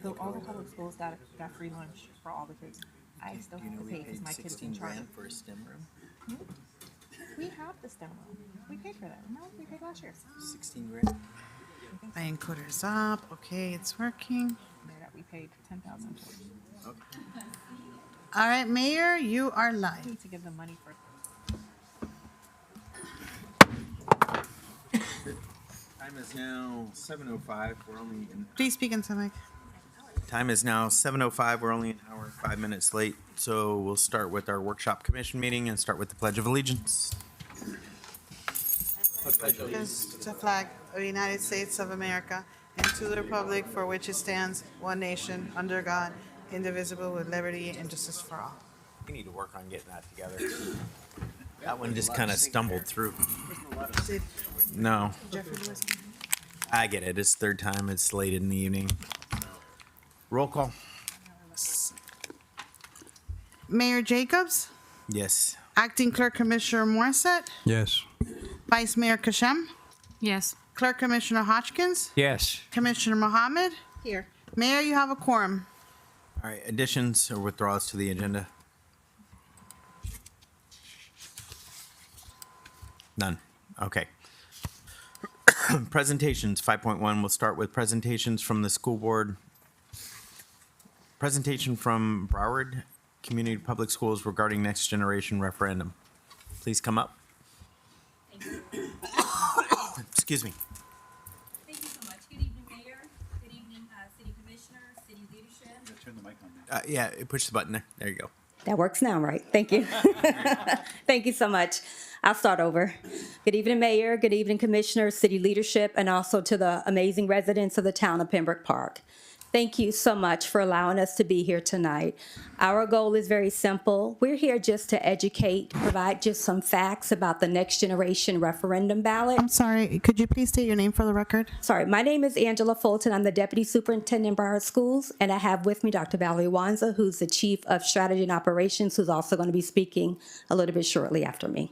all the public schools got free lunch for all the kids. I still Do you have know to we pay because paid my kids 16 in charter. grand for a STEM room? We have the STEM room. We paid for that. No, we paid last year. 16 grand? My encoder's up. Okay, it's working. Yeah, that we paid 10,000 for. Okay. All right, Mayor, you are We live. need to give them money for. Time is now 7:05. We're only in. Please speak into the mic. Time is now 7:05. We're only an hour and 5 minutes late, so we'll start with our workshop commission meeting and start with the Pledge of Allegiance. Against the flag of the United States of America and to the republic for which it stands, one nation, under God, indivisible, with liberty and justice for all. We need to work on getting that together. That one just kind of stumbled through. Did No, Jeffrey do his? I get it. It's third time. It's late in the evening. Roll call. Mayor Jacobs, Yes. Acting Clerk Commissioner Morissette, Yes. Vice Mayor Kashem, Yes. Clerk Commissioner Hotchkins, Yes. Commissioner Mohammed. Here. Mayor, you have a quorum. All right. Additions or withdrawals to the agenda? None. Okay. Presentations 5.1. We'll start with presentations from the school board. Presentation from Broward Community Public Schools regarding next generation referendum. Please come up. Excuse me. Thank you so much. Good evening, Mayor. Good evening, City Commissioner, City Leadership. Turn the mic on. Yeah, push the button there. There you go. That works now, right? Thank you. Thank you so much. I'll start over. Good evening, Mayor. Good evening, Commissioner, City Leadership, and also to the amazing residents of the town of Pembroke Park. Thank you so much for allowing us to be here tonight. Our goal is very simple. We're here just to educate, provide just some facts about the next generation referendum ballot. I'm sorry, could you please state your name for the record? Sorry, my name is Angela Fulton. I'm the Deputy Superintendent of Broward Schools, and I have with me Dr. Valerie Wanza, who's the Chief of Strategy and Operations, who's also going to be speaking a little bit shortly after me.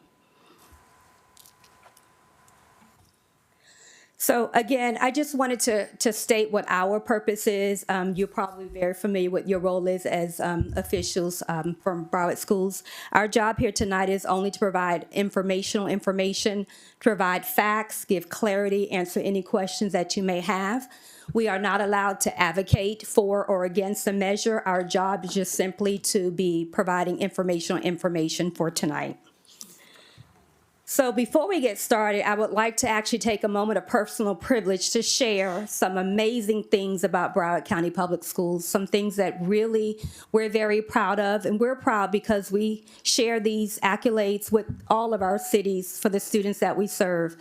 So again, I just wanted to state what our purpose is. You're probably very familiar with your role is as officials from Broward Schools. Our job here tonight is only to provide information, provide facts, give clarity, answer any questions that you may have. We are not allowed to advocate for or against a measure. Our job is just simply to be providing information for tonight. So before we get started, I would like to actually take a moment of personal privilege to share some amazing things about Broward County Public Schools, some things that really we're very proud of. And we're proud because we share these accolades with all of our cities for the students that we serve.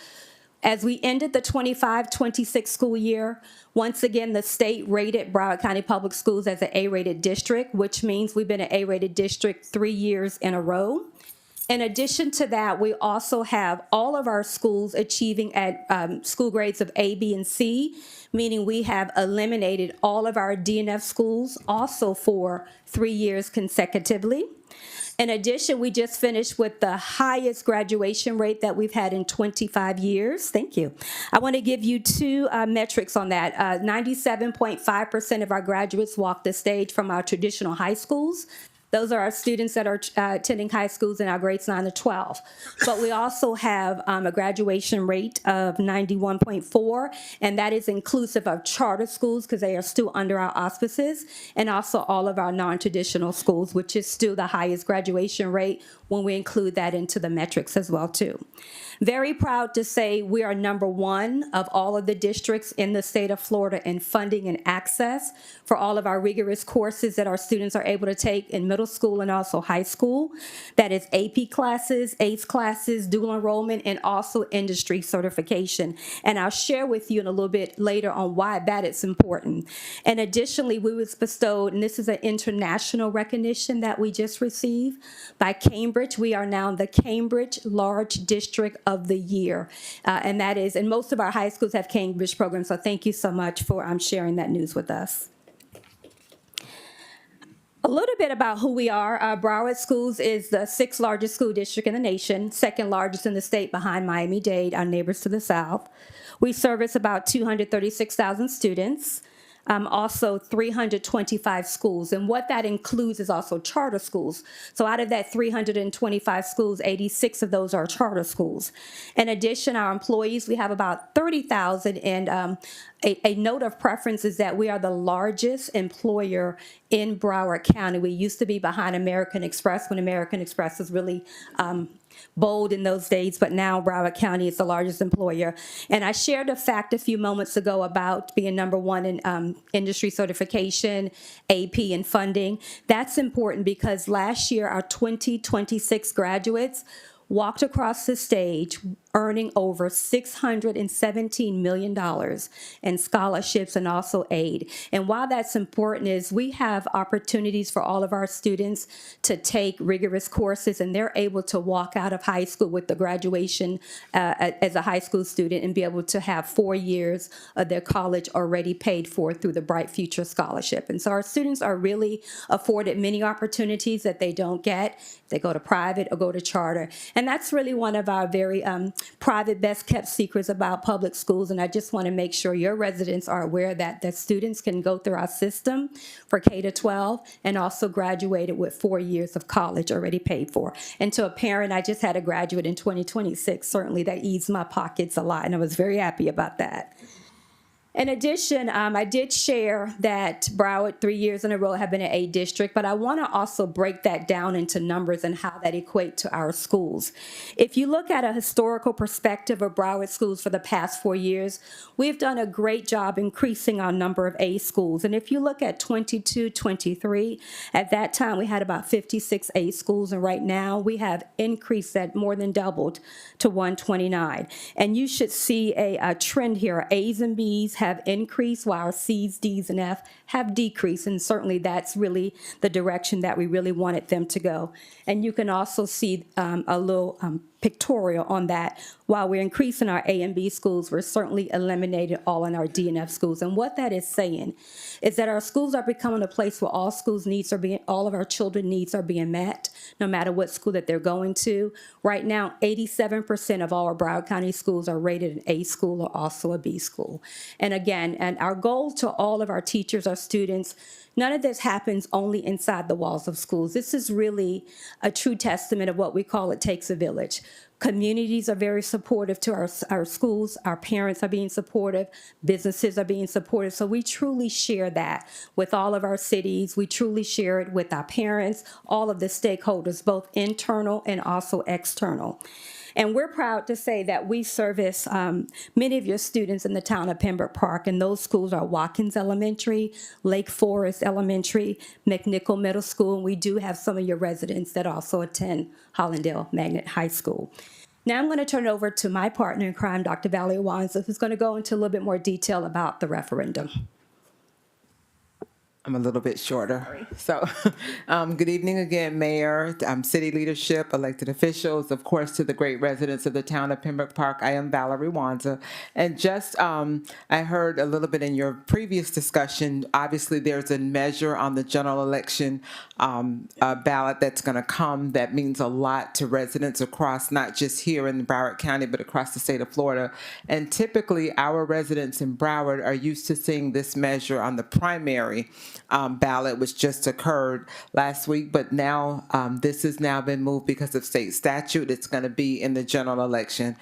As we ended the 25-26 school year, once again, the state rated Broward County Public Schools as an A-rated district, which means we've been an A-rated district 3 years in a row. In addition to that, we also have all of our schools achieving at school grades of A, B, and C, meaning we have eliminated all of our DNF schools also for 3 years consecutively. In addition, we just finished with the highest graduation rate that we've had in 25 years. Thank you. I want to give you two metrics on that. 97.5% of our graduates walk the stage from our traditional high schools. Those are our students that are attending high schools in our grades 9 to 12. But we also have a graduation rate of 91.4, and that is inclusive of charter schools because they are still under our auspices, and also all of our non-traditional schools, which is still the highest graduation rate when we include that into the metrics as well, too. Very proud to say we are number one of all of the districts in the state of Florida in funding and access for all of our rigorous courses that our students are able to take in middle school and also high school. That is AP classes, ACE classes, dual enrollment, and also industry certification. And I'll share with you in a little bit later on why that is important. And additionally, we was bestowed, and this is an international recognition that we just received by Cambridge. We are now the Cambridge Large District of the Year. And that is, and most of our high schools have Cambridge programs, so thank you so much for sharing that news with us. A little bit about who we are. Broward Schools is the 6th largest school district in the nation, 2nd largest in the state behind Miami-Dade, our neighbors to the south. We service about 236,000 students. Also 325 schools. And what that includes is also charter schools. So out of that 325 schools, 86 of those are charter schools. In addition, our employees, we have about 30,000. And a note of preference is that we are the largest employer in Broward County. We used to be behind American Express when American Express was really bold in those days, but now Broward County is the largest employer. And I shared a fact a few moments ago about being number one in industry certification, AP, and funding. That's important because last year our 2026 graduates walked across the stage earning over $617 million in scholarships and also aid. And while that's important is we have opportunities for all of our students to take rigorous courses, and they're able to walk out of high school with the graduation as a high school student and be able to have 4 years of their college already paid for through the Bright Future Scholarship. And so our students are really afforded many opportunities that they don't get. They go to private or go to charter. And that's really one of our very private best kept secrets about public schools. And I just want to make sure your residents are aware that students can go through our system for K to 12 and also graduated with 4 years of college already paid for. And to a parent, I just had a graduate in 2026. Certainly that eased my pockets a lot, and I was very happy about that. In addition, I did share that Broward 3 years in a row have been an A district, but I want to also break that down into numbers and how that equate to our schools. If you look at a historical perspective of Broward schools for the past 4 years, we've done a great job increasing our number of A schools. And if you look at 22-23, at that time we had about 56 A schools, and right now we have increased that more than doubled to 129. And you should see a trend here. Our A's and B's have increased while our C's, D's, and F have decreased, and certainly that's really the direction that we really wanted them to go. And you can also see a little pictorial on that. While we're increasing our A and B schools, we're certainly eliminating all in our D and F schools. And what that is saying is that our schools are becoming a place where all of our children needs are being met, no matter what school that they're going to. Right now, 87% of all our Broward County schools are rated an A school or also a B school. And again, and our goal to all of our teachers, our students, none of this happens only inside the walls of schools. This is really a true testament of what we call it takes a village. Communities are very supportive to our schools. Our parents are being supportive. Businesses are being supportive. So we truly share that with all of our cities. We truly share it with our parents, all of the stakeholders, both internal and also external. And we're proud to say that we service many of your students in the town of Pembroke Park, and those schools are Watkins Elementary, Lake Forest Elementary, McNichol Middle School, and we do have some of your residents that also attend Hollandale Magnet High School. Now I'm going to turn it over to my partner in crime, Dr. Valerie Wanza, who's going to go into a little bit more detail about the referendum. I'm a little bit shorter. So good evening again, Mayor, city leadership, elected officials, of course, to the great residents of the town of Pembroke Park. I am Valerie Wanza. And just I heard a little bit in your previous discussion, obviously there's a measure on the general election ballot that's going to come that means a lot to residents across, not just here in Broward County, but across the state of Florida. And typically our residents in Broward are used to seeing this measure on the primary ballot, which just occurred last week, but now this has now been moved because of state statute. It's going to be in the general election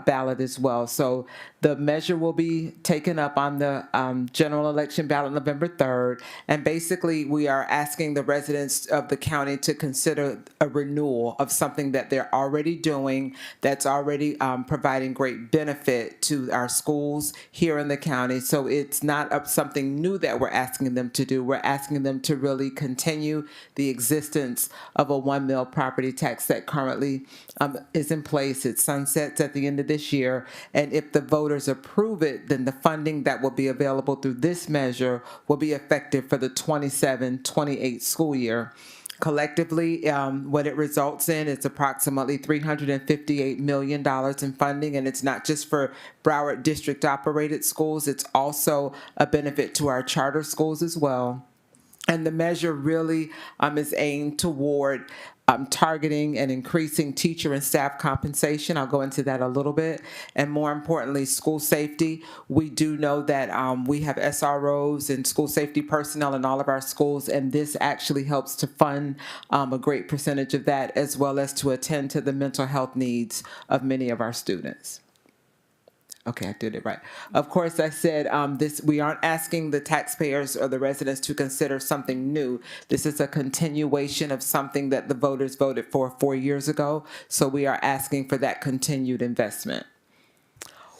ballot as well. So the measure will be taken up on the general election ballot November 3rd. And basically, we are asking the residents of the county to consider a renewal of something that they're already doing that's already providing great benefit to our schools here in the county. So it's not something new that we're asking them to do. We're asking them to really continue the existence of a 1 mil property tax that currently is in place. It sunsets at the end of this year, and if the voters approve it, then the funding that will be available through this measure will be effective for the 27-28 school year. Collectively, what it results in is approximately $358 million in funding, and it's not just for Broward district operated schools, it's also a benefit to our charter schools as well. And the measure really is aimed toward targeting and increasing teacher and staff compensation. I'll go into that a little bit. And more importantly, school safety. We do know that we have SROs and school safety personnel in all of our schools, and this actually helps to fund a great percentage of that, as well as to attend to the mental health needs of many of our students. Okay, I did it right. Of course, I said this. We aren't asking the taxpayers or the residents to consider something new. This is a continuation of something that the voters voted for 4 years ago. So we are asking for that continued investment.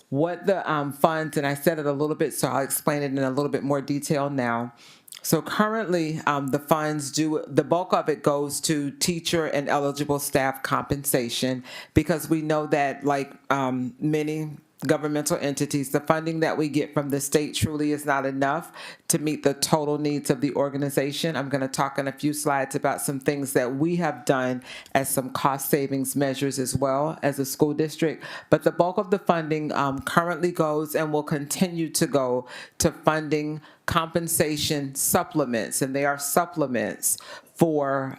What the funds, and I said it a little bit, so I'll explain it in a little bit more detail now. So currently, the funds the bulk of it goes to teacher and eligible staff compensation, because we know that, like many governmental entities, the funding that we get from the state truly is not enough to meet the total needs of the organization. I'm going to talk in a few slides about some things that we have done as some cost savings measures as well as a school district. But the bulk of the funding currently goes and will continue to go to funding compensation supplements, and they are supplements for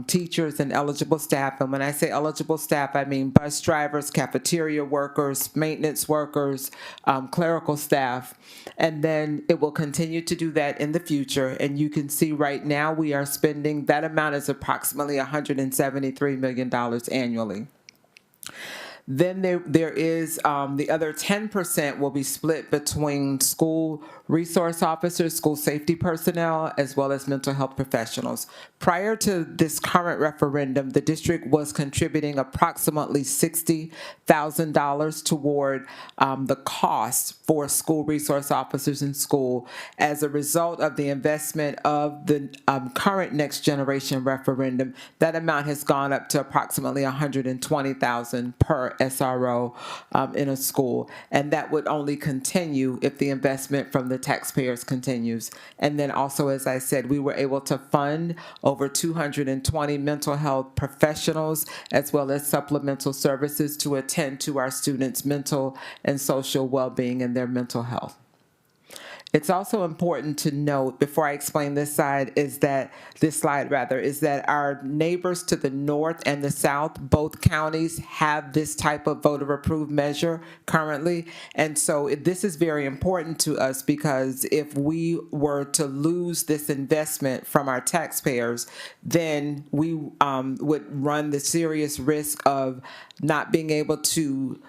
teachers and eligible staff. And when I say eligible staff, I mean bus drivers, cafeteria workers, maintenance workers, clerical staff. And then it will continue to do that in the future. And you can see right now we are spending, that amount is approximately $173 million annually. Then there is the other 10% will be split between school resource officers, school safety personnel, as well as mental health professionals. Prior to this current referendum, the district was contributing approximately $60,000 toward the cost for school resource officers in school. As a result of the investment of the current Next Generation referendum, that amount has gone up to approximately $120,000 per SRO in a school, and that would only continue if the investment from the taxpayers continues. And then also, as I said, we were able to fund over 220 mental health professionals as well as supplemental services to attend to our students' mental and social well-being and their mental health. It's also important to note, before I explain this slide, is that our neighbors to the north and the south, both counties have this type of voter approved measure currently. And so this is very important to us, because if we were to lose this investment from our taxpayers, then we would run the serious risk of not being able to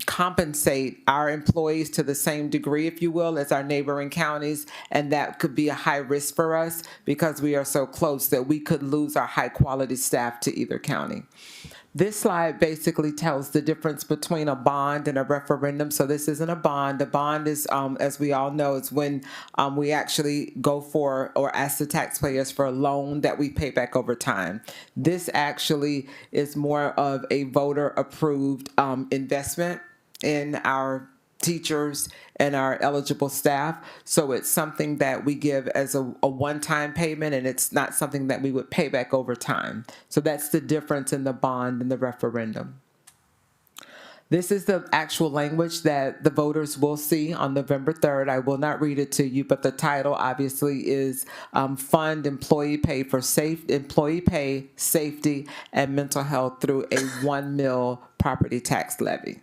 compensate our employees to the same degree, if you will, as our neighboring counties, and that could be a high risk for us because we are so close that we could lose our high quality staff to either county. This slide basically tells the difference between a bond and a referendum. So this isn't a bond. A bond is, as we all know, is when we actually go for or ask the taxpayers for a loan that we pay back over time. This actually is more of a voter-approved investment in our teachers and our eligible staff. So it's something that we give as a one-time payment, and it's not something that we would pay back over time. So that's the difference in the bond and the referendum. This is the actual language that the voters will see on November 3rd. I will not read it to you, but the title obviously is Fund Employee Pay for Employee Pay, Safety, and Mental Health through a 1 mil property tax levy.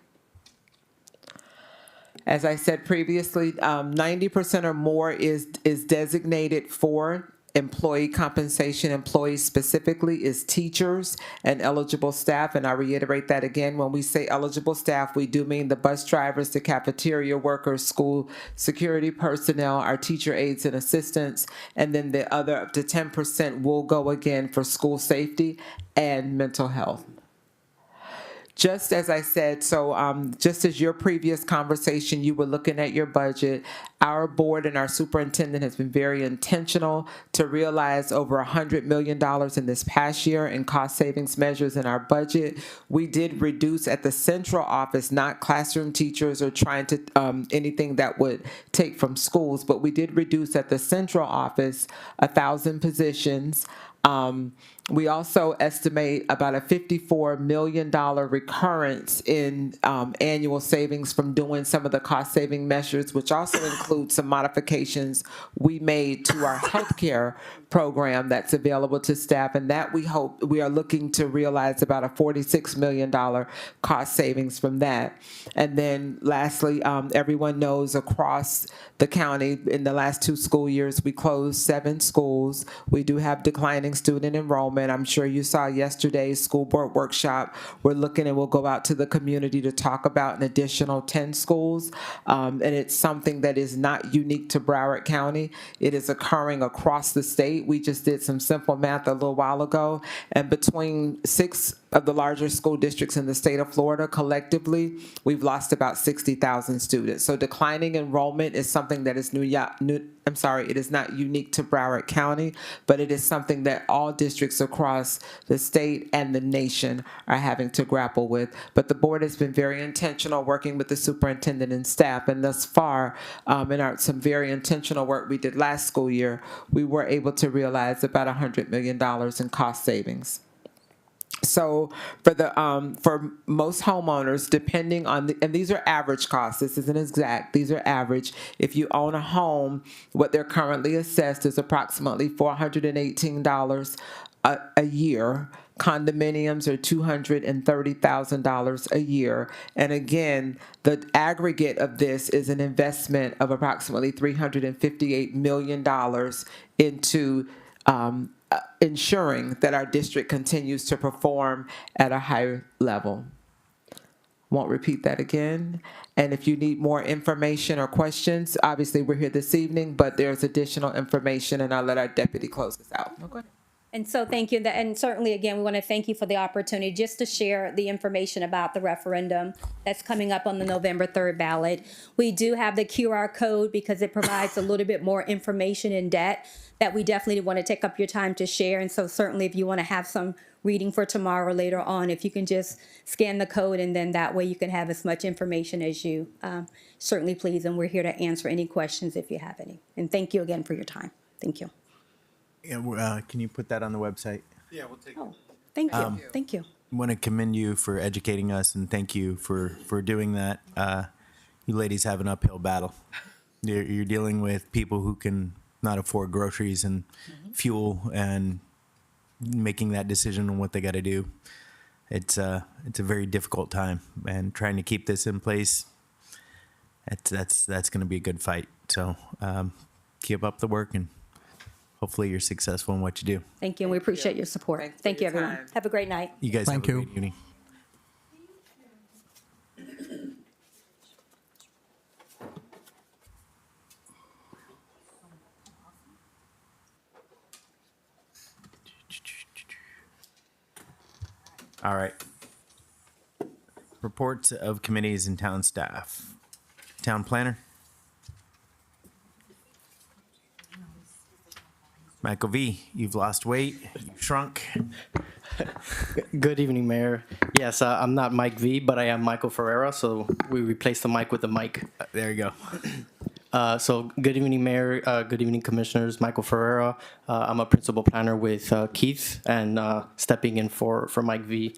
As I said previously, 90% or more is designated for employee compensation. Employees specifically is teachers and eligible staff. And I reiterate that again, when we say eligible staff, we do mean the bus drivers, the cafeteria workers, school security personnel, our teacher aides and assistants, and then the other up to 10% will go again for school safety and mental health. Just as I said, so just as your previous conversation, you were looking at your budget, our board and our superintendent has been very intentional to realize over $100 million in this past year in cost savings measures in our budget. We did reduce at the central office, not classroom teachers or trying to anything that would take from schools, but we did reduce at the central office 1,000 positions. We also estimate about a $54 million recurrence in annual savings from doing some of the cost-saving measures, which also include some modifications we made to our healthcare program that's available to staff, and that we are looking to realize about a $46 million cost savings from that. And then lastly, everyone knows across the county in the last 2 school years, we closed 7 schools. We do have declining student enrollment. I'm sure you saw yesterday's school board workshop. We're looking and we'll go out to the community to talk about an additional 10 schools. And it's something that is not unique to Broward County. It is occurring across the state. We just did some simple math a little while ago, and between 6 of the larger school districts in the state of Florida, collectively, we've lost about 60,000 students. So declining enrollment is something that is it is not unique to Broward County, but it is something that all districts across the state and the nation are having to grapple with. But the board has been very intentional working with the superintendent and staff, and thus far, in some very intentional work we did last school year, we were able to realize about $100 million in cost savings. So for most homeowners, depending on and these are average costs. This isn't exact. These are average. If you own a home, what they're currently assessed is approximately $418 a year. Condominiums are $230,000 a year. And again, the aggregate of this is an investment of approximately $358 million into ensuring that our district continues to perform at a high level. Won't repeat that again. And if you need more information or questions, obviously we're here this evening, but there's additional information, and I'll let our deputy close this out. Okay. And so thank you. And certainly, again, we want to thank you for the opportunity just to share the information about the referendum that's coming up on the November 3rd ballot. We do have the QR code because it provides a little bit more information in depth that we definitely want to take up your time to share. And so certainly if you want to have some reading for tomorrow or later on, if you can just scan the code, and then that way you can have as much information as you certainly please. And we're here to answer any questions if you have any. And thank you again for your time. Thank you. Yeah, can you put that on the website? Yeah, we'll take Oh, thank you. Thank you. I want to commend you for educating us, and thank you for doing that. You ladies have an uphill battle. You're dealing with people who can not afford groceries and fuel, and making that decision on what they got to do. It's a very difficult time, and trying to keep this in place. That's going to be a good fight. So keep up the work, and hopefully you're successful in what you do. Thank you, and we appreciate your support. Thanks for Thank you, your everyone. time. Have a great night. You guys Thank have a you. great evening. All right. Reports of committees and town staff. Town planner? Michael V., you've lost weight, you've shrunk. Good evening, Mayor. Yes, I'm not Mike V, but I am Michael Ferreira, so we replaced the mic with the mic. There you go. So good evening, Mayor. Good evening, Commissioners. Michael Ferreira. I'm a principal planner with Keith, and stepping in for Mike V.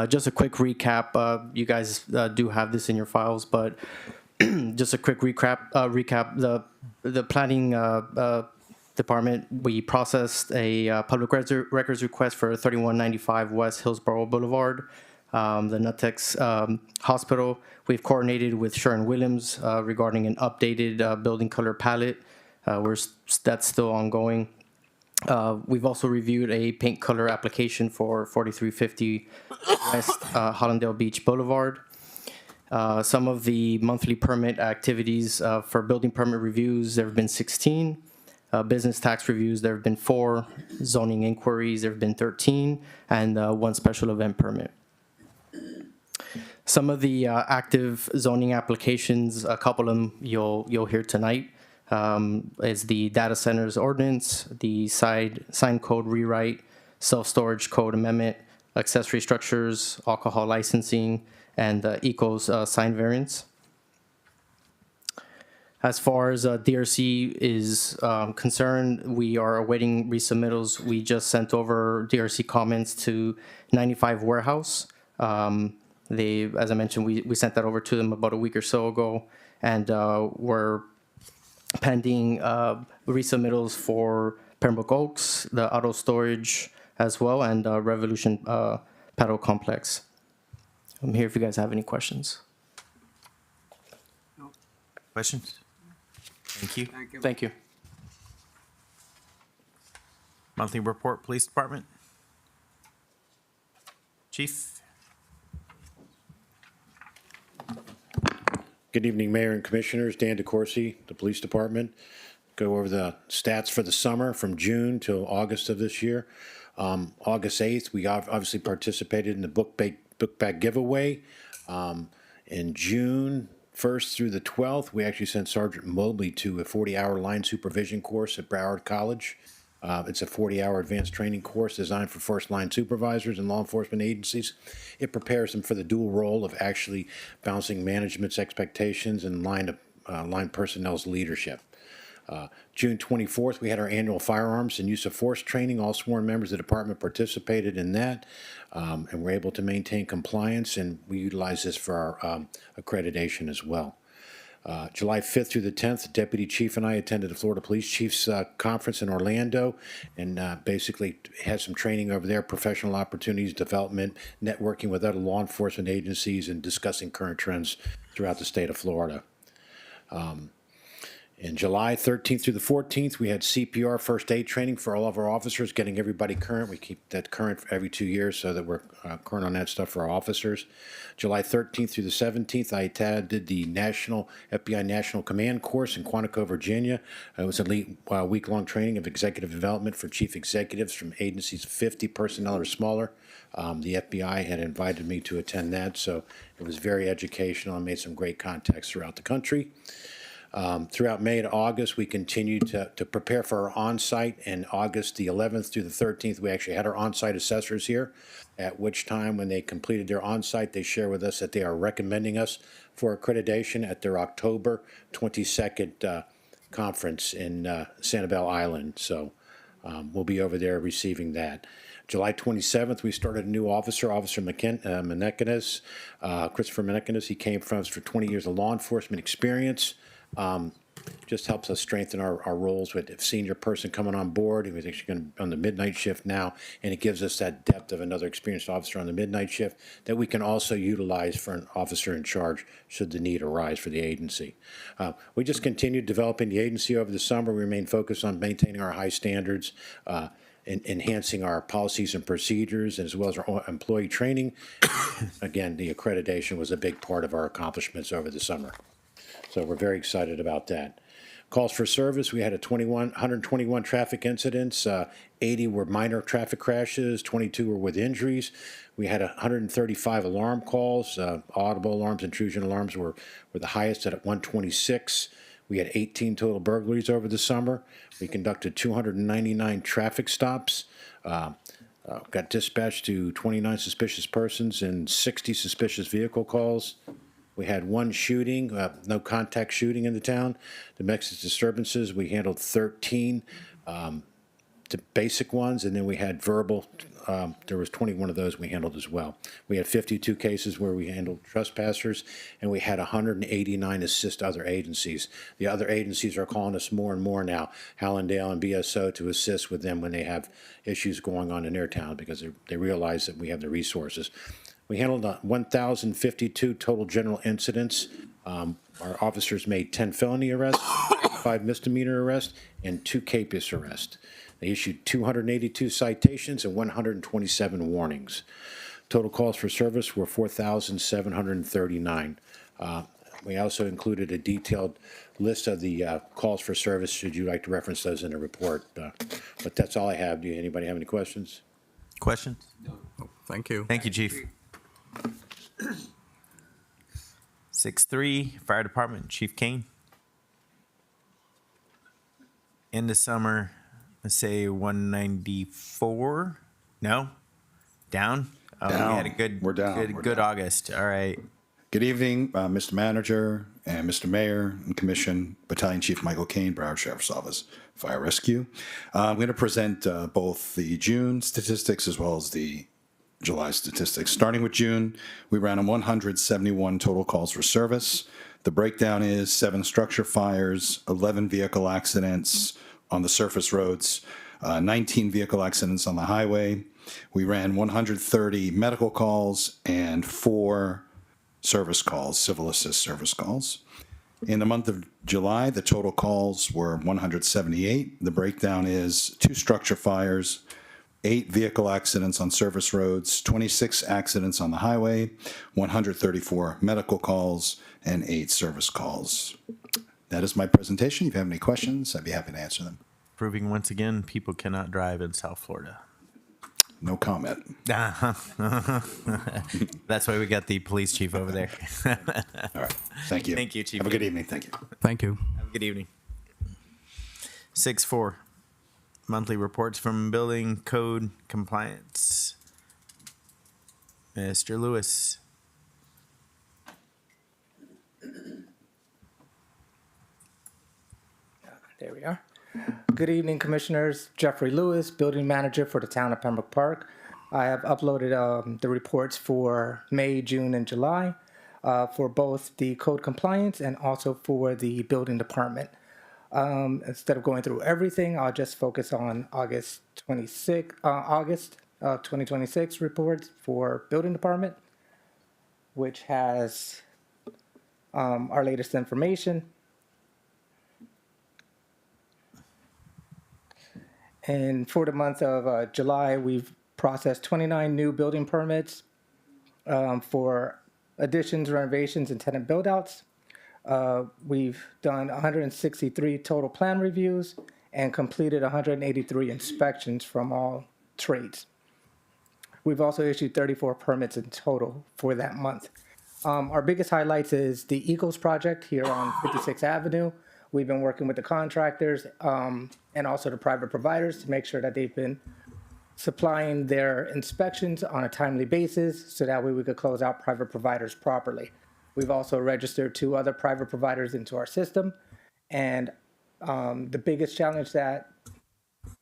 Just a quick recap. You guys do have this in your files, but just a quick recap. The planning department, we processed a public records request for 3195 West Hillsborough Boulevard, the Nutex Hospital. We've coordinated with Sherwin-Williams regarding an updated building color palette. That's still ongoing. We've also reviewed a paint color application for 4350 West Hollandale Beach Boulevard. Some of the monthly permit activities for building permit reviews, there have been 16. Business tax reviews, there have been 4. Zoning inquiries, there have been 13, and 1 special event permit. Some of the active zoning applications, a couple of them you'll hear tonight, is the data centers ordinance, the sign code rewrite, self-storage code amendment, accessory structures, alcohol licensing, and Ecos sign variance. As far as DRC is concerned, we are awaiting resubmittals. We just sent over DRC comments to 95 Warehouse. As I mentioned, we sent that over to them about a week or so ago, and we're pending resubmittals for Pembroke Oaks, the auto storage as well, and Revolution Paddle Complex. I'm here if you guys have any questions. Questions? Thank you. Thank you. Monthly report, Police Department. Chief? Good evening, Mayor and Commissioners. Dan DeCourcy, the Police Department. Go over the stats for the summer from June till August of this year. August 8th, we obviously participated in the book bag giveaway. In June 1st through the 12th, we actually sent Sergeant Mobley to a 40-hour line supervision course at Broward College. It's a 40-hour advanced training course designed for first-line supervisors and law enforcement agencies. It prepares them for the dual role of actually balancing management's expectations and line personnel's leadership. June 24th, we had our annual firearms and use of force training. All sworn members of the department participated in that, and were able to maintain compliance, and we utilize this for our accreditation as well. July 5th through the 10th, the Deputy Chief and I attended the Florida Police Chiefs Conference in Orlando, and basically had some training over there, professional opportunities, development, networking with other law enforcement agencies, and discussing current trends throughout the state of Florida. In July 13th through the 14th, we had CPR first aid training for all of our officers, getting everybody current. We keep that current every 2 years so that we're current on that stuff for our officers. July 13th through the 17th, I did the FBI National Command Course in Quantico, Virginia. It was a week-long training of executive development for chief executives from agencies of 50 personnel or smaller. The FBI had invited me to attend that, so it was very educational. I made some great contacts throughout the country. Throughout May to August, we continued to prepare for our on-site, and August the 11th through the 13th, we actually had our on-site assessors here, at which time, when they completed their on-site, they share with us that they are recommending us for accreditation at their October 22nd conference in Sanibel Island. So we'll be over there receiving that. July 27th, we started a new officer, Officer Menekinas, Christopher Menekinas. He came from us for 20 years of law enforcement experience. Just helps us strengthen our roles with a senior person coming on board. He was actually going to be on the midnight shift now, and it gives us that depth of another experienced officer on the midnight shift that we can also utilize for an officer in charge should the need arise for the agency. We just continued developing the agency over the summer. We remain focused on maintaining our high standards, enhancing our policies and procedures, as well as our employee training. Again, the accreditation was a big part of our accomplishments over the summer. So we're very excited about that. Calls for service, we had 121 traffic incidents, 80 were minor traffic crashes, 22 were with injuries. We had 135 alarm calls, audible alarms, intrusion alarms were the highest at 126. We had 18 total burglaries over the summer. We conducted 299 traffic stops, got dispatched to 29 suspicious persons and 60 suspicious vehicle calls. We had one shooting, no contact shooting in the town. Domestic disturbances, we handled 13 the basic ones, and then we had verbal. There was 21 of those we handled as well. We had 52 cases where we handled trespassers, and we had 189 assist other agencies. The other agencies are calling us more and more now, Hallandale and BSO, to assist with them when they have issues going on in their town, because they realize that we have the resources. We handled 1,052 total general incidents. Our officers made 10 felony arrests, 5 misdemeanor arrests, and 2 CAPIS arrests. They issued 282 citations and 127 warnings. Total calls for service were 4,739. We also included a detailed list of the calls for service, should you like to reference those in the report. But that's all I have. Do anybody have any questions? Questions? Thank you. Thank you, Chief. 6-3, Fire Department, Chief Kane. End of summer, let's say 194. No? Down? Oh, we Down. had a good, We're down. good, We're good down. August. All right. Good evening, Mr. Manager and Mr. Mayor and Commission, Battalion Chief Michael Kane, Broward Sheriff's Office Fire Rescue. I'm going to present both the June statistics as well as the July statistics. Starting with June, we ran 171 total calls for service. The breakdown is 7 structure fires, 11 vehicle accidents on the surface roads, 19 vehicle accidents on the highway. We ran 130 medical calls and 4 service calls, civil assist service calls. In the month of July, the total calls were 178. The breakdown is 2 structure fires, 8 vehicle accidents on surface roads, 26 accidents on the highway, 134 medical calls, and 8 service calls. That is my presentation. If you have any questions, I'd be happy to answer them. Proving once again, people cannot drive in South Florida. No comment. That's why we got the police chief over there. All right. Thank you. Thank you, Chief. Have a good evening. Thank you. Thank you. Have a good evening. 6.4, monthly reports from building code compliance. Mr. Lewis. There we are. Good evening, Commissioners. Jeffrey Lewis, Building Manager for the Town of Pembroke Park. I have uploaded the reports for May, June, and July for both the code compliance and also for the building department. Instead of going through everything, I'll just focus on August 2026 reports for building department, which has our latest information. And for the month of July, we've processed 29 new building permits for additions, renovations, and tenant build-outs. We've done 163 total plan reviews and completed 183 inspections from all trades. We've also issued 34 permits in total for that month. Our biggest highlights is the Eagles project here on 56th Avenue. We've been working with the contractors and also the private providers to make sure that they've been supplying their inspections on a timely basis so that way we could close out private providers properly. We've also registered 2 other private providers into our system. And the biggest challenge that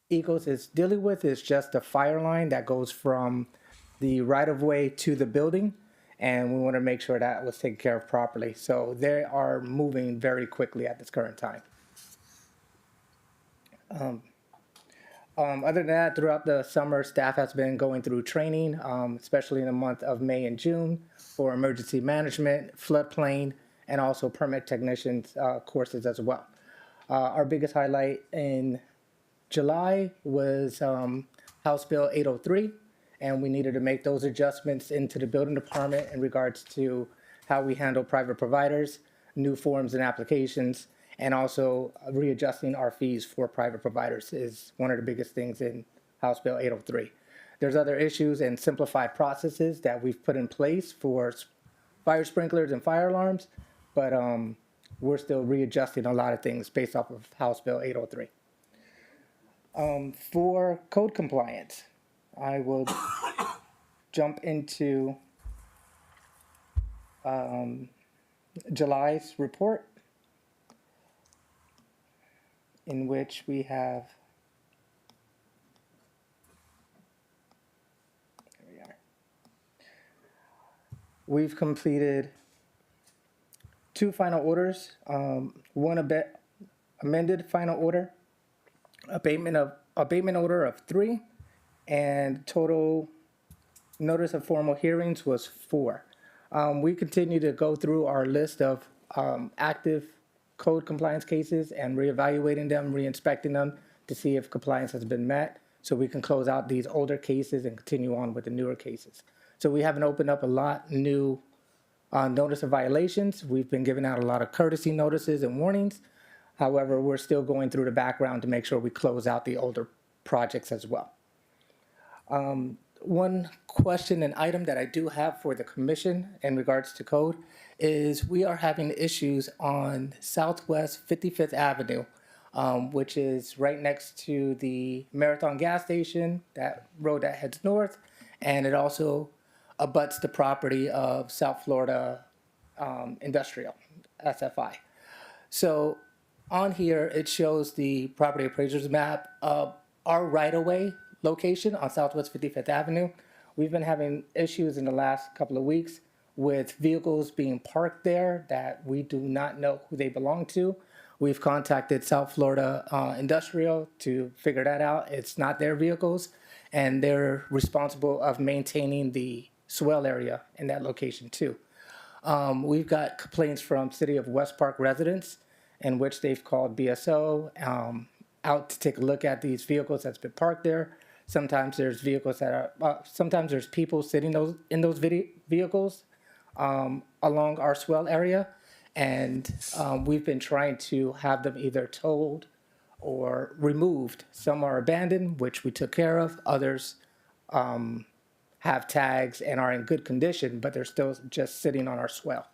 Eagles is dealing with is just the fire line that goes from the right-of-way to the building. And we want to make sure that was taken care of properly. So they are moving very quickly at this current time. Other than that, throughout the summer, staff has been going through training, especially in the month of May and June for emergency management, floodplain, and also permit technicians courses as well. Our biggest highlight in July was House Bill 803. And we needed to make those adjustments into the building department in regards to how we handle private providers, new forms and applications, and also readjusting our fees for private providers is one of the biggest things in House Bill 803. There's other issues and simplified processes that we've put in place for fire sprinklers and fire alarms, but we're still readjusting a lot of things based off of House Bill 803. For code compliance, I will jump into July's report, in which we have, here we are. We've completed 2 final orders, one amended final order, abatement order of 3, and total notice of formal hearings was 4. We continue to go through our list of active code compliance cases and reevaluating them, re-inspecting them to see if compliance has been met so we can close out these older cases and continue on with the newer cases. So we haven't opened up a lot new notice of violations. We've been giving out a lot of courtesy notices and warnings. However, we're still going through the background to make sure we close out the older projects as well. One question and item that I do have for the commission in regards to code is we are having issues on Southwest 55th Avenue, which is right next to the Marathon gas station, that road that heads north, and it also abuts the property of South Florida Industrial, SFI. So on here, it shows the property appraiser's map of our right-of-way location on Southwest 55th Avenue. We've been having issues in the last couple of weeks with vehicles being parked there that we do not know who they belong to. We've contacted South Florida Industrial to figure that out. It's not their vehicles, and they're responsible of maintaining the swell area in that location too. We've got complaints from City of West Park residents in which they've called BSO out to take a look at these vehicles that's been parked there. Sometimes there's vehicles that are, sometimes there's people sitting in those vehicles along our swell area. And we've been trying to have them either towed or removed. Some are abandoned, which we took care of. Others have tags and are in good condition, but they're still just sitting on our swell.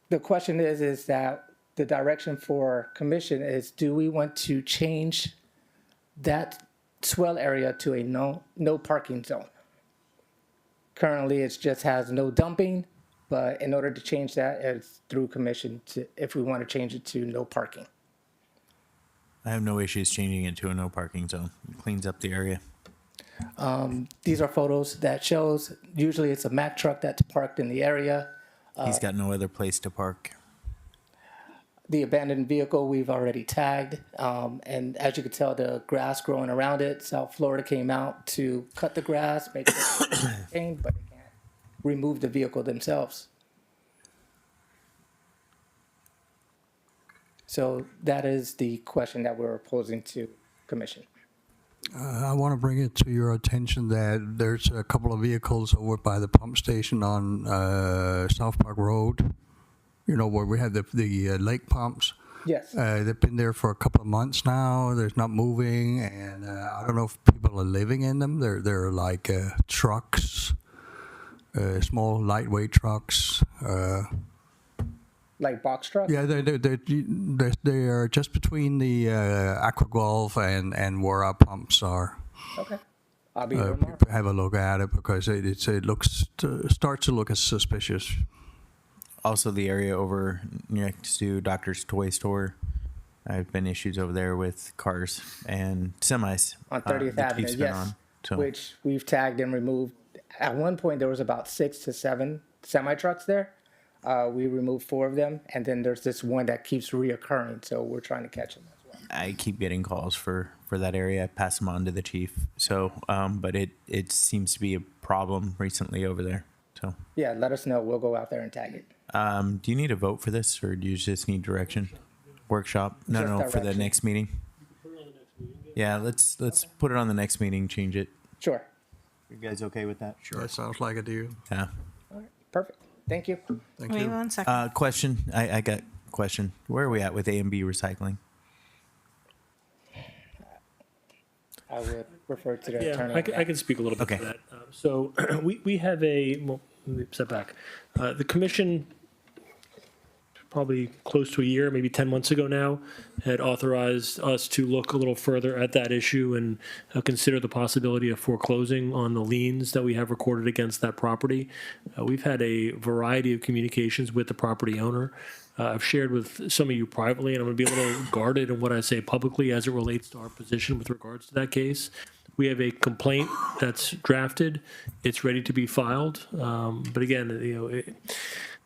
The question is that the direction for commission is, do we want to change that swell area to a no parking zone? Currently, it just has no dumping, but in order to change that, it's through commission if we want to change it to no parking. I have no issues changing it to a no parking zone. It cleans up the area. These are photos that shows, usually it's a Mack truck that's parked in the area. He's got no other place to park. The abandoned vehicle we've already tagged, and as you can tell, the grass growing around it. South Florida came out to cut the grass, make it maintained, but they can't remove the vehicle themselves. So that is the question that we're posing to commission. I want to bring it to your attention that there's a couple of vehicles over by the pump station on South Park Road, you know, where we have the lake pumps. Yes. They've been there for a couple of months now. There's not moving, and I don't know if people are living in them. They're like trucks, small lightweight trucks. Like box truck? Yeah, they are just between the AquaGulf and where our pumps are. Okay. I'll be there tomorrow. Have a look at it because it looks starts to look as suspicious. Also, the area over next to Doctor's Toy Store. I've been issues over there with cars and semis. On 30th the Avenue, chief's been yes, on, so. which we've tagged and removed. At one point, there was about 6 to 7 semi-trucks there. We removed 4 of them, and then there's this one that keeps reoccurring, so we're trying to catch them as well. I keep getting calls for that area. I pass them on to the chief. So, but it seems to be a problem recently over there. So, Yeah, let us know. We'll go out there and tag it. do you need a vote for this, or do you just need direction? Workshop? No, Just for the direction. next meeting. Yeah, let's put it on the next meeting. Change it. Sure. You guys okay with that? That sounds like it to you. Yeah. All right. Perfect. Thank you. Thank Wait you. 1 second. Question. I got question. Where are we at with A and B recycling? I would refer to the Yeah, attorney. I can speak a little bit Okay. to that. So we have well, let me step back. The commission, probably close to a year, maybe 10 months ago now, had authorized us to look a little further at that issue and consider the possibility of foreclosing on the liens that we have recorded against that property. We've had a variety of communications with the property owner. I've shared with some of you privately, and I'm going to be a little guarded in what I say publicly as it relates to our position with regards to that case. We have a complaint that's drafted. It's ready to be filed. But again,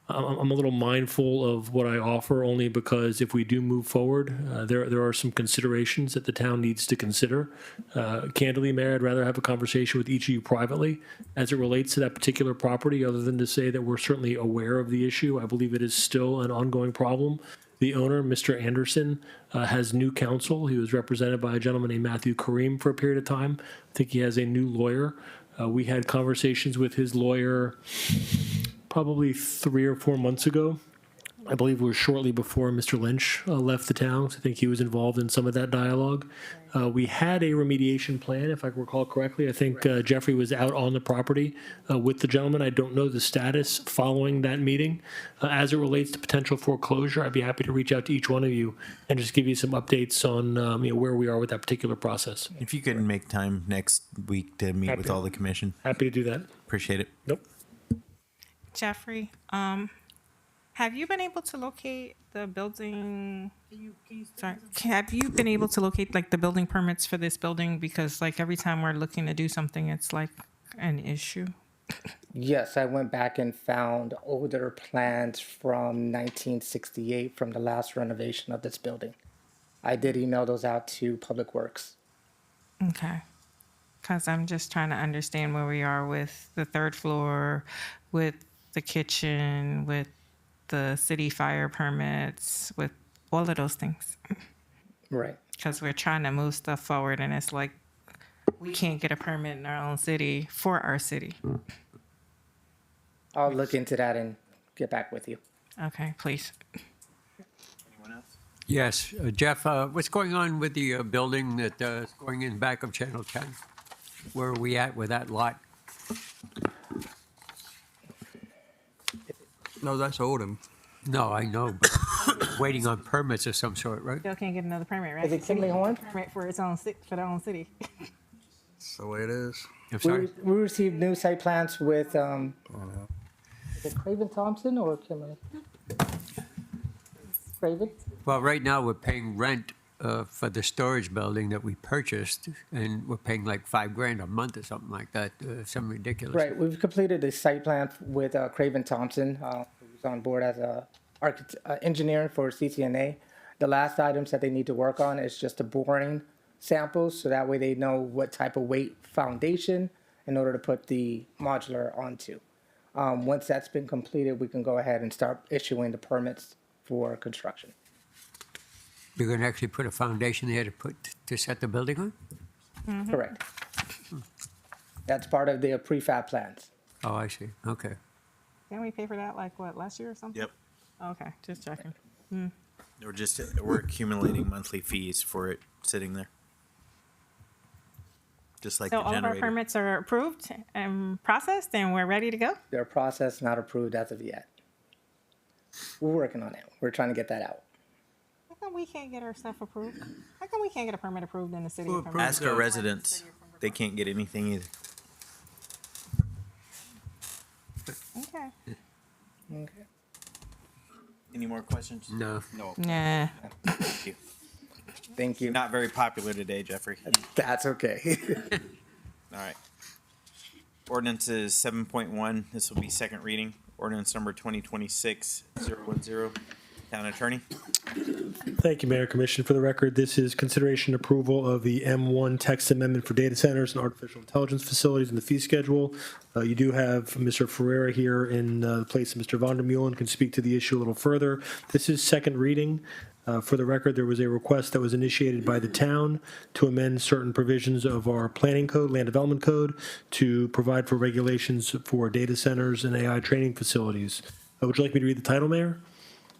I'm a little mindful of what I offer, only because if we do move forward, there are some considerations that the town needs to consider. Candidly, Mayor, I'd rather have a conversation with each of you privately as it relates to that particular property, other than to say that we're certainly aware of the issue. I believe it is still an ongoing problem. The owner, Mr. Anderson, has new counsel. He was represented by a gentleman named Matthew Kareem for a period of time. I think he has a new lawyer. We had conversations with his lawyer probably 3 or 4 months ago. I believe it was shortly before Mr. Lynch left the town. So I think he was involved in some of that dialogue. We had a remediation plan, if I recall correctly. I think Jeffrey was out on the property with the gentleman. I don't know the status following that meeting. As it relates to potential foreclosure, I'd be happy to reach out to each one of you and just give you some updates on where we are with that particular process. If you could make time next week to meet with all the commission, Happy to do that. appreciate it. Nope. Jeffrey, have you been able to locate the building? Sorry, have you been able to locate like the building permits for this building? Because like every time we're looking to do something, it's like an issue. Yes, I went back and found older plans from 1968 from the last renovation of this building. I did email those out to Public Works. Okay. Because I'm just trying to understand where we are with the third floor, with the kitchen, with the city fire permits, with all of those things. Right. Because we're trying to move stuff forward, and it's like we can't get a permit in our own city for our city. I'll look into that and get back with you. Okay, please. Yes, Jeff, what's going on with the building that is going in back of Channel 10? Where are we at with that lot? No, that's Odom. No, I know, but waiting on permits of some sort, right? Still can't get another permit, right? Is it Kinley Horn? Permit for its own for their own city. That's the way it is. I'm sorry. We received new site plans with, is it Craven Thompson or Kinley? Craven? Well, right now, we're paying rent for the storage building that we purchased, and we're paying like $5,000 a month or something like that, some ridiculous. Right, we've completed a site plan with Craven Thompson, who's on board as a engineer for CCNA. The last items that they need to work on is just the boring samples, so that way they know what type of weight foundation in order to put the modular onto. Once that's been completed, we can go ahead and start issuing the permits for construction. You're going to actually put a foundation there to set the building on? Mm-hmm. Correct. That's part of their prefab plans. Oh, I see. Okay. Didn't we pay for that like what, last year or something? Yep. Okay, just checking. We're accumulating monthly fees for it sitting there. Just like So the all of our generator. permits are approved and processed, and we're ready to go? Their process not approved as of yet. We're working on it. We're trying to get that out. How come we can't get our stuff approved? How come we can't get a permit approved in the city? Who of approved Ask our residents. They can't get anything either. Okay. Okay. Any more questions? No. No. Nah. Thank you. Thank you. Not very popular today, Jeffrey. That's okay. All right. Ordinances 7.1. This will be second reading. Ordinance number 2026-010. Town Attorney. Thank you, Mayor Commission. For the record, this is consideration and approval of the M1 text amendment for data centers and artificial intelligence facilities in the fee schedule. You do have Mr. Ferreira here in the place of Mr. Vandermeulen, can speak to the issue a little further. This is second reading. For the record, there was a request that was initiated by the town to amend certain provisions of our planning code, land development code, to provide for regulations for data centers and AI training facilities. Would you like me to read the title, Mayor?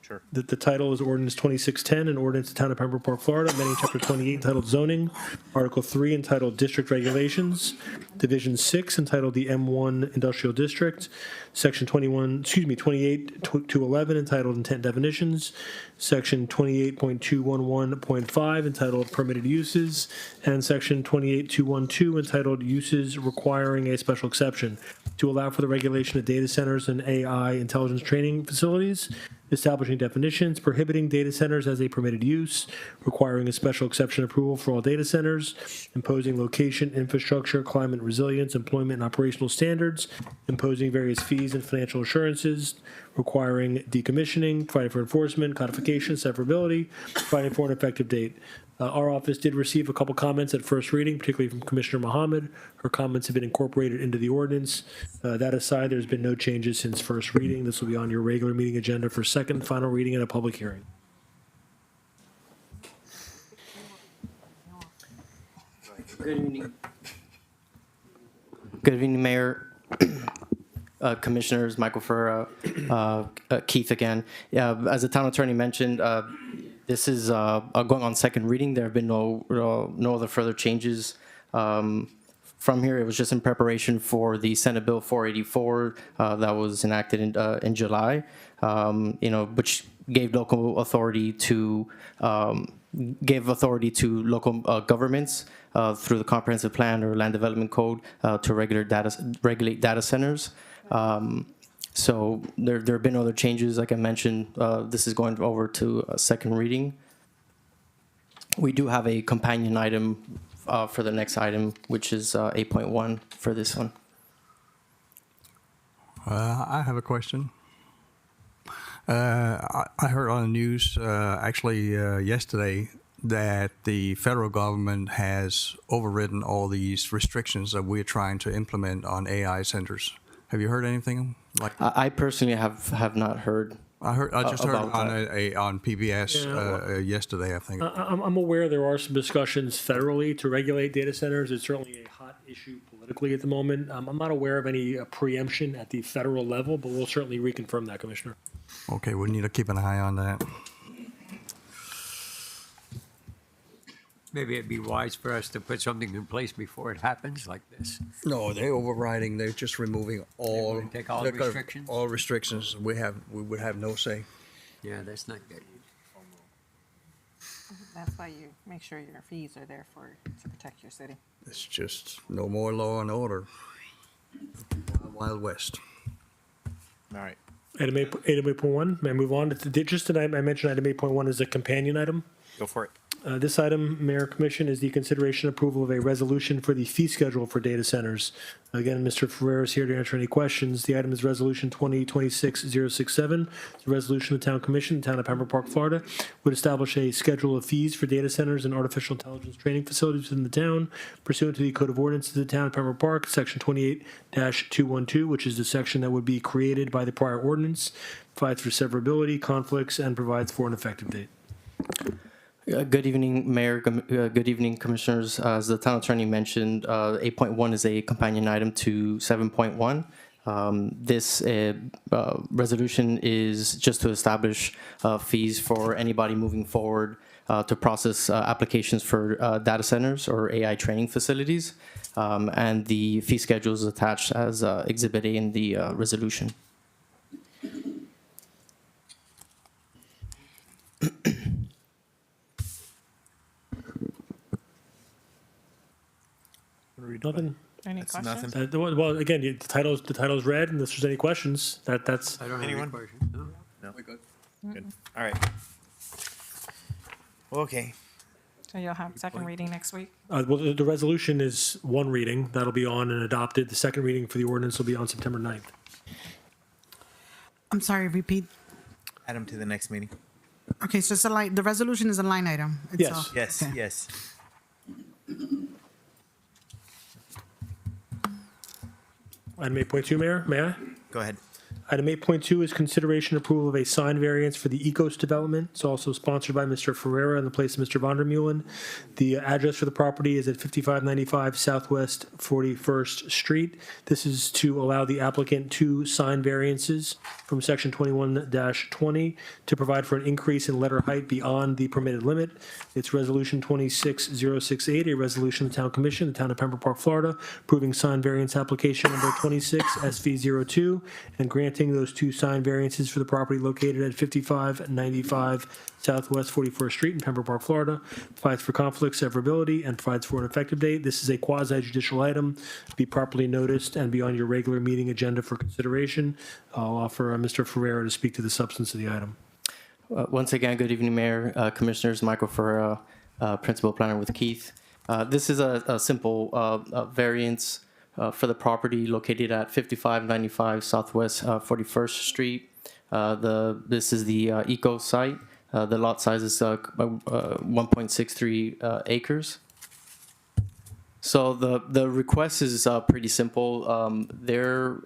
Sure. The title is Ordinance 2610, an ordinance to Town of Pembroke Port, Florida, amending Chapter 28 entitled Zoning, Article 3 entitled District Regulations, Division 6 entitled the M1 Industrial District, Section 28 to 11 entitled Intent Definitions, Section 28.211.5 entitled Permitted Uses, and Section 28.212 entitled Uses Requiring a Special Exception, to allow for the regulation of data centers and AI intelligence training facilities, establishing definitions, prohibiting data centers as a permitted use, requiring a special exception approval for all data centers, imposing location, infrastructure, climate resilience, employment, and operational standards, imposing various fees and financial assurances, requiring decommissioning, providing for enforcement, codification, severability, providing for an effective date. Our office did receive a couple comments at first reading, particularly from Commissioner Mohammed. Her comments have been incorporated into the ordinance. That aside, there's been no changes since first reading. This will be on your regular meeting agenda for second and final reading and a public hearing. Good evening. Good evening, Mayor, Commissioners, Michael Ferreira, Keith again. Yeah, as the town attorney mentioned, this is going on second reading. There have been no other further changes from here. It was just in preparation for the Senate Bill 484 that was enacted in July, which gave local authority to local governments through the comprehensive plan or land development code to regulate data centers. So there have been other changes, like I mentioned. This is going over to a second reading. We do have a companion item for the next item, which is 8.1 for this one. I have a question. I heard on the news yesterday that the federal government has overridden all these restrictions that we're trying to implement on AI centers. Have you heard anything like that? I personally have not heard. I just heard about on that. on PBS Yeah. yesterday, I think. I'm aware there are some discussions federally to regulate data centers. It's certainly a hot issue politically at the moment. I'm not aware of any preemption at the federal level, but we'll certainly reconfirm that, Commissioner. Okay, we need to keep an eye on that. Maybe it'd be wise for us to put something in place before it happens like this. No, they're overriding. They're just removing all gonna take all the restrictions? All restrictions. We would have no say. Yeah, that's not good. That's why you make sure your fees are there to protect your city. It's just no more law and order. Wild West. All right. Item 8.1, may I move on? Just tonight, I mentioned item 8.1 is a companion item. Go for it. This item, Mayor Commission, is the consideration and approval of a resolution for the fee schedule for data centers. Again, Mr. Ferrera is here to answer any questions. The item is Resolution 2026-067. It's a resolution of the Town Commission, the Town of Pembroke Park, Florida, would establish a schedule of fees for data centers and artificial intelligence training facilities within the town pursuant to the Code of Ordinances of the Town of Pembroke Park, Section 28-212, which is the section that would be created by the prior ordinance, provides for severability, conflicts, and provides for an effective date. Good evening, Mayor. Good evening, Commissioners. As the Town Attorney mentioned, 8.1 is a companion item to 7.1. This resolution is just to establish fees for anybody moving forward to process applications for data centers or AI training facilities. And the fee schedule is attached as Exhibit A in the resolution. Nothing. Any That's questions? nothing. Well, again, the title's read, and if there's any questions, that's. I don't have any Anyone? questions. No? No. We're good. Good. All right. Okay. So you'll have second reading next week? Well, the resolution is one reading. That'll be on and adopted. The second reading for the ordinance will be on September 9th. I'm sorry, repeat. Add them to the next meeting. Okay, so it's the resolution is a line item. Yes. Yes. Okay. Yes. Item 8.2, Mayor, may I? Go ahead. Item 8.2 is consideration approval of a sign variance for the Ecos development. It's also sponsored by Mr. Ferrera in the place of Mr. Vondermeulen. The address for the property is at 5595 Southwest 41st Street. This is to allow the applicant two sign variances from Section 21-20 to provide for an increase in letter height beyond the permitted limit. It's Resolution 26068, a resolution of the Town Commission, the Town of Pembroke Park, Florida, approving sign variance application number 26 SV02 and granting those two sign variances for the property located at 5595 Southwest 41st Street in Pembroke Park, Florida. Provides for conflict severability and provides for an effective date. This is a quasi-judicial item, be properly noticed and be on your regular meeting agenda for consideration. I'll offer Mr. Ferrera to speak to the substance of the item. Once again, good evening, Mayor, Commissioners. Michael Ferrera, Principal Planner with Keith. This is a simple variance for the property located at 5595 Southwest 41st Street. This is the eco site. The lot size is 1.63 acres. So the request is pretty simple. Their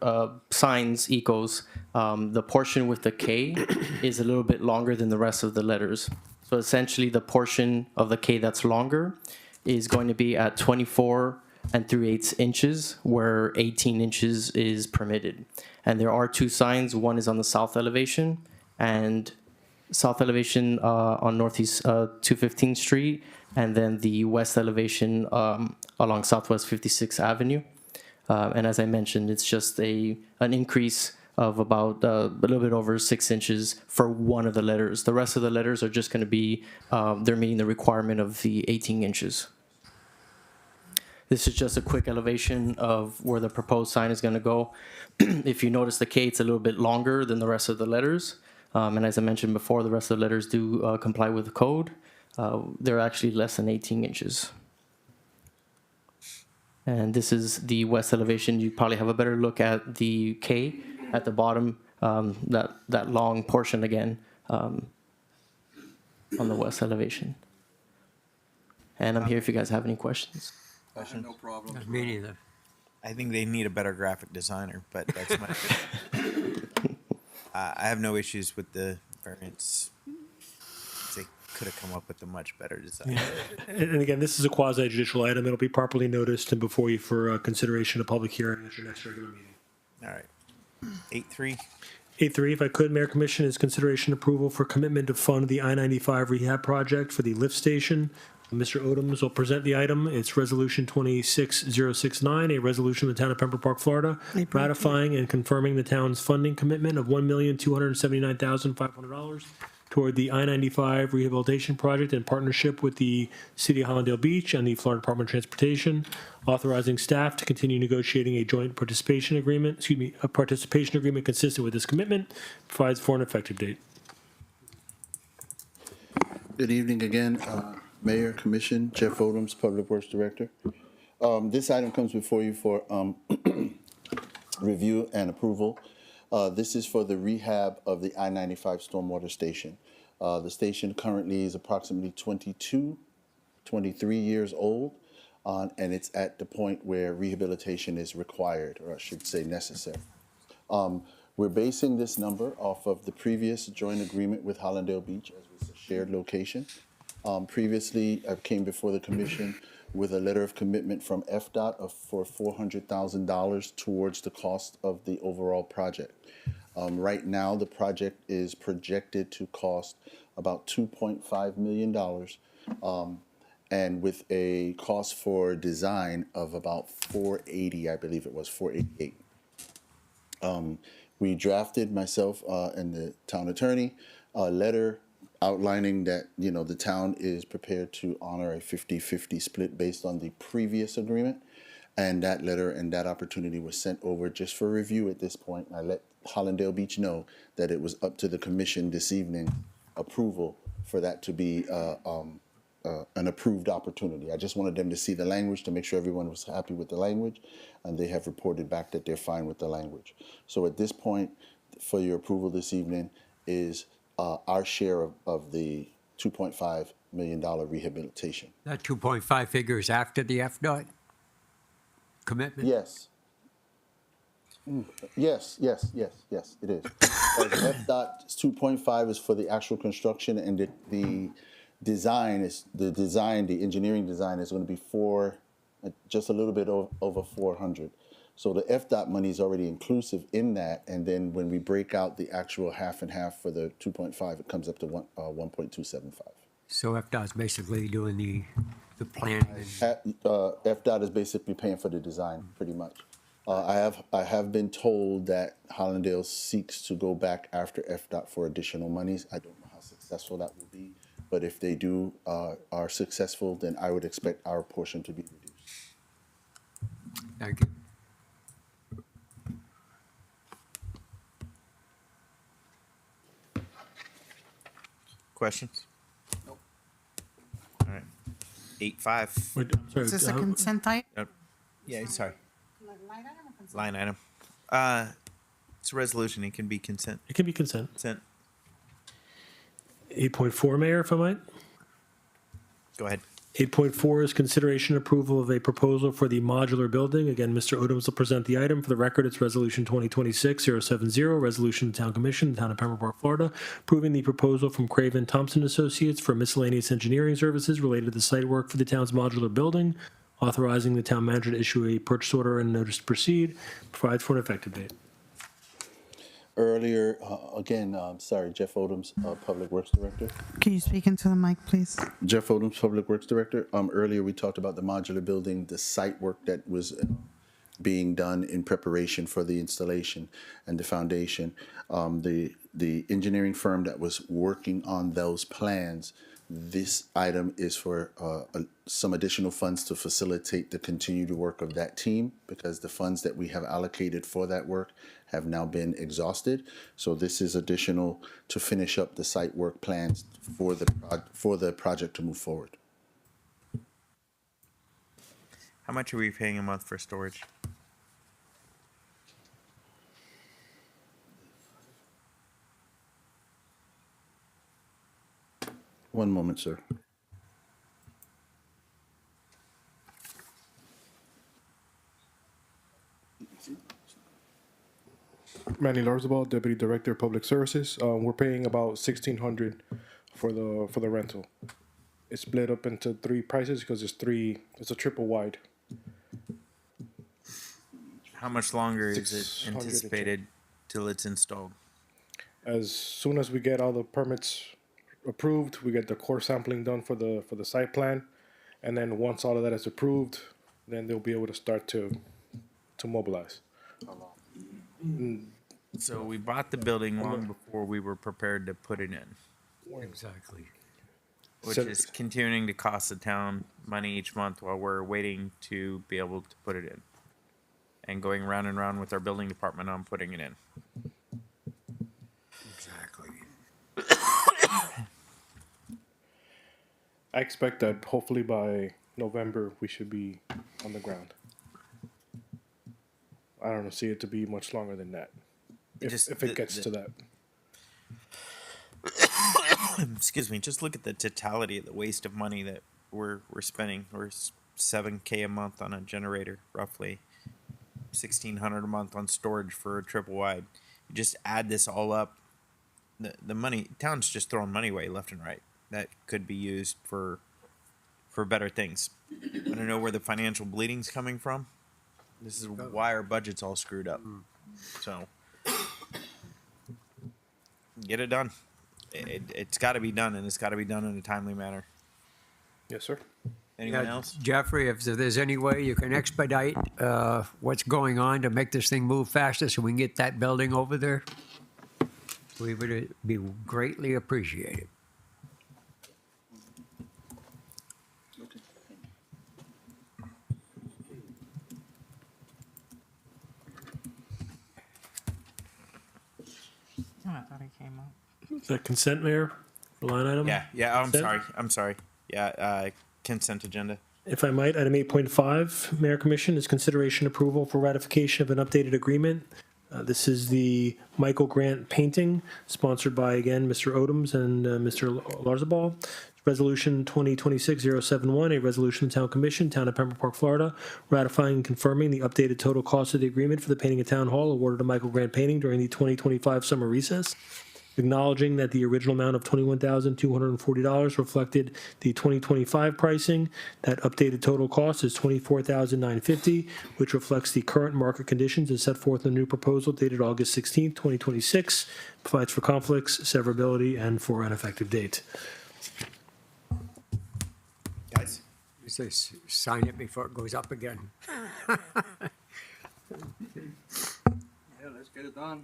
signs, ecos, the portion with the K is a little bit longer than the rest of the letters. So essentially the portion of the K that's longer is going to be at 24 3/8 inches, where 18 inches is permitted. And there are two signs. One is on the south elevation on Northeast 215th Street, and then the west elevation along Southwest 56th Avenue. And as I mentioned, it's just an increase of about a little bit over 6 inches for one of the letters. The rest of the letters are just going to be, they're meeting the requirement of the 18 inches. This is just a quick elevation of where the proposed sign is going to go. If you notice the K, it's a little bit longer than the rest of the letters. And as I mentioned before, the rest of the letters do comply with the code. They're actually less than 18 inches. And this is the west elevation. You probably have a better look at the K at the bottom, that long portion again on the west elevation. And I'm here if you guys have any questions. No problem. Me neither. I think they need a better graphic designer, but that's my. I have no issues with the variance. They could have come up with a much better design. And again, this is a quasi judicial item. It'll be properly noticed and before you for consideration of public hearing at your next regular meeting. All right. 8-3. 8.3, if I could, Mayor Commission, is consideration approval for commitment to fund the I-95 rehab project for the lift station. Mr. Odoms will present the item. It's Resolution 26069, a resolution of the Town of Pembroke Park, Florida, ratifying and confirming the town's funding commitment of $1,279,500 toward the I-95 rehabilitation project in partnership with the City of Hollandale Beach and the Florida Department of Transportation, authorizing staff to continue negotiating a joint participation agreement, a participation agreement consistent with this commitment, provides for an effective date. Good evening again, Mayor, Commission, Jeff Odoms, Public Works Director. This item comes before you for review and approval. This is for the rehab of the I-95 stormwater station. The station currently is approximately 23 years old, and it's at the point where rehabilitation is required, or I should say necessary. We're basing this number off of the previous joint agreement with Hollandale Beach as was a shared location. Previously, I came before the commission with a letter of commitment from FDOT for $400,000 towards the cost of the overall project. Right now, the project is projected to cost about $2.5 million, and with a cost for design of about $480, I believe it was $488. We drafted, myself and the town attorney, a letter outlining that, you know, the town is prepared to honor a 50-50 split based on the previous agreement. And that letter and that opportunity was sent over just for review at this point. I let Hollandale Beach know that it was up to the commission this evening approval for that to be an approved opportunity. I just wanted them to see the language to make sure everyone was happy with the language, and they have reported back that they're fine with the language. So at this point, for your approval this evening is our share of the $2.5 million rehabilitation. That 2.5 figure is after the FDOT commitment? Yes. Yes, it is. FDOT's 2.5 is for the actual construction, and the engineering design is going to be just a little bit over 400. So the FDOT money is already inclusive in that, and then when we break out the actual half and half for the 2.5, it comes up to 1.275. So FDOT's basically doing the planning. FDOT is basically paying for the design, pretty much. I have been told that Hollandale seeks to go back after FDOT for additional monies. I don't know how successful that will be, but if they do are successful, then I would expect our portion to be reduced. Thank you. Questions? Nope. All right. 8-5. Wait, I'm sorry, Is this a consent item? Yeah, sorry. Line item or consent? Line item. It's a resolution. It can be consent. It can be consent. Consent. 8.4, Mayor, if I might. Go ahead. 8.4 is consideration approval of a proposal for the modular building. Again, Mr. Odoms will present the item. For the record, it's Resolution 2026-070, Resolution of the Town Commission, the Town of Pembroke Park, Florida, approving the proposal from Craven Thompson Associates for miscellaneous engineering services related to the site work for the town's modular building, authorizing the town manager to issue a purchase order and notice to proceed, provides for an effective date. Earlier, sorry, Jeff Odoms, Public Works Director. Can you speak into the mic, please? Jeff Odoms, Public Works Director. Earlier, we talked about the modular building, the site work that was being done in preparation for the installation and the foundation. The engineering firm that was working on those plans This item is for some additional funds to facilitate the continued work of that team because the funds that we have allocated for that work have now been exhausted. So this is additional to finish up the site work plans for the project to move forward. How much are we paying a month for storage? One moment, sir. Manny Larzabal, Deputy Director of Public Services. We're paying about $1,600 for the rental. It's split up into three prices because it's a triple wide. How much longer is it 600 and anticipated till it's installed? As soon as we get all the permits approved, we get the core sampling done for the site plan, and then once all of that is approved, then they'll be able to start to mobilize. So we bought the building long before we were prepared to put it in, Exactly. which So- is continuing to cost the town money each month while we're waiting to be able to put it in. And going round and round with our building department on putting it in. Exactly. I expect that hopefully by November we should be on the ground. I don't see it to be much longer than that. If it gets to that. Excuse me, just look at the totality of the waste of money that we're spending. We're $7K a month on a generator, roughly. $1,600 a month on storage for a triple wide. You just add this all up, the money, town's just throwing money away left and right that could be used for better things. I don't know where the financial bleeding's coming from. This is why our budget's all screwed up. So get it done. It's got to be done, and it's got to be done in a timely manner. Yes, sir. Anyone else? Jeffrey, if there's any way you can expedite what's going on to make this thing move faster so we can get that building over there, we would be greatly appreciated. Oh, I thought it came up. Is that consent, Mayor? For line item? Yeah. Consent? I'm sorry. Yeah, consent agenda. If I might, item 8.5, Mayor Commission, is consideration approval for ratification of an updated agreement. This is the Michael Grant painting, sponsored by, again, Mr. Odoms and Mr. Larzabal. Resolution 2026-071, a resolution of the Town Commission, Town of Pembroke Park, Florida, ratifying and confirming the updated total cost of the agreement for the painting of Town Hall awarded to Michael Grant Painting during the 2025 summer recess. Acknowledging that the original amount of $21,240 reflected the 2025 pricing. That updated total cost is $24,950, which reflects the current market conditions as set forth in the new proposal dated August 16, 2026, provides for conflicts, severability, and for an effective date. Guys? You say sign it before it goes up again. Yeah, let's get it done.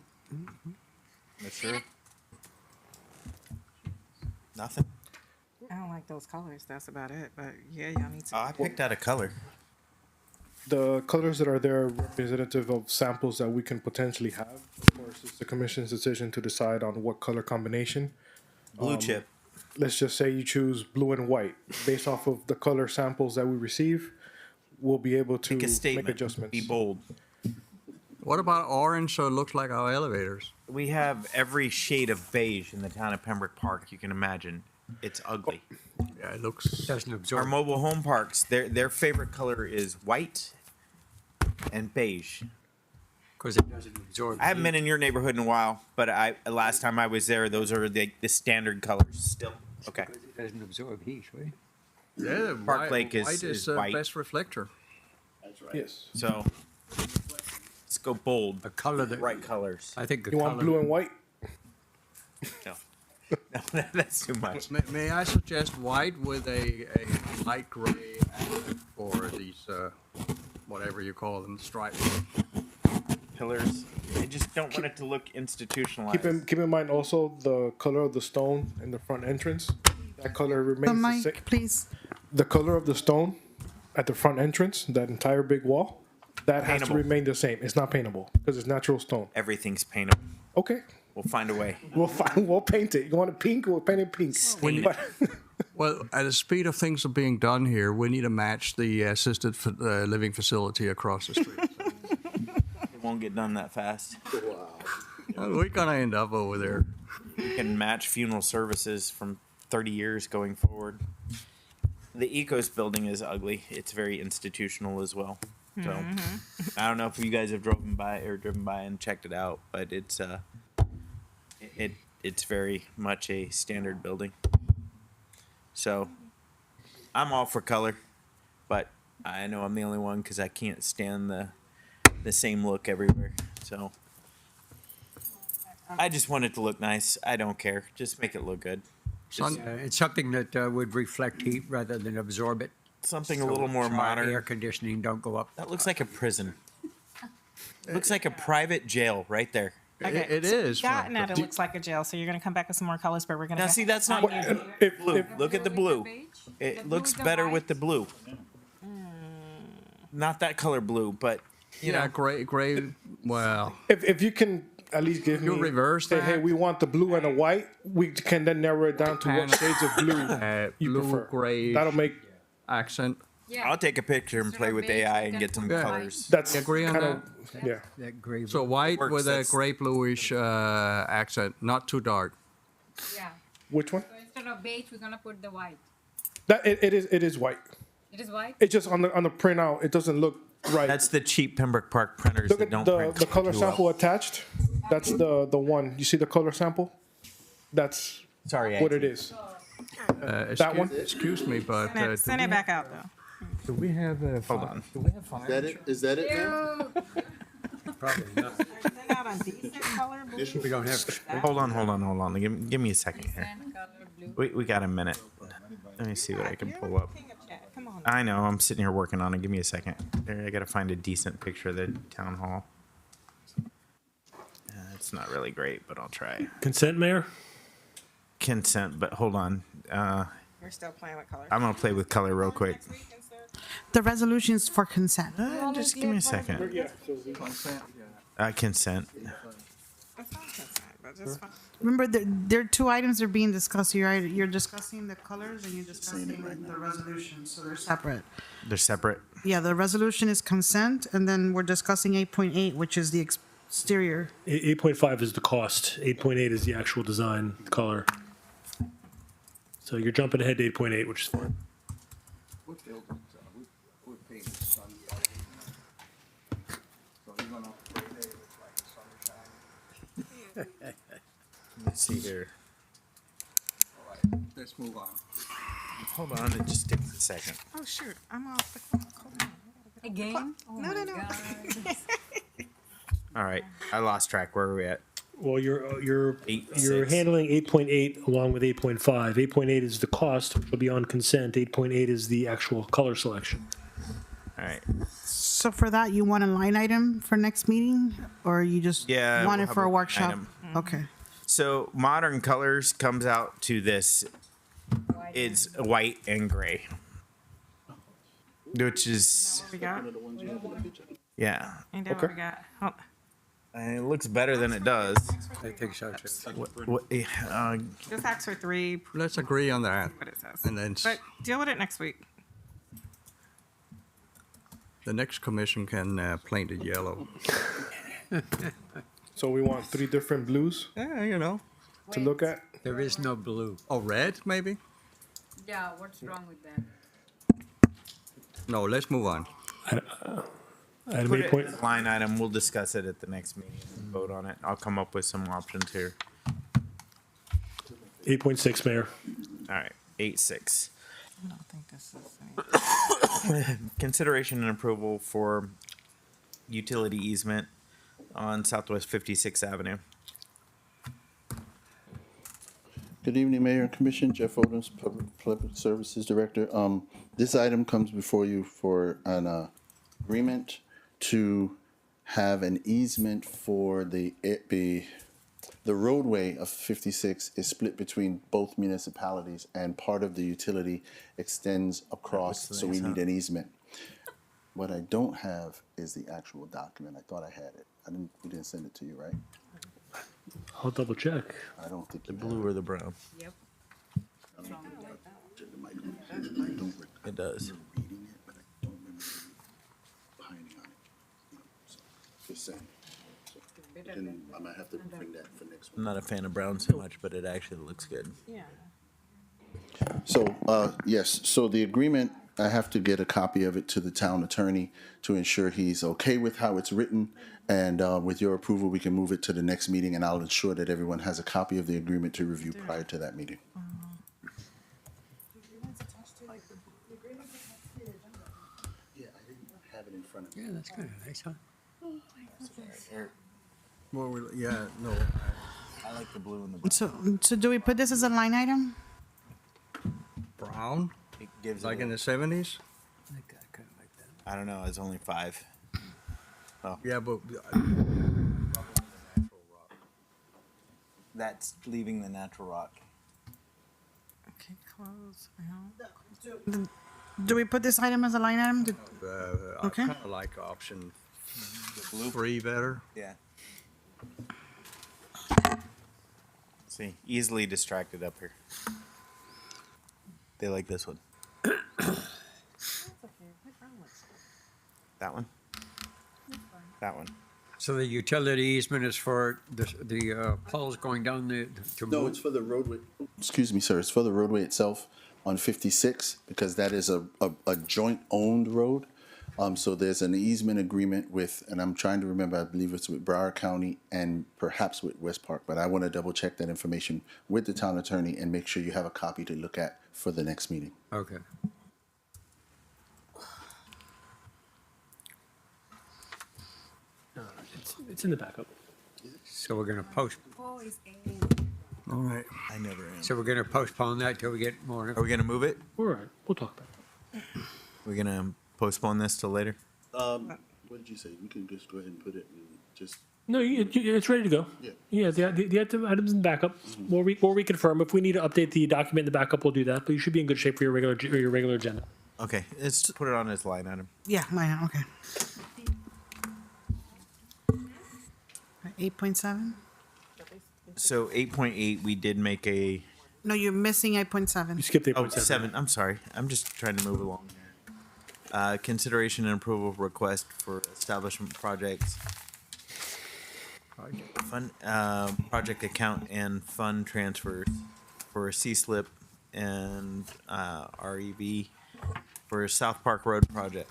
That's true. Nothing? I don't like those colors. That's about it. But yeah, y'all need to. Oh, I picked out a color. The colors that are there are representative of samples that we can potentially have. Of course, it's the commission's decision to decide on what color combination. Blue chip. Let's just say you choose blue and white. Based off of the color samples that we receive, we'll be able to Make a statement. make adjustments. Be bold. What about orange so it looks like our elevators? We have every shade of beige in the town of Pembroke Park you can imagine. It's ugly. Yeah, it looks. Doesn't Our absorb. mobile home parks, their favorite color is white and beige. Because it doesn't absorb. I haven't been in your neighborhood in a while, but last time I was there, those are the standard colors still. Okay. Because it doesn't absorb heat, right? Yeah, Park Lake is white is white. best reflector. Yes. So let's go bold. A color that. Bright colors. I think the You color. want blue and white? No. No, that's too much. May I suggest white with a light gray for these, whatever you call them, stripes? Pillars. I just don't want it to look institutionalized. Keep in mind also the color of the stone in the front entrance. That color The remains the same. mic, please. The color of the stone at the front entrance, that entire big wall, that has to Paintable. remain the same. It's not paintable because it's natural stone. Everything's paintable. Okay, We'll find a way. we'll paint it. You want it pink? We'll paint it pink. But- Well, at the speed of things are being done here, we need to match the assisted living facility across the street. It won't get done that fast. We're gonna end up over there. We can match funeral services from 30 years going forward. The Ecos building is ugly. It's very institutional as well. So I don't know if you guys have driven by and checked it out, but it's very much a standard building. So I'm all for color, but I know I'm the only one because I can't stand the same look everywhere. So I just want it to look nice. I don't care. Just make it look good. Just It's something that would reflect heat rather than absorb it. something a little more So our modern. Air conditioning don't go up. That looks like a prison. Looks like a private jail right there. It is. Gotten at it looks like a jail, so you're gonna come back with some more colors, but we're gonna. Now see, that's not blue. Look at the blue. It looks better with the blue. Not that color blue, but you Yeah, know. gray. Well, if you can at least give You me reverse say, hey, that? we want the blue and the white, we can then narrow it down to what shades of blue you blue, prefer. gray That'll make accent. I'll take a picture and play with AI and get some Yeah. colors. that's You agree on kind of yeah. That gray. So white Works, with a that's- gray bluish accent, not too dark. Yeah. Which one? So instead of beige, we're gonna put the white. That it is white. It is white? It just on the printout, it doesn't look right. That's the cheap Pembroke Park printers Look that at don't the print color too well. sample attached. That's the one. You see the color sample? That's Sorry, what Angie. it is. That one? Excuse me, but Send it back out though. do we have Hold on. Is that it? Is that it now? Probably not. Send out a decent color blue. We don't have. Hold on. Give me a second here. Sand color blue. We got a minute. Let me see what I can pull up. King of chat. Come on. I know. I'm sitting here working on it. Give me a second. There, I gotta find a decent picture of the town hall. It's not really great, but I'll try. Consent, Mayor? Consent, but hold on. We're still playing with colors. I'm gonna play with color real quick. The resolution's for consent. Just give me a second. Consent. It's not consent, but just fine. Remember, there are two items that are being discussed. You're discussing the colors and you're discussing the resolution, so they're separate. They're separate. Yeah, the resolution is consent, and then we're discussing 8.8, which is the exterior. 8.5 is the cost. 8.8 is the actual design color. So you're jumping ahead to 8.8, which is fine. Let's see here. Let's move on. Hold on. It just takes a second. Oh shoot, I'm off the clock. Hold on. Again? Oh No, my no, no. God. All right. I lost track. Where are we at? Well, you're 8.6. handling 8.8 along with 8.5. 8.8 is the cost, which will be on consent. 8.8 is the actual color selection. All right. So for that, you want a line item for next meeting, or you just Yeah, want we'll it have for a a line workshop? item. Okay. So modern colors comes out to this. It's white and gray, which is We got. yeah. And then what we got. Hold. And it looks better than it does. I think so too. Just ask for 3. let's agree on that. What it says. And then But deal with it next week. the next commission can paint it yellow. So we want 3 different blues Yeah, you know. to look at. There is no blue. Oh, red maybe? Yeah, what's wrong with that? No, let's move on. Item Put 8 it point, as a line item. We'll discuss it at the next meeting and vote on it. I'll come up with some options here. 8.6, Mayor. All right. 8.6. I don't think this is. Consideration and approval for utility easement on Southwest 56th Avenue. Good evening, Mayor and Commission. Jeff Odoms, Public Services Director. This item comes before you for an agreement to have an easement for the The roadway of 56 is split between both municipalities, and part of the utility extends across, so we need an easement. What I don't have is the actual document. I thought I had it. We didn't send it to you, right? I'll double check. I don't think The blue or the brown? Yep. It does. Just saying. Then I might have to bring that for next I'm not a fan of brown so much, but it actually looks good. Yeah. So, yes, so the agreement, I have to get a copy of it to the town attorney to ensure he's okay with how it's written. And with your approval, we can move it to the next meeting, and I'll ensure that everyone has a copy of the agreement to review prior to that meeting. Yeah, I didn't have it in front of me. Yeah, that's kind of nice, huh? Well, yeah, no, I like the blue and the brown. So do we put this as a line item? brown, It gives like it a in the little- 70s? I don't know. It's only 5. Yeah, but That's leaving the natural rock. Okay, close out. Do we put this item as a line item? I Okay. kind of like option 3 better. Yeah. See, easily distracted up here. They like this one. That one? That one. So the utility easement is for the poles going down to No, move? it's for the roadway. Excuse me, sir. It's for the roadway itself on 56 because that is a joint owned road. So there's an easement agreement with, and I'm trying to remember, I believe it's with Broward County and perhaps with West Park, but I want to double check that information with the town attorney and make sure you have a copy to look at for the next meeting. Okay. It's in the backup. So we're gonna post, Oh, it's All right. I never am. so we're gonna postpone that till we get more. Are we gonna move it? All right, we'll talk about it. We're gonna postpone this till later. What did you say? We can just go ahead and put it and just. No, it's ready to go. Yeah. Yeah, the items in the backup. We'll reconfirm. If we need to update the document in the backup, we'll do that. But you should be in good shape for your regular agenda. Okay, let's put it on as line item. Yeah, line item, okay. 8.7? So 8.8, we did make a. No, you're missing 8.7. You skipped the Oh, 7. I'm sorry. I'm just trying to move along here. Consideration and approval of request for establishment projects. Fund, project account and fund transfers for C-SLIP and REV for South Park Road project.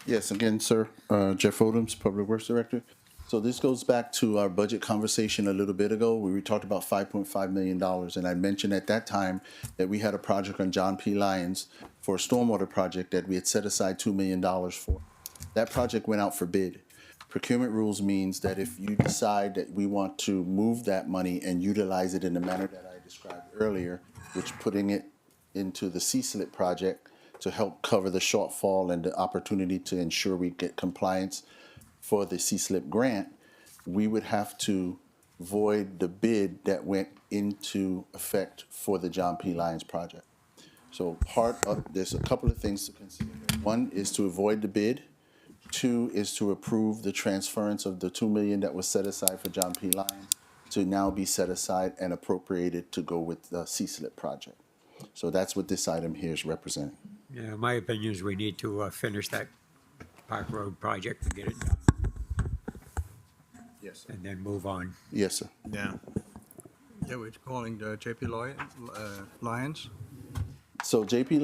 Yes, again, sir, Jeff Odoms, Public Works Director. So this goes back to our budget conversation a little bit ago, where we talked about $5.5 million. And I mentioned at that time that we had a project on John P. Lyons for a stormwater project that we had set aside $2 million for. That project went out for bid. Procurement rules means that if you decide that we want to move that money and utilize it in the manner that I described earlier, which putting it into the C-SLIP project to help cover the shortfall and the opportunity to ensure we get compliance for the C-SLIP grant, we would have to void the bid that went into effect for the John P. Lyons project. So there's a couple of things to consider. One is to avoid the bid. 2 is to approve the transference of the $2 million that was set aside for John P. Lyons to now be set aside and appropriated to go with the C-SLIP project. So that's what this item here is representing. Yeah, my opinion is we need to finish that Park Road project and get it done, Yes, sir. and then move on. Yes, sir. Yeah. Yeah, we're calling the JP Lyons. So JP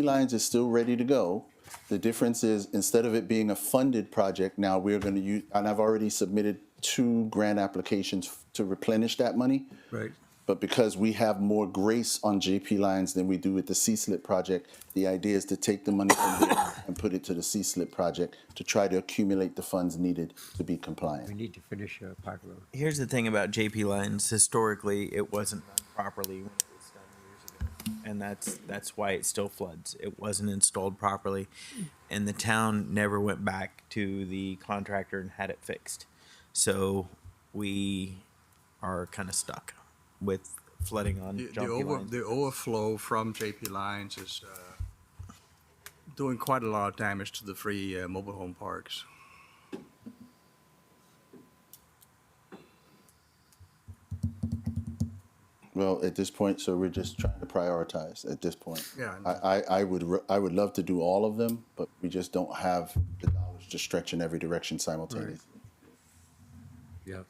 Lyons is still ready to go. The difference is, instead of it being a funded project, now we're going to use, and I've already submitted 2 grant applications to replenish that money. Right. But because we have more grace on JP Lyons than we do with the C-SLIP project, the idea is to take the money from there and put it to the C-SLIP project to try to accumulate the funds needed to be compliant. We need to finish Park Road. Here's the thing about JP Lyons. Historically, it wasn't done properly when it was done years ago. And that's why it still floods. It wasn't installed properly. And the town never went back to the contractor and had it fixed. So we are kind of stuck with flooding on Jumpy Lines. The overflow from JP Lines is doing quite a lot of damage to the free mobile home parks. Well, at this point, so we're just trying to prioritize at this point. Yeah. I would love to do all of them, but we just don't have the dollars to stretch in every direction simultaneously. Yeah.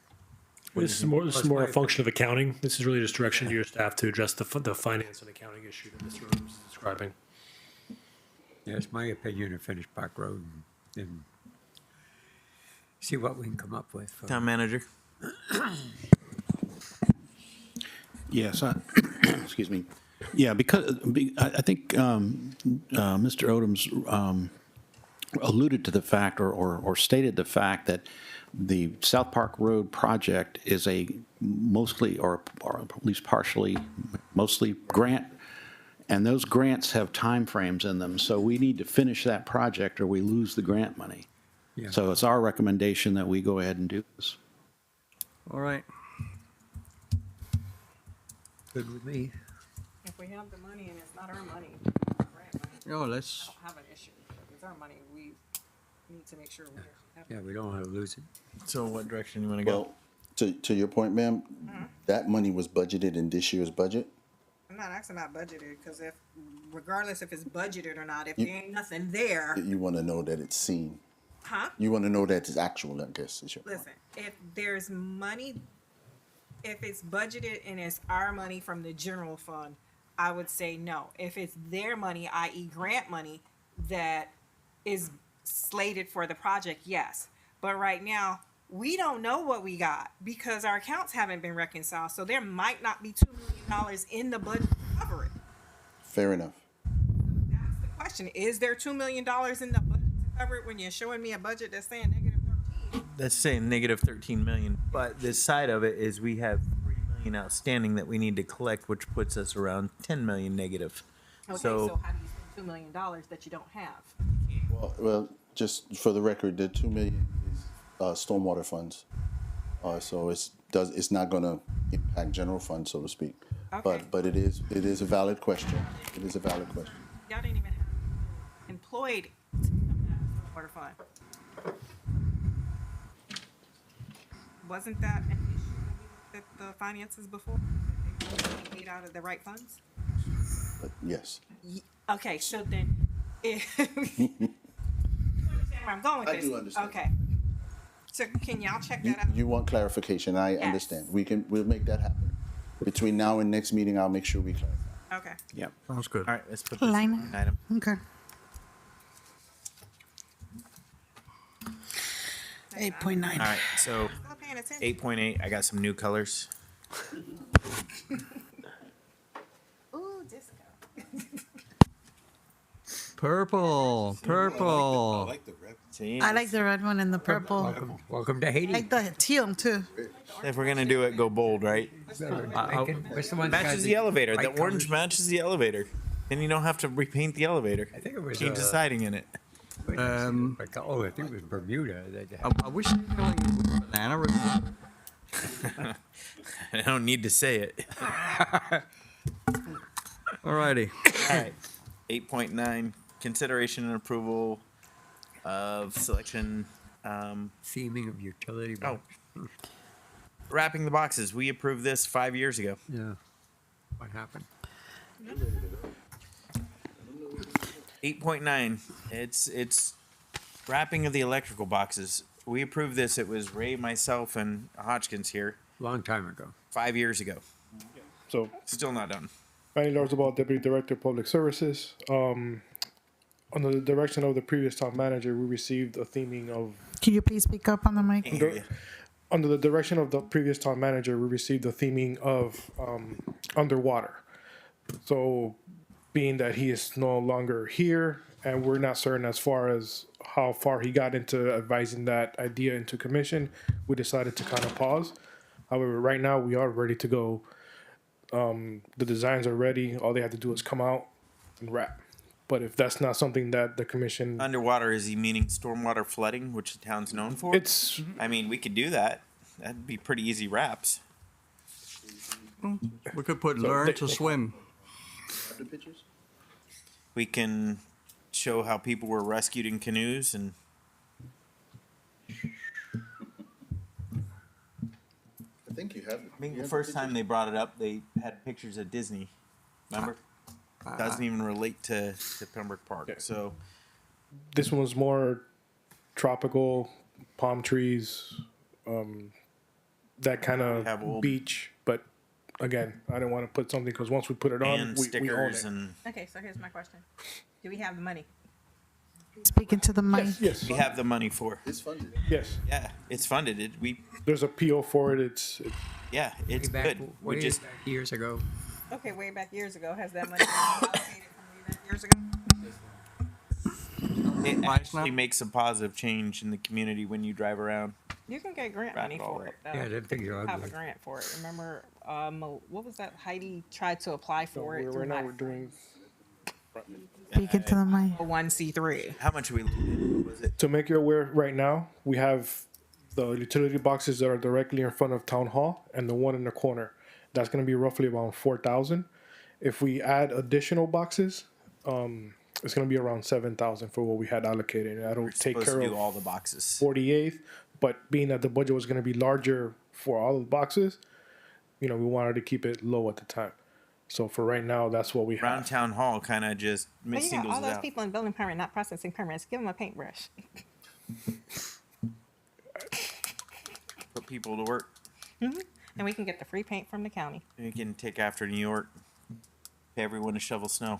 This is more a function of accounting. This is really just direction to your staff to address the finance and accounting issue that Mr. Williams is describing. Yeah, it's my opinion to finish Park Road and see what we can come up with. Town manager. Yes, excuse me. Yeah, because I think Mr. Odoms alluded to the fact or stated the fact that the South Park Road project is a mostly or at least partially, mostly grant, and those grants have timeframes in them. So we need to finish that project or we lose the grant money. Yeah. So it's our recommendation that we go ahead and do this. All right. Good with me. If we have the money and it's not our money, Oh, let's. I don't have an issue. If it's our money, we need to make sure we have. Yeah, we don't want to lose it. So what direction you want to go? Well, to your point, ma'am, that money was budgeted in this year's budget. I'm not asking about budgeted, because regardless if it's budgeted or not, if there ain't nothing there, You want to know that it's seen. huh? You want to know that it's actual, I guess, is your point. Listen, if there's money, if it's budgeted and it's our money from the general fund, I would say no. If it's their money, i.e. grant money, that is slated for the project, yes. But right now, we don't know what we got because our accounts haven't been reconciled. So there might not be $2 million in the budget to cover it. Fair enough. That's the question. Is there $2 million in the budget to cover it when you're showing me a budget that's saying negative 13? That's saying negative 13 million. But this side of it is we have 3 million outstanding that we need to collect, which puts us around 10 million negative. Okay, so how do you spend $2 million that you don't have? Well, just for the record, the 2 million is stormwater funds. So it's not going to impact general fund, so to speak. Okay. But it is a valid question. It is a valid question. Y'all didn't even have employed to come out of the water fund. Wasn't that an issue with the finances before? They weren't paid out of the right funds? But yes. Okay, so then, if, you understand where I'm going with I this? do understand. Okay. So can y'all check that out? You want clarification? I understand. We'll make that happen. Between now and next meeting, I'll make sure we clarify. Okay. Yep. Sounds good. All right, let's put this Line item. Okay. 8.9. All right, so Stop paying attention. 8.8, I got some new colors. Ooh, disco. Purple. Purple. See, I like the red one and the purple. Welcome to I Haiti. like the teal too. if we're gonna do it, go bold, right? What's the one that's got Matches the elevator. The white orange colors? matches the elevator. Then you don't have to repaint the elevator. I think it was. Change the siding in it. I think it was Bermuda. I wish they were telling you banana republic. I don't need to say it. Alrighty. All right. 8.9, consideration and approval of selection, Theming of utility. oh, wrapping the boxes. We approved this 5 years ago. Yeah. What happened? 8.9, it's wrapping of the electrical boxes. We approved this, it was Ray, myself, and Hodgkins here Long time ago. 5 years ago. So, Still not done. Randy Larzabal, Deputy Director of Public Services. Under the direction of the previous town manager, we received a theming of. Can you please speak up on the mic? Can't hear you. Under the direction of the previous town manager, we received a theming of underwater. So, being that he is no longer here, and we're not certain as far as how far he got into advising that idea into commission, we decided to kind of pause. However, right now we are ready to go. The designs are ready. All they have to do is come out and wrap. But if that's not something that the commission, Underwater, is he meaning stormwater flooding, which the town's known for? it's I mean, we could do that. That'd be pretty easy wraps. We could put learn to swim. The pictures? We can show how people were rescued in canoes and I think you have. I think the first time they brought it up, they had pictures of Disney. Remember? Doesn't even relate to Pembroke Park. So This one was more tropical, palm trees, that kind have of old- beach. But again, I didn't want to put something because once we put it on, and we own stickers it. and Okay, so here's my question. Do we have the money? Speaking to the mic. Yes, we have the money for. It's funded. yes. Yeah, it's funded. There's a PO for it. It's Yeah, it's Way back- good. way We just back years ago. Okay, way back years ago. Has that money been allocated from way back years ago? it actually makes a positive change in the community when you drive around. You can get grant money for it. Though. Yeah, them things are Have a ugly. grant for it. Remember, what was that? Heidi tried to apply for it. right now we're doing Speaking to the mic. 1C3. How much we was it? to make you aware. Right now, we have the utility boxes that are directly in front of town hall and the one in the corner. That's going to be roughly around 4,000. If we add additional boxes, it's going to be around 7,000 for what we had allocated. That'll take Supposed care to of do all the boxes. 48th, but being that the budget was going to be larger for all of the boxes, we wanted to keep it low at the time. So for right now, that's what we Around have. town hall kind of just But you got singles all it those out. people in building permit not processing permits. Give them a paintbrush. Put people to work. And we can get the free paint from the county. You can take after New York. Pay everyone to shovel snow.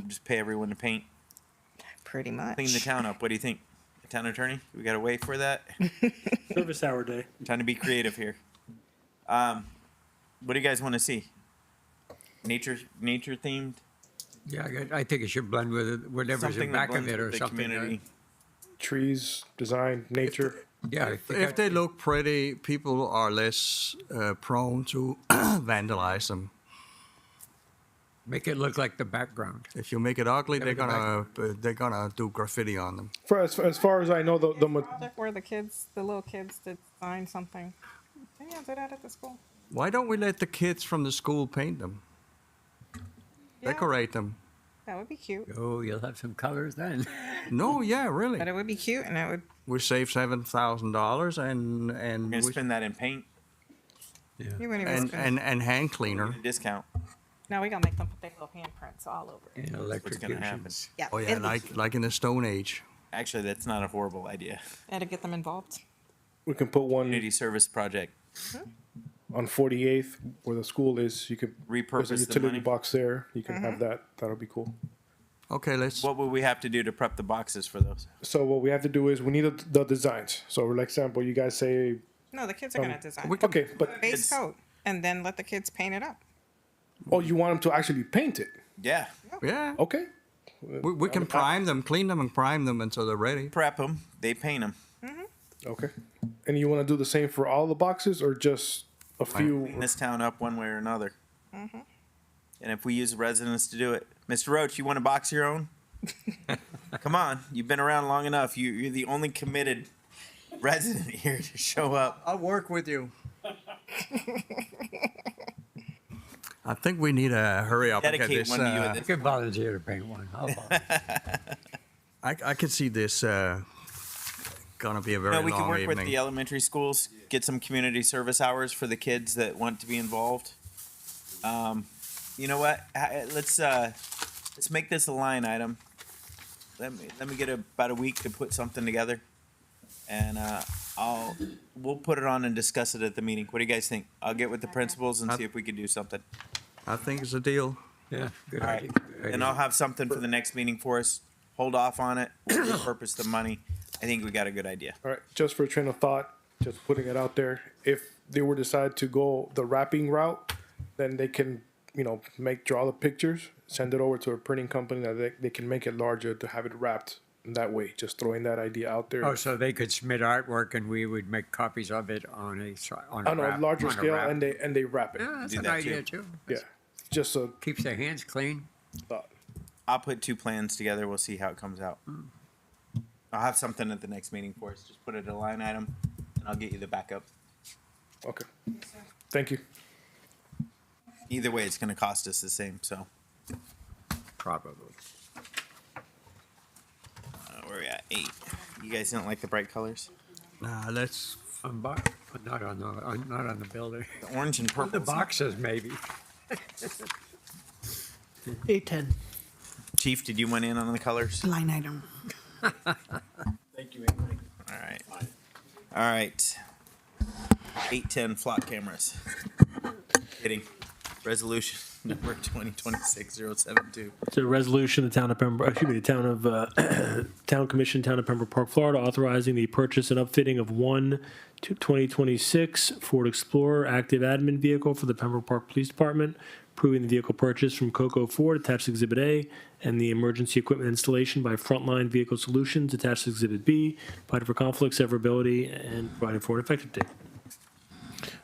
Just pay everyone to paint. Pretty much. Clean the town up. What do you think? Town attorney? We got to wait for that? Service hour day. Trying to be creative here. What do you guys want to see? Nature themed? Yeah, I think it should blend with whatever's Something in that back of blends it with or the something. community. Trees, design, nature. Yeah, I think If they look pretty, people are less prone to vandalize them. make it look like the background. If you make it ugly, Gotta they're gonna do graffiti on them. As far as I know, the Project where the little kids design something. Can you do that at the school? Why don't we let the kids from the school paint them? Yeah. Decorate them. That would be cute. Oh, you'll have some colors then. No, yeah, really. But it would be cute, and it would. We save $7,000 and We're gonna spend that in paint. You wouldn't even spend. and hand cleaner. Discount. Now we gotta make them put their little handprints all over it. And What's gonna happen? Yeah. Oh yeah, like in the Stone Age. Actually, that's not a horrible idea. And to get them involved. we can put one Community service project. on 48th where the school is. You could there's a Repurpose the utility money. box there. You can have that. That'll be cool. Okay, let's. What would we have to do to prep the boxes for those? So what we have to do is we need the designs. So, like example, you guys say, No, the kids are gonna design. we it. can- okay, but Base coat, and then let the kids paint it up. oh, you want them to actually paint it? Yeah, Yeah, Okay. we can prime them, clean them, and prime them until they're ready. prep them. They paint them. Okay. And you want to do the same for all the boxes or just a few? Clean this town up one way or another. And if we use residents to do it, Mr. Roach, you want to box your own? Come on, you've been around long enough. You're the only committed resident here to show up. I'll work with you. I think we need to hurry up and get Dedicate this. one to you at I this. could volunteer to paint one. How about it? I can see this gonna be a very No, we can long work evening. with the elementary schools, get some community service hours for the kids that want to be involved. You know what? Let's make this a line item. Let me get about a week to put something together, and we'll put it on and discuss it at the meeting. What do you guys think? I'll get with the principals and see if we can do something. I think it's a deal. Yeah, good All right, idea. Good and idea. I'll have something for the next meeting for us. Hold off on it. We'll repurpose the money. I think we got a good idea. All right. Just for a train of thought, just putting it out there. If they were decide to go the wrapping route, then they can, draw the pictures, send it over to a printing company that they can make it larger to have it wrapped that way. Just throwing that idea out there. Oh, so they could submit artwork and we would make copies of it on on a wrap- larger on a scale, wrap. and they wrap it. Yeah, that's Do an that idea too. too. Yeah. Just a Keeps their hands clean. thought. I'll put two plans together. We'll see how it comes out. I'll have something at the next meeting for us. Just put it a line item, and I'll get you the backup. Okay. Thank you. Either way, it's going to cost us the same. So Probably. where are we at? 8. You guys don't like the bright colors? Nah, let's. But not on the building. The orange and purple. The boxes, maybe. 810. Chief, did you want in on the colors? Line item. Thank you, Anthony. All right. All right. 810 flock cameras. Kidding. Resolution number 2026-072. It's a resolution, the town of Pembroke, the town commission, town of Pembroke Park, Florida, authorizing the purchase and upfitting of one 2026 Ford Explorer active admin vehicle for the Pembroke Park Police Department, approving the vehicle purchase from Coco Ford, attached to Exhibit A, and the emergency equipment installation by Frontline Vehicle Solutions, attached to Exhibit B, provided for conflict, severability, and providing for an effective date.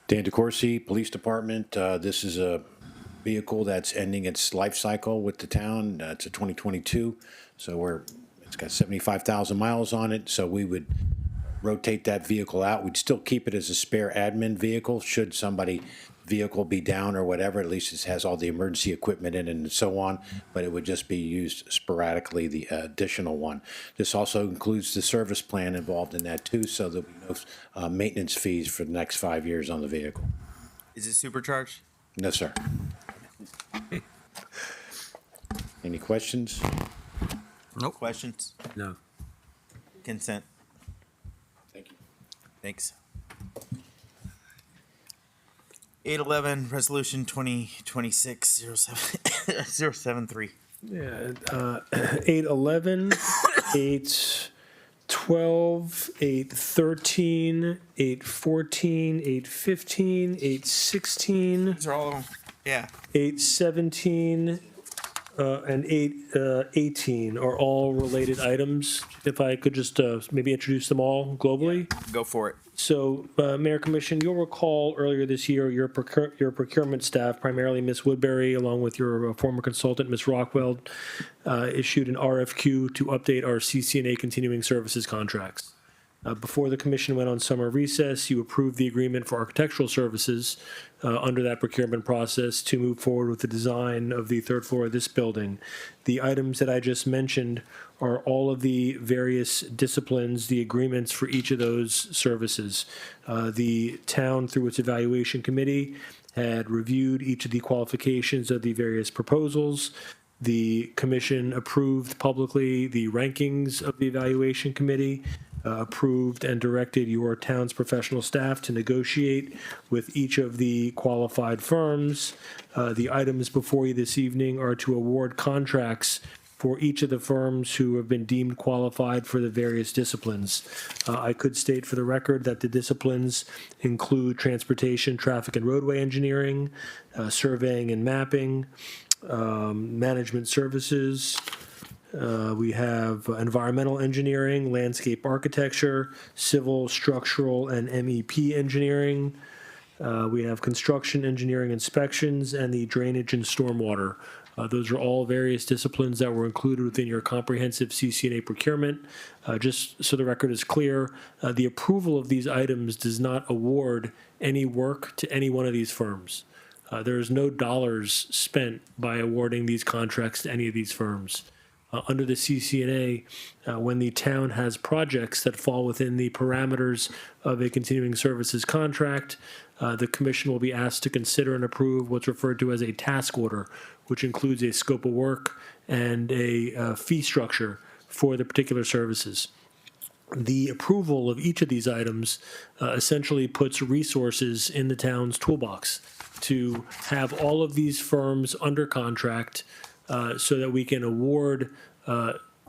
Dan DeCourcy, Police Department. This is a vehicle that's ending its life cycle with the town. It's a 2022, so it's got 75,000 miles on it. So we would rotate that vehicle out. We'd still keep it as a spare admin vehicle should somebody vehicle be down or whatever. At least it has all the emergency equipment in it and so on, but it would just be used sporadically, the additional one. This also includes the service plan involved in that too, so there'll be no maintenance fees for the next 5 years on the vehicle. Is it supercharged? No, sir. Any questions? No questions. No. Consent. Thank you. Thanks. 811 Resolution 2026-073. Yeah, 811, 812, 813, 814, 815, 816, These are all of them. Yeah. 817, and 818 are all related items. If I could just maybe introduce them all globally. Go for it. So, Mayor Commission, you'll recall earlier this year, your procurement staff, primarily Ms. Woodbury, along with your former consultant, Ms. Rockwell, issued an RFQ to update our CCNA continuing services contracts. Before the commission went on summer recess, you approved the agreement for architectural services under that procurement process to move forward with the design of the third floor of this building. The items that I just mentioned are all of the various disciplines, the agreements for each of those services. The town, through its evaluation committee, had reviewed each of the qualifications of the various proposals. The commission approved publicly the rankings of the evaluation committee, approved and directed your town's professional staff to negotiate with each of the qualified firms. The items before you this evening are to award contracts for each of the firms who have been deemed qualified for the various disciplines. I could state for the record that the disciplines include transportation, traffic and roadway engineering, surveying and mapping, management services. We have environmental engineering, landscape architecture, civil, structural, and MEP engineering. We have construction, engineering, inspections, and the drainage and stormwater. Those are all various disciplines that were included within your comprehensive CCNA procurement. Just so the record is clear, the approval of these items does not award any work to any one of these firms. There is no dollars spent by awarding these contracts to any of these firms. Under the CCNA, when the town has projects that fall within the parameters of a continuing services contract, the commission will be asked to consider and approve what's referred to as a task order, which includes a scope of work and a fee structure for the particular services. The approval of each of these items essentially puts resources in the town's toolbox to have all of these firms under contract so that we can award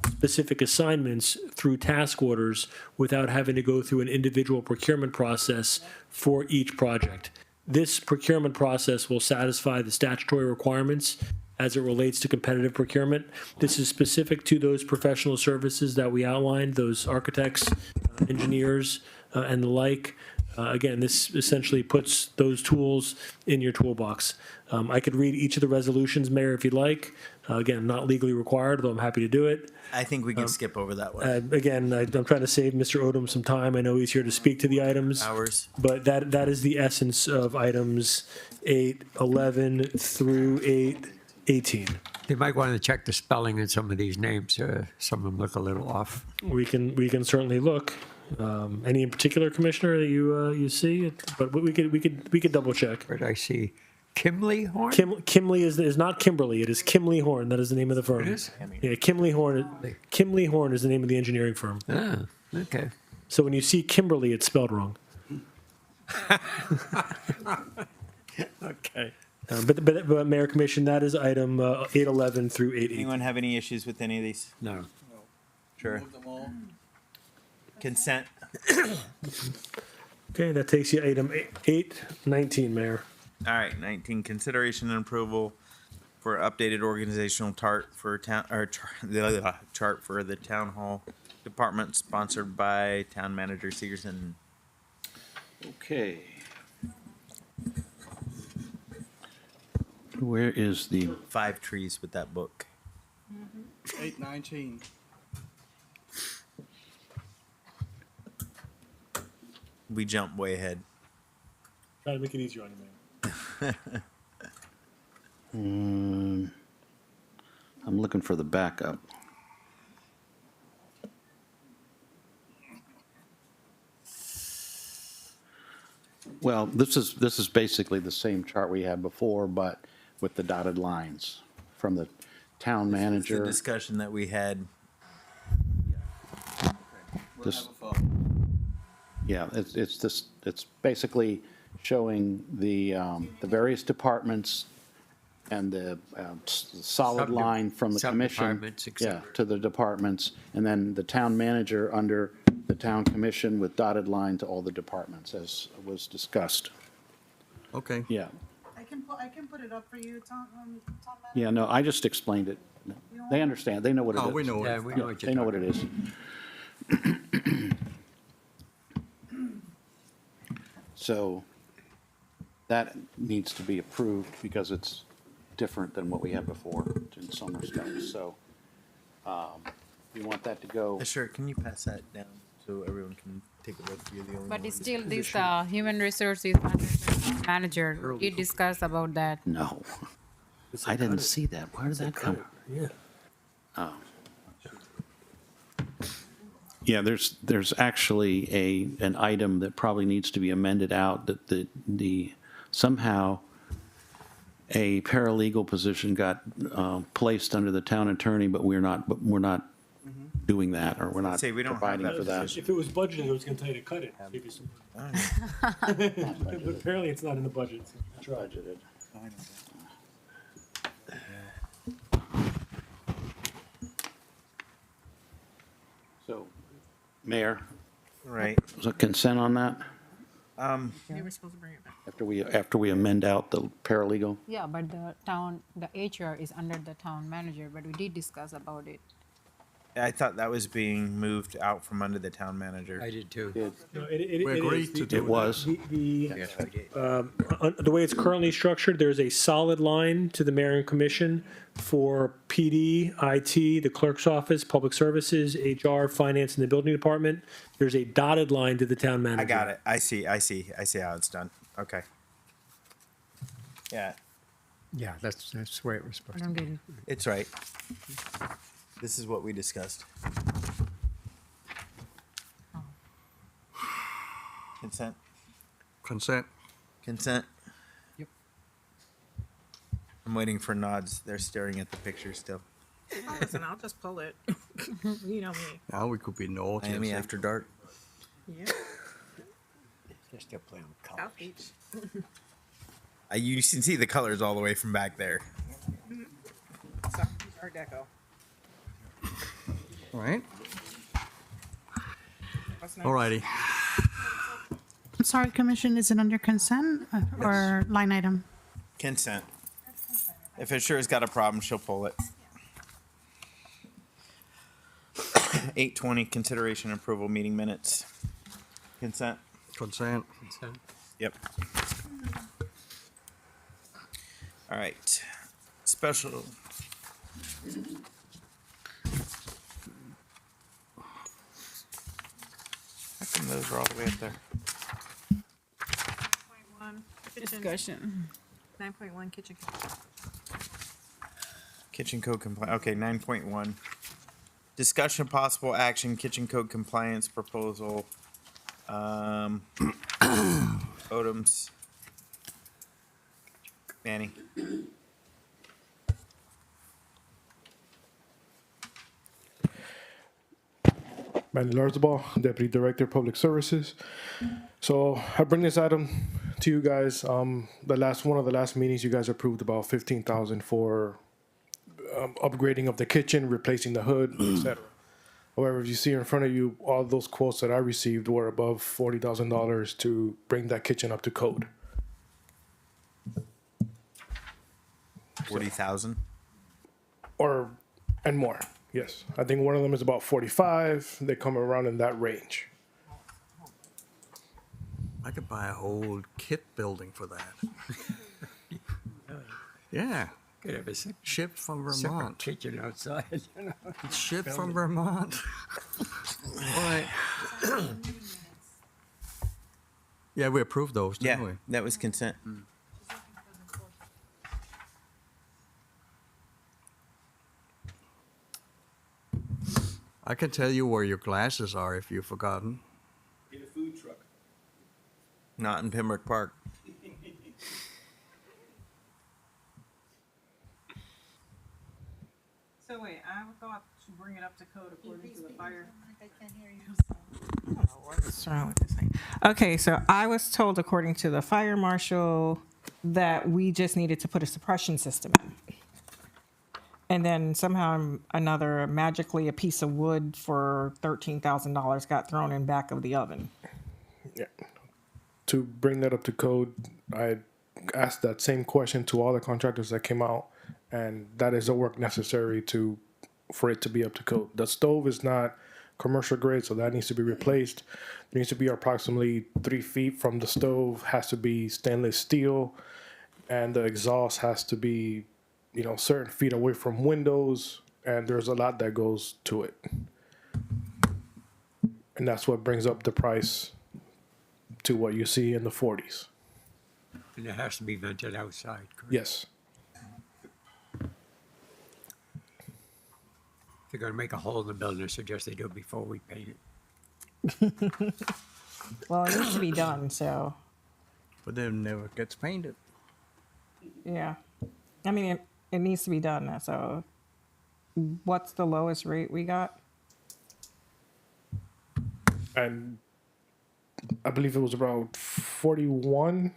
specific assignments through task orders without having to go through an individual procurement process for each project. This procurement process will satisfy the statutory requirements as it relates to competitive procurement. This is specific to those professional services that we outlined, those architects, engineers, and the like. Again, this essentially puts those tools in your toolbox. I could read each of the resolutions, Mayor, if you'd like. Again, not legally required, though I'm happy to do it. I think we can skip over that one. Again, I'm trying to save Mr. Odom some time. I know he's here to speak to the items. Hours. But that is the essence of items 8:11 through 8:18. You might want to check the spelling in some of these names. Some of them look a little off. We can certainly look. Any in particular, Commissioner, that you see? But we could double check. But I see Kimley Horn? Kimley is not Kimberly. It is Kimley Horn. That is the name of the firm. It is? Yeah, Kimley Horn. Kimley Horn is the name of the engineering firm. Ah, okay. So when you see Kimberly, it's spelled wrong. Okay. But Mayor Commission, that is item 8:11 through 8:18. Anyone have any issues with any of these? No. Sure. Consent. Okay, that takes you item 8:19, Mayor. All right, 19, consideration and approval for updated organizational chart for chart for the town hall department, sponsored by town manager Segerson. Okay. Where is the 5 trees with that book. 819. We jump way ahead. Try to make it easier on you, Mayor. I'm looking for the backup. Well, this is basically the same chart we had before, but with the dotted lines from the town The manager. discussion that we had. This, yeah, it's basically showing the various departments and the solid line from the commission. Subdepartments, et Yeah, cetera. to the departments, and then the town manager under the town commission with dotted line to all the departments, as was discussed. Okay. Yeah, I can put it up for you, Tom. yeah, no, I just explained it. They understand, they know what it is. Oh, we know Yeah, it. we know what you're They know what it is. So that needs to be approved because it's different than what we had before in some respects. So you want that to go? Sure, can you pass that down so everyone can take a look? You're the only But one it's that's still this positioned. human resources under the manager. We discussed about that. No. I didn't see that. Where did that come? Yeah. Oh. Yeah, there's actually an item that probably needs to be amended out, that the somehow a paralegal position got placed under the town attorney, but we're not doing that, or we're not Say, we don't have providing that for that. If it was budgeted, I was going to tell you to cut it. Give you some. But apparently, it's not in the budget. So Budgeted. So, Mayor, Right. was a consent on that You were supposed to bring it back. after we amend out the paralegal? Yeah, but the HR is under the town manager, but we did discuss about it. I thought that was being moved out from under the town manager. I did too. no, it We is. agreed to do It was. Yes, we did. The way it's currently structured, there's a solid line to the mayor and commission for PD, IT, the clerk's office, public services, HR, finance, and the building department. There's a dotted line to the town manager. I got it. I see how it's done. Okay. Yeah, Yeah, that's the way it was I supposed to don't be. get it. it's right. This is what we discussed. Consent. Consent. Consent. Yep. I'm waiting for nods. They're staring at the picture still. Oh, listen, I'll just pull it. You know me. Now we could be naughty. and Miami say- After Dark. Yeah. They're still playing with colors. South Beach. You can see the colors all the way from back there. South Beach Art Deco. All right. What's next? All righty. I'm sorry, Commission, is it under consent or line item? Consent. If Fisher's got a problem, she'll pull it. 8:20, consideration and approval meeting minutes. Consent. Consent. Consent. Yep. All right. Special How come those are all the way up there? Discussion. 9.1 kitchen. Kitchen code compliance. Okay, 9.1. Discussion of possible action, kitchen code compliance proposal. Odoms. Manny. Manny Larzabal, Deputy Director of Public Services. So I bring this item to you guys. One of the last meetings, you guys approved about 15,000 for upgrading of the kitchen, replacing the hood, etc. However, if you see in front of you, all those quotes that I received were above $40,000 to bring that kitchen up to code. 40,000. And more. Yes, I think one of them is about 45. They come around in that range. I could buy a whole kit building for that. Yeah, Could have a shipped from separate Vermont. kitchen outside, you know. It's shipped from Vermont. Boy. Yeah, we approved those, didn't Yeah, we? that was consent. I can tell you where your glasses are if you've forgotten. In a food truck. Not in Pembroke Park. So wait, I thought to bring it up to code according to the fire. What's wrong with this thing? Okay, so I was told according to the fire marshal that we just needed to put a suppression system in. And then somehow another magically a piece of wood for $13,000 got thrown in back of the oven. Yeah. To bring that up to code, I asked that same question to all the contractors that came out, and that is the work necessary for it to be up to code. The stove is not commercial grade, so that needs to be replaced. It needs to be approximately 3 feet from the stove, has to be stainless steel, and the exhaust has to be, certain feet away from windows, and there's a lot that goes to it. And that's what brings up the price to what you see in the 40s. And it has to be vented outside, correct? Yes. If they're gonna make a hole in the building, I suggest they do it before we paint it. Well, it needs to be done, so But then it never gets painted. yeah. I mean, it needs to be done. So what's the lowest rate we got? And I believe it was about 41.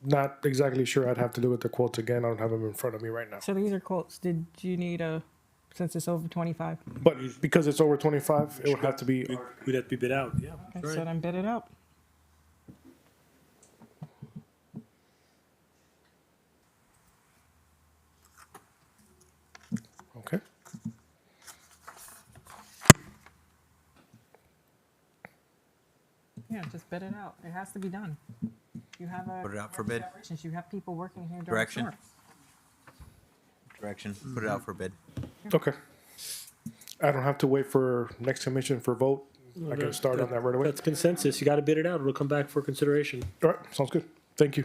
Not exactly sure. I'd have to look at the quotes again. I don't have them in front of me right now. So these are quotes. Did you need since it's over 25? But because it's over 25, it would have to be. We'd have to be bid out, yeah. Okay, so then bid it out. Okay. Yeah, just bid it out. It has to be done. You have a Put it out for bid. Since you have people working here during Direction. storms. Direction. Put it out for bid. Okay. I don't have to wait for next commission for vote. I can start on that right away. That's consensus. You gotta bid it out. It'll come back for consideration. All right. Sounds good. Thank you.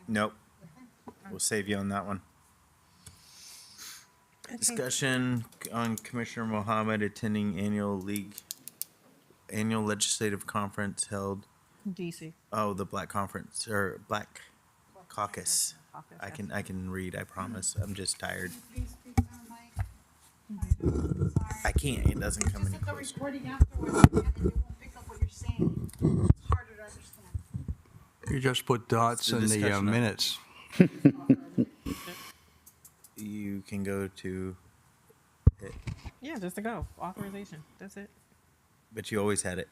Nope. We'll save you on that one. Discussion on Commissioner Mohammed attending annual legislative conference held. DC. Oh, the Black Conference or Black Caucus. I can read. I promise. I'm just tired. I can't. It doesn't come any closer. recording afterwards, and then you won't pick up what you're saying. It's harder to understand. You just put dots The in the discussion of- minutes. You can go to it, Yeah, just to go. Authorization. That's it. but you always had it.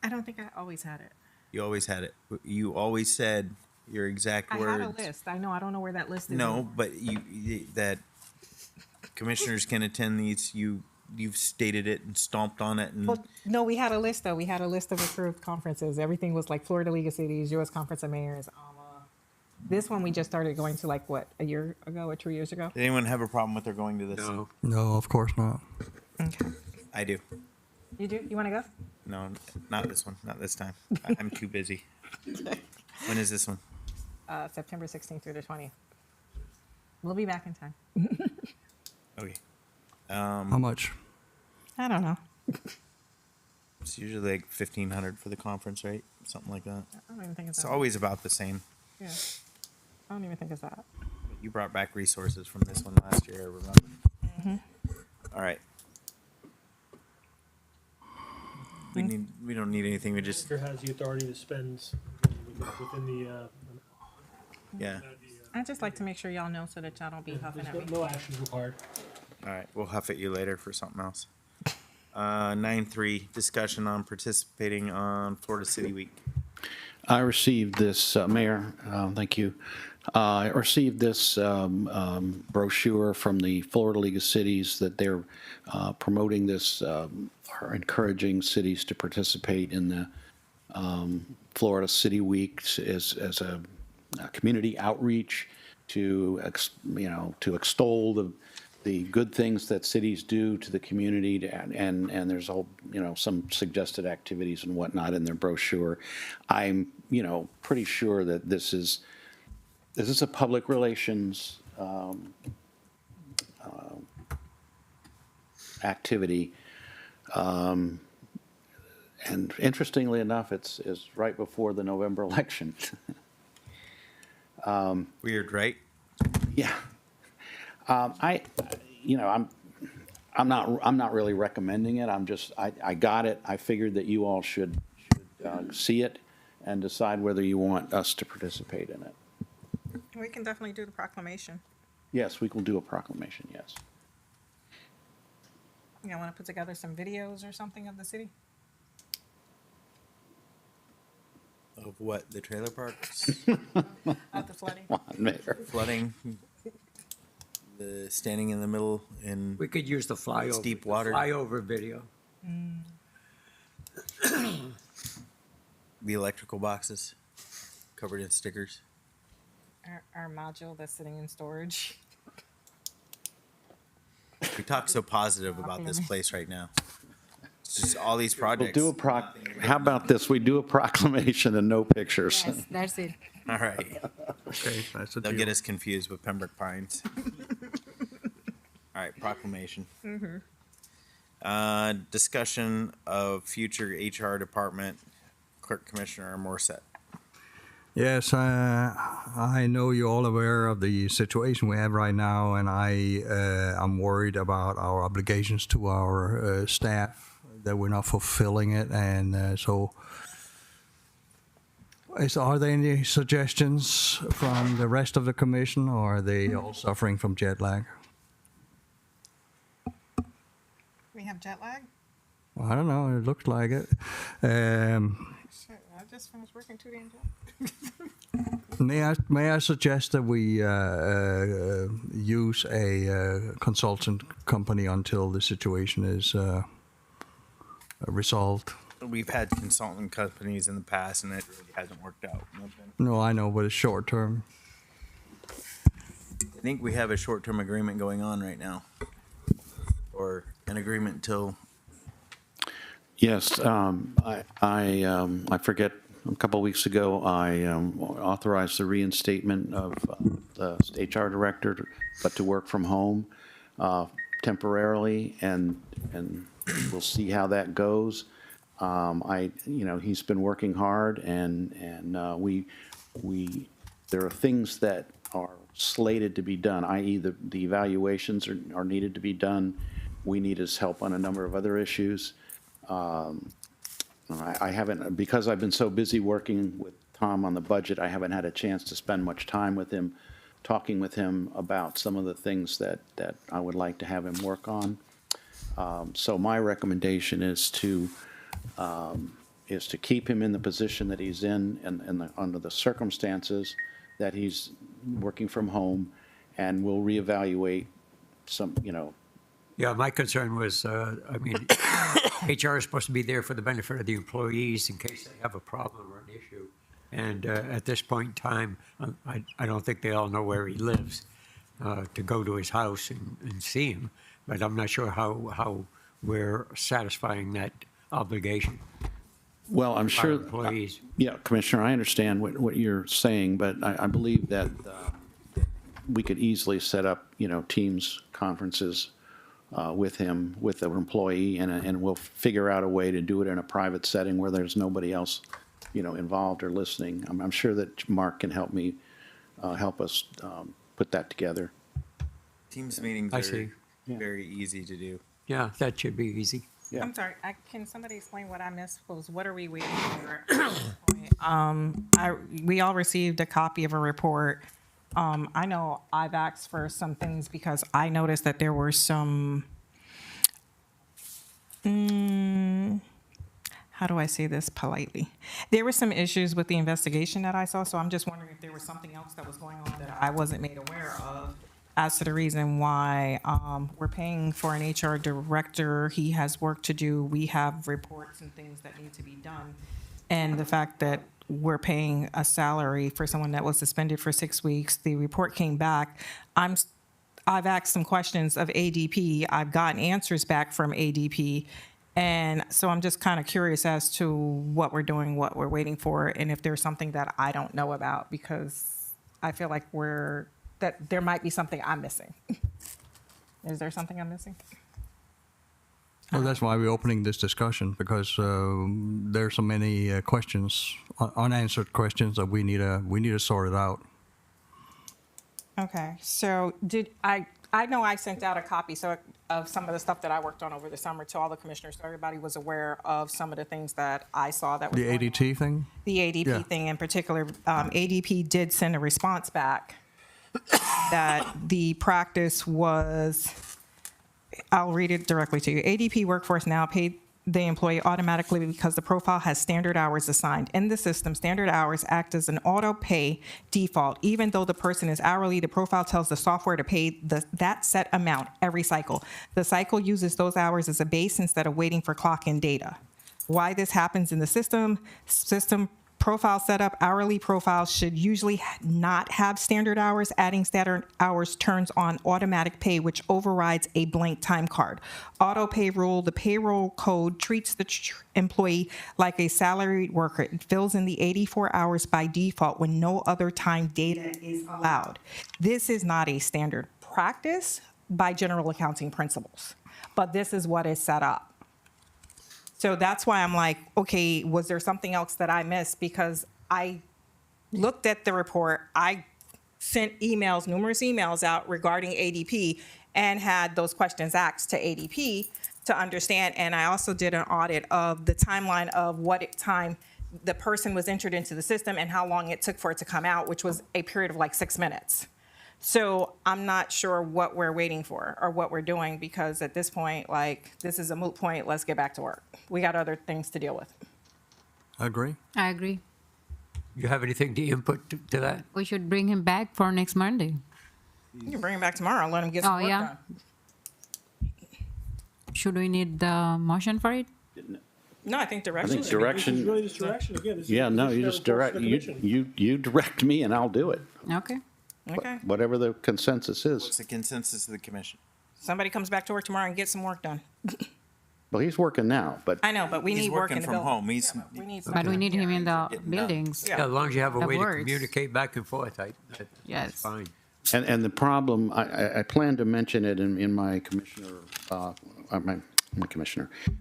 I don't think I always had it. You always had it. You always said your exact I words. had a list. I know. I don't know where that list is. No, anymore. but that commissioners can attend these. You've stated it and stomped on it, and Well, no, we had a list though. We had a list of approved conferences. Everything was like Florida League of Cities, U.S. Conference of Mayors, This one we just started going to like what, a year ago or 2 years ago? Did anyone have a problem with her going to this? No. No, of course not. Okay. I do. You do? You want to go? No, not this one. Not this time. I'm too busy. When is this one? September 16th through the 20th. We'll be back in time. Okay. How much? I don't know. It's usually like 1,500 for the conference, right? Something like that. I don't even think it's It's that. always about the same. Yeah. I don't even think it's that. You brought back resources from this one last year, I remember. All right. We don't need anything. We just Manager has the authority to spend within the, yeah. I just like to make sure y'all know so that y'all don't be huffing at me. there's no action required. All right, we'll huff at you later for something else. 9.3 discussion on participating on Florida City Week. I received this, Mayor, thank you. I received this brochure from the Florida League of Cities that they're promoting this, or encouraging cities to participate in the Florida City Week as a community outreach to, to extol the good things that cities do to the community, and there's all, some suggested activities and whatnot in their brochure. I'm, pretty sure that this is a public relations activity. And interestingly enough, it's right before the November election. Weird, right? Yeah. I'm not really recommending it. I got it. I figured that you all should see it and decide whether you want us to participate in it. We can definitely do the proclamation. Yes, we will do a proclamation, yes. You want to put together some videos or something of the city? Of what? The trailer parks? Of the flooding? Come on, Mayor. Flooding? The standing in the middle in We could use the flyover. deep the water. flyover video. The electrical boxes covered in stickers. Our module that's sitting in storage. We talk so positive about this place right now. It's just all these projects. How about this? We do a proclamation and no pictures. Yes, that's it. All right. Okay, that's a They'll deal. get us confused with Pembroke Pines. All right, proclamation. Discussion of future HR department, Clerk Commissioner Morset. Yes, I know you're all aware of the situation we have right now, and I'm worried about our obligations to our staff, that we're not fulfilling it, and so. Are there any suggestions from the rest of the commission, or are they all suffering from jet lag? We have jet lag? I don't know. It looks like it. Shit, I just finished working 2 days. May I suggest that we use a consultant company until the situation is resolved? We've had consultant companies in the past, and it really hasn't worked out. No, I know, but it's short term. I think we have a short-term agreement going on right now, or an agreement till. Yes, I forget, a couple of weeks ago, I authorized the reinstatement of the HR director, but to work from home temporarily, and we'll see how that goes. He's been working hard, and there are things that are slated to be done, i.e. the evaluations are needed to be done. We need his help on a number of other issues. I haven't, because I've been so busy working with Tom on the budget, I haven't had a chance to spend much time with him, talking with him about some of the things that I would like to have him work on. So my recommendation is to keep him in the position that he's in, and under the circumstances that he's working from home, and we'll reevaluate some, Yeah, my concern was, HR is supposed to be there for the benefit of the employees in case they have a problem or an issue. And at this point in time, I don't think they all know where he lives to go to his house and see him. But I'm not sure how we're satisfying that obligation. Well, I'm Our sure. employees. Yeah, Commissioner, I understand what you're saying, but I believe that we could easily set up, Teams conferences with him, with the employee, and we'll figure out a way to do it in a private setting where there's nobody else, involved or listening. I'm sure that Mark can help me, help us put that together. Teams meetings I are see. very easy to do. Yeah, that should be easy. Yeah. I'm sorry, can somebody explain what I missed? Was what are we waiting for? We all received a copy of a report. I know I've asked for some things because I noticed that there were some, how do I say this politely? There were some issues with the investigation that I saw, so I'm just wondering if there was something else that was going on that I wasn't made aware of as to the reason why we're paying for an HR director. He has work to do. We have reports and things that need to be done. And the fact that we're paying a salary for someone that was suspended for 6 weeks, the report came back. I've asked some questions of ADP. I've gotten answers back from ADP. And so I'm just kind of curious as to what we're doing, what we're waiting for, and if there's something that I don't know about, because I feel like that there might be something I'm missing. Is there something I'm missing? Well, that's why we're opening this discussion, because there's so many questions, unanswered questions that we need to sort it out. Okay, so I know I sent out a copy of some of the stuff that I worked on over the summer to all the commissioners, so everybody was aware of some of the things that I saw that was The going on. ADT thing? The ADP Yeah. thing in particular. ADP did send a response back that the practice was, I'll read it directly to you. ADP Workforce now paid the employee automatically because the profile has standard hours assigned. In the system, standard hours act as an auto pay default. Even though the person is hourly, the profile tells the software to pay that set amount every cycle. The cycle uses those hours as a base instead of waiting for clock-in data. Why this happens in the system profile setup, hourly profiles should usually not have standard hours. Adding standard hours turns on automatic pay, which overrides a blank time card. Auto pay rule, the payroll code treats the employee like a salaried worker. It fills in the 84 hours by default when no other time data is allowed. This is not a standard practice by general accounting principles, but this is what is set up. So that's why I'm like, okay, was there something else that I missed? Because I looked at the report, I sent numerous emails out regarding ADP and had those questions asked to ADP to understand. And I also did an audit of the timeline of what time the person was entered into the system and how long it took for it to come out, which was a period of like 6 minutes. So I'm not sure what we're waiting for or what we're doing, because at this point, like, this is a moot point. Let's get back to work. We got other things to deal with. I agree. I agree. You have anything to input to that? We should bring him back for next Monday. You can bring him back tomorrow and let him get some Oh, work yeah? done. Should we need the motion for it? No, I think I direction. think direction. This is really just direction again. This is- Yeah, no, this is you their just report direct, to the commission. you direct me and I'll do it. Okay. Okay. Whatever the consensus What's is. the consensus of the commission? Somebody comes back to work tomorrow and gets some work done. Well, he's working now, but I know, but we He's need work working in the from building. home. He's We need But we something. need him in the Getting done. buildings. Yeah. Yeah, as long as you have a That way to works. communicate back and forth, that's Yes. fine. and the problem, I plan to mention it in my commissioner,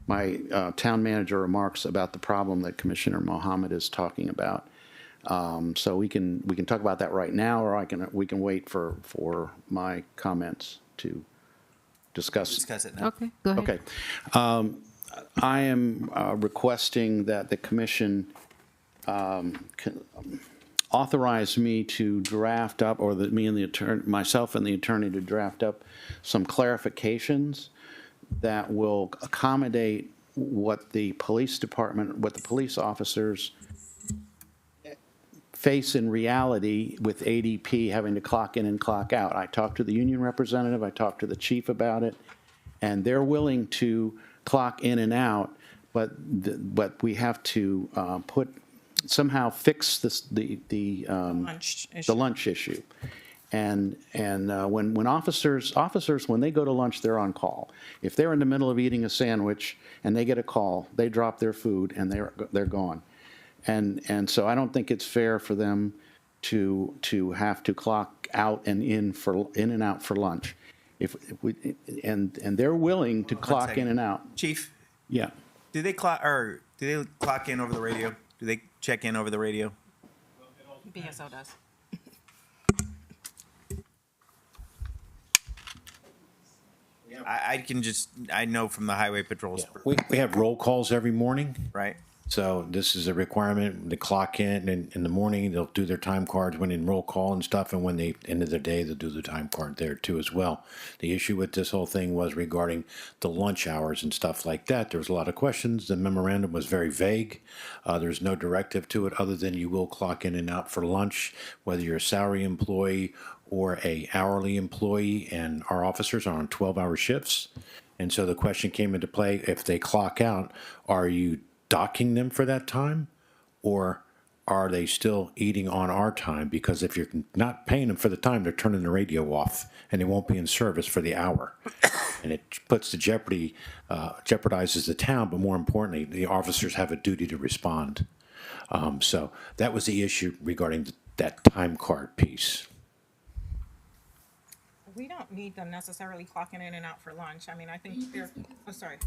my town manager remarks about the problem that Commissioner Mohammed is talking about. So we can talk about that right now, or we can wait for my comments to discuss. Discuss it now. Okay, go ahead. Okay. I am requesting that the commission authorize me to draft up, or myself and the attorney to draft up some clarifications that will accommodate what the police department, what the police officers face in reality with ADP having to clock in and clock out. I talked to the union representative, I talked to the chief about it, and they're willing to clock in and out, but we have to put somehow fix the Lunch the issue. lunch issue. And when officers when they go to lunch, they're on call. If they're in the middle of eating a sandwich and they get a call, they drop their food and they're gone. And so I don't think it's fair for them to have to clock out and in and out for lunch. If we, and they're willing to clock in and out. Chief, Yeah. do they clock in over the radio? Do they check in over the radio? BSO does. I know from the highway patrols, We have roll calls every morning. right? So this is a requirement. They clock in, and in the morning they'll do their time cards when in roll call and stuff, and when they end of the day they'll do the time card there too as well. The issue with this whole thing was regarding the lunch hours and stuff like that. There was a lot of questions. The memorandum was very vague. There's no directive to it other than you will clock in and out for lunch, whether you're a salary employee or a hourly employee, and our officers are on 12-hour shifts. And so the question came into play: if they clock out, are you docking them for that time, or are they still eating on our time? Because if you're not paying them for the time, they're turning the radio off and they won't be in service for the hour. And it puts the jeopardizes the town, but more importantly, the officers have a duty to respond. So that was the issue regarding that time card piece. We don't need them necessarily clocking in and out for lunch. I mean, I think they're, oh, sorry.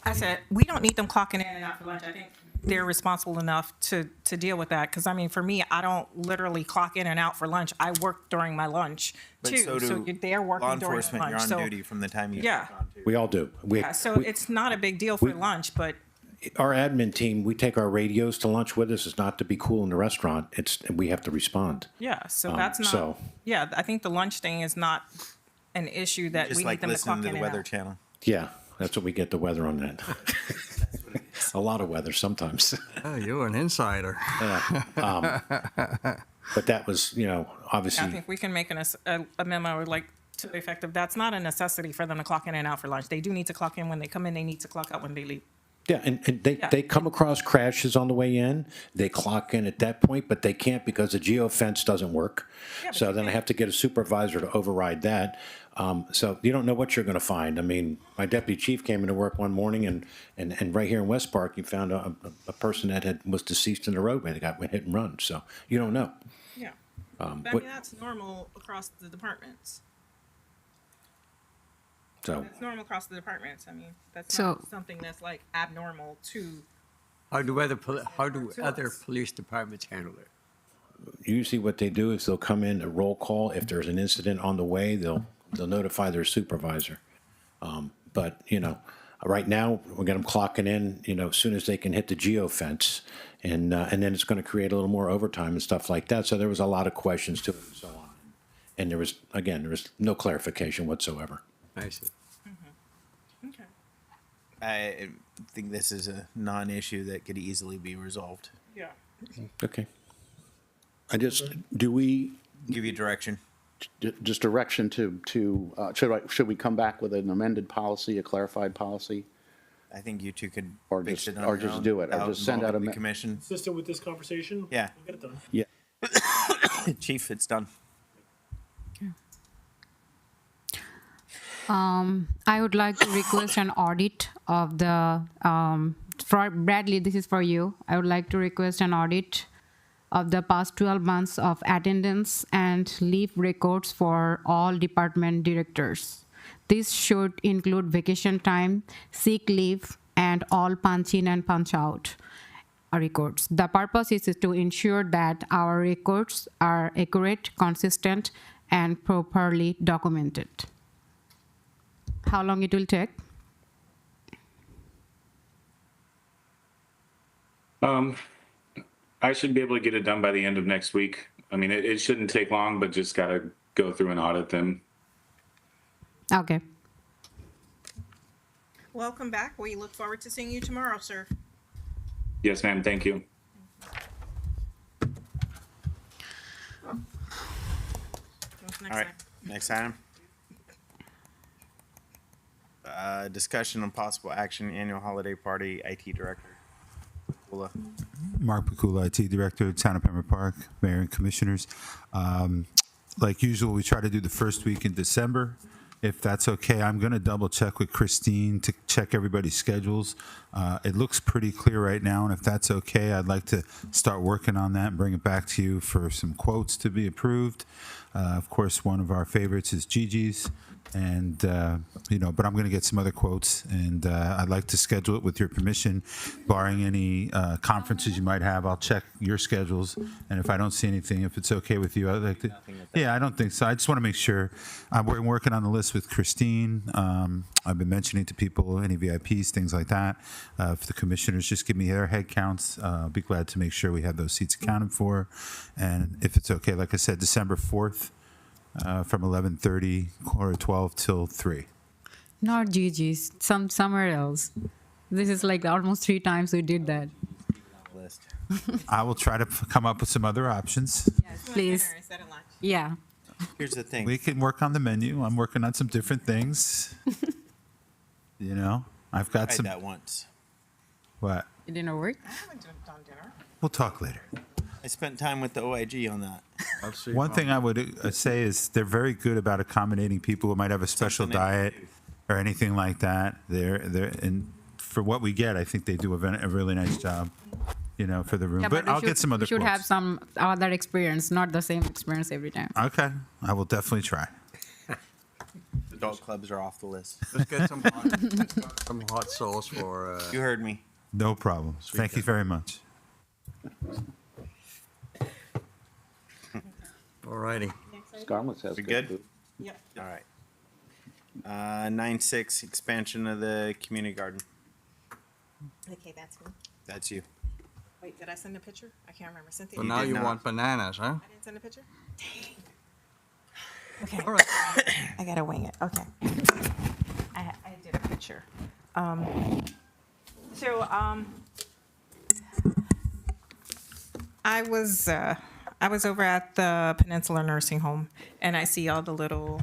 I said, we don't need them clocking in and out for lunch. I think they're responsible enough to deal with that. Because, I mean, for me, I don't literally clock in and out for lunch. I work during my lunch, But too. so do they're working law during their enforcement. You're lunch. on So, duty from the time you yeah. click on to. We all do. Yeah, so it's not a big deal for lunch, but Our admin team, we take our radios to lunch with us. It's not to be cool in the restaurant. We have to respond. yeah, so that's not, so- yeah, I think the lunch thing is not an issue that Just we like need them to clock listening in to the and Weather out. Channel. Yeah, that's what we get the weather on that. A lot of weather sometimes. Oh, you're an insider. But that was, obviously. I think we can make a memo like to the effect of that's not a necessity for them to clock in and out for lunch. They do need to clock in when they come in. They need to clock out when they leave. Yeah, and they come across crashes on the way in. They clock in at that point, but they can't because the geofence doesn't work. So then I have to get a supervisor to override that. So you don't know what you're going to find. I mean, my deputy chief came into work one morning, and right here in West Park, you found a person that was deceased in the roadway. They got hit and run. So you don't know. Yeah. But I mean, that's normal across the departments. So It's normal across the departments. I mean, that's So- not something that's like abnormal to. How do other police departments handle it? usually what they do is they'll come in a roll call. If there's an incident on the way, they'll notify their supervisor. But right now we got them clocking in, as soon as they can hit the geofence, and then it's going to create a little more overtime and stuff like that. So there was a lot of questions to it and so on, and there was no clarification whatsoever. I see. Okay. I think this is a non-issue that could easily be resolved. Yeah. Okay. Do we, Give you direction. just direction should we come back with an amended policy, a clarified policy? I think you two could Or fix just- it on or your just own do it, or without just send out involving a the commission. Consistent with this conversation? Yeah. We'll get it done. Yeah. Chief, it's done. I would like to request an audit of the, for Bradley, this is for you. I would like to request an audit of the past 12 months of attendance and leave records for all department directors. This should include vacation time, sick leave, and all punch in and punch out records. The purpose is to ensure that our records are accurate, consistent, and properly documented. How long it will take? I should be able to get it done by the end of next week. I mean, it shouldn't take long, but just got to go through and audit them. Okay. Welcome back. We look forward to seeing you tomorrow, sir. Yes, ma'am. Thank you. What's next All right. time? Next item. Discussion on possible action, annual holiday party, IT director. Mark Pakula, IT Director, Town of Pembroke Park, Mayor and Commissioners. Like usual, we try to do the first week in December. If that's okay, I'm going to double check with Christine to check everybody's schedules. It looks pretty clear right now, and if that's okay, I'd like to start working on that and bring it back to you for some quotes to be approved. Of course, one of our favorites is Gigi's. And, but I'm going to get some other quotes, and I'd like to schedule it with your permission, barring any conferences you might have. I'll check your schedules, and if I don't see anything, if it's okay with you, I'd like to. Yeah, I don't think so. I just want to make sure. We're working on the list with Christine. I've been mentioning to people any VIPs, things like that. If the commissioners just give me their head counts, I'll be glad to make sure we have those seats accounted for. And if it's okay, like I said, December 4th. From 11:30 or 12 till 3. Not Gigi's, somewhere else. This is like almost 3 times we did that. I will try to come up with some other options. Yes, please. Yeah. Here's the thing. We can work on the menu. I'm working on some different things. I've got Tried some. that once. What? It didn't work? We'll talk later. I spent time with the OIG on that. One thing I would say is they're very good about accommodating people who might have a special Something they diet or anything like that. And for what we get, I think they do a really nice job, for the room. Yeah, but I'll get some other We should quotes. have some other experience, not the same experience every time. Okay, I will definitely try. Adult clubs are off the list. Let's get some hot sauce for. You heard me. No problem. Thank you very much. All righty. We good? Yep. All right. 9-6, expansion of the community garden. Okay, that's me. That's you. Wait, did I send a picture? I can't remember. Cynthia, So You now did you not. want bananas, huh? I didn't send a picture? Dang. Okay. All right. I gotta wing it. Okay. I did a picture. I was over at the Peninsula Nursing Home, and I see all the little,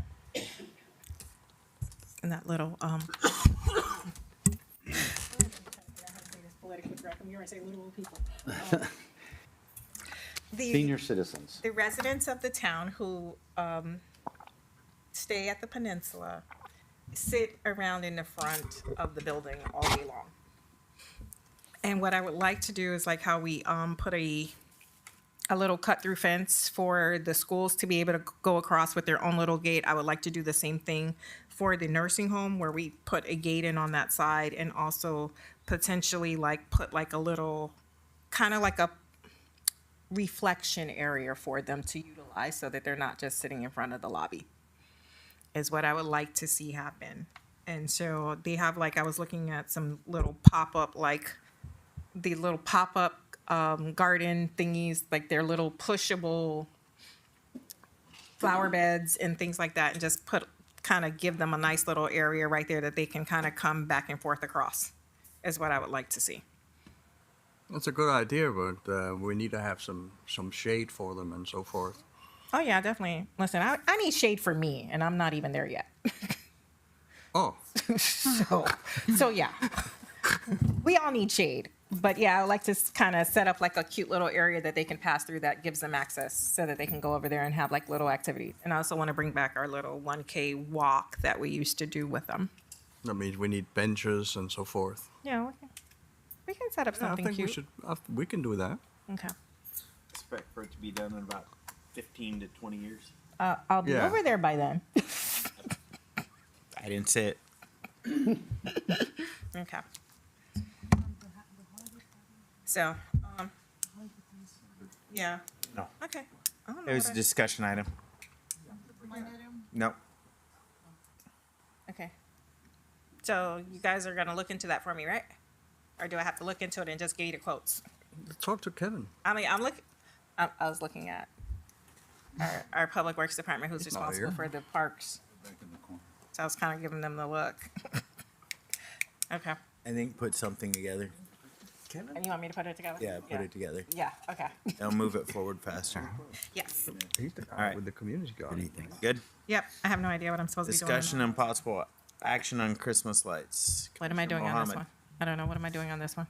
and that little Senior citizens. The residents of the town who stay at the peninsula sit around in the front of the building all day long. And what I would like to do is like how we put a little cut-through fence for the schools to be able to go across with their own little gate. I would like to do the same thing for the nursing home where we put a gate in on that side and also potentially like put like a little, kind of like a reflection area for them to utilize so that they're not just sitting in front of the lobby is what I would like to see happen. And so they have like, I was looking at some little pop-up, like the little pop-up garden thingies, like they're little pushable flower beds and things like that, and just kind of give them a nice little area right there that they can kind of come back and forth across is what I would like to see. That's a good idea, but we need to have some shade for them and so forth. Oh yeah, definitely. Listen, I need shade for me, and I'm not even there yet. Oh. So yeah, we all need shade. But yeah, I would like to kind of set up like a cute little area that they can pass through that gives them access so that they can go over there and have like little activities. And I also want to bring back our little 1K walk that we used to do with them. That means we need benches and so forth. Yeah, we can set up Yeah, I something think cute. we can do that. Okay. Expect for it to be done in about 15 to 20 years. I'll be Yeah. over there by then. I didn't say it. Okay. So, yeah. No. Okay. I don't know It was what a discussion item. No. Okay. So you guys are gonna look into that for me, right? Or do I have to look into it and just get you the quotes? Talk to Kevin. I mean, I was looking at our Public Works Department, who's He's not responsible here. for the parks. So I was kind of giving them the look. Okay. I think put something together. And you want me to put it together? Yeah, put it together. Yeah, okay. That'll move it forward faster. Yes. He's the guy All right. with the community garden. Good. Yep, I have no idea what I'm supposed to be doing. Discussion and possible action on Christmas lights. What am I doing Commissioner on this Mohammed. one? I don't know. What am I doing on this one?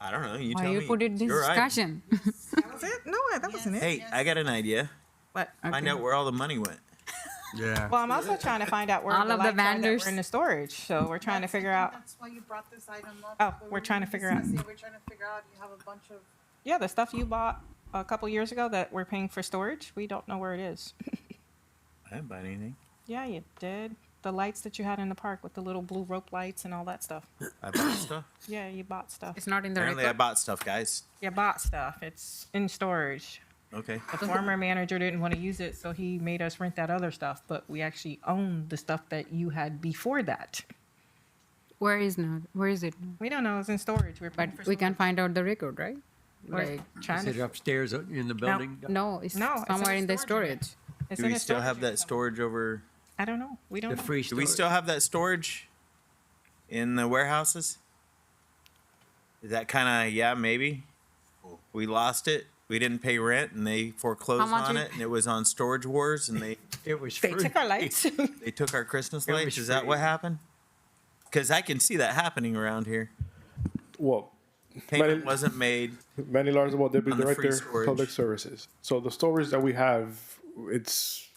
I don't know. You Why tell you me. put it this You're right. discussion? That was it? No, that wasn't it. Hey, I got an idea. What? Find out where all the money went. Yeah. Well, I'm also trying to find out where All the of the lights are that vendors. were in the storage. So we're trying to figure out. That's why you brought this item up. Oh, We we're were trying to figure out. discussing, we're trying to figure out, you have a bunch of, Yeah, the stuff you bought a couple years ago that we're paying for storage. We don't know where it is. I didn't buy anything. Yeah, you did. The lights that you had in the park with the little blue rope lights and all that stuff. I bought stuff. Yeah, you bought stuff. It's not in the Apparently, I record. bought stuff, guys. You bought stuff. It's in storage. Okay. The former manager didn't want to use it, so he made us rent that other stuff. But we actually own the stuff that you had before that. Where is now? Where is it? We don't know. It's in storage. We're paying But for we can find out the record, right? We're trying Is it to. upstairs in the building? No, it's No, it's in somewhere the in the storage unit. storage. It's Do in we a still storage have that unit. storage over? I don't know. We don't The know. free Do we storage? still have that storage in the warehouses? Is that kind of, yeah, maybe? We lost it. We didn't pay rent and they foreclosed How much on you- it and it was on Storage Wars and they It was They free. took our lights. they took our Christmas It was lights. Is that free. what happened? Because I can see that happening around here. Well, Payment wasn't made. Manny Larzabal, Deputy On the free Director, storage. Public Services. So the storage that we have, it's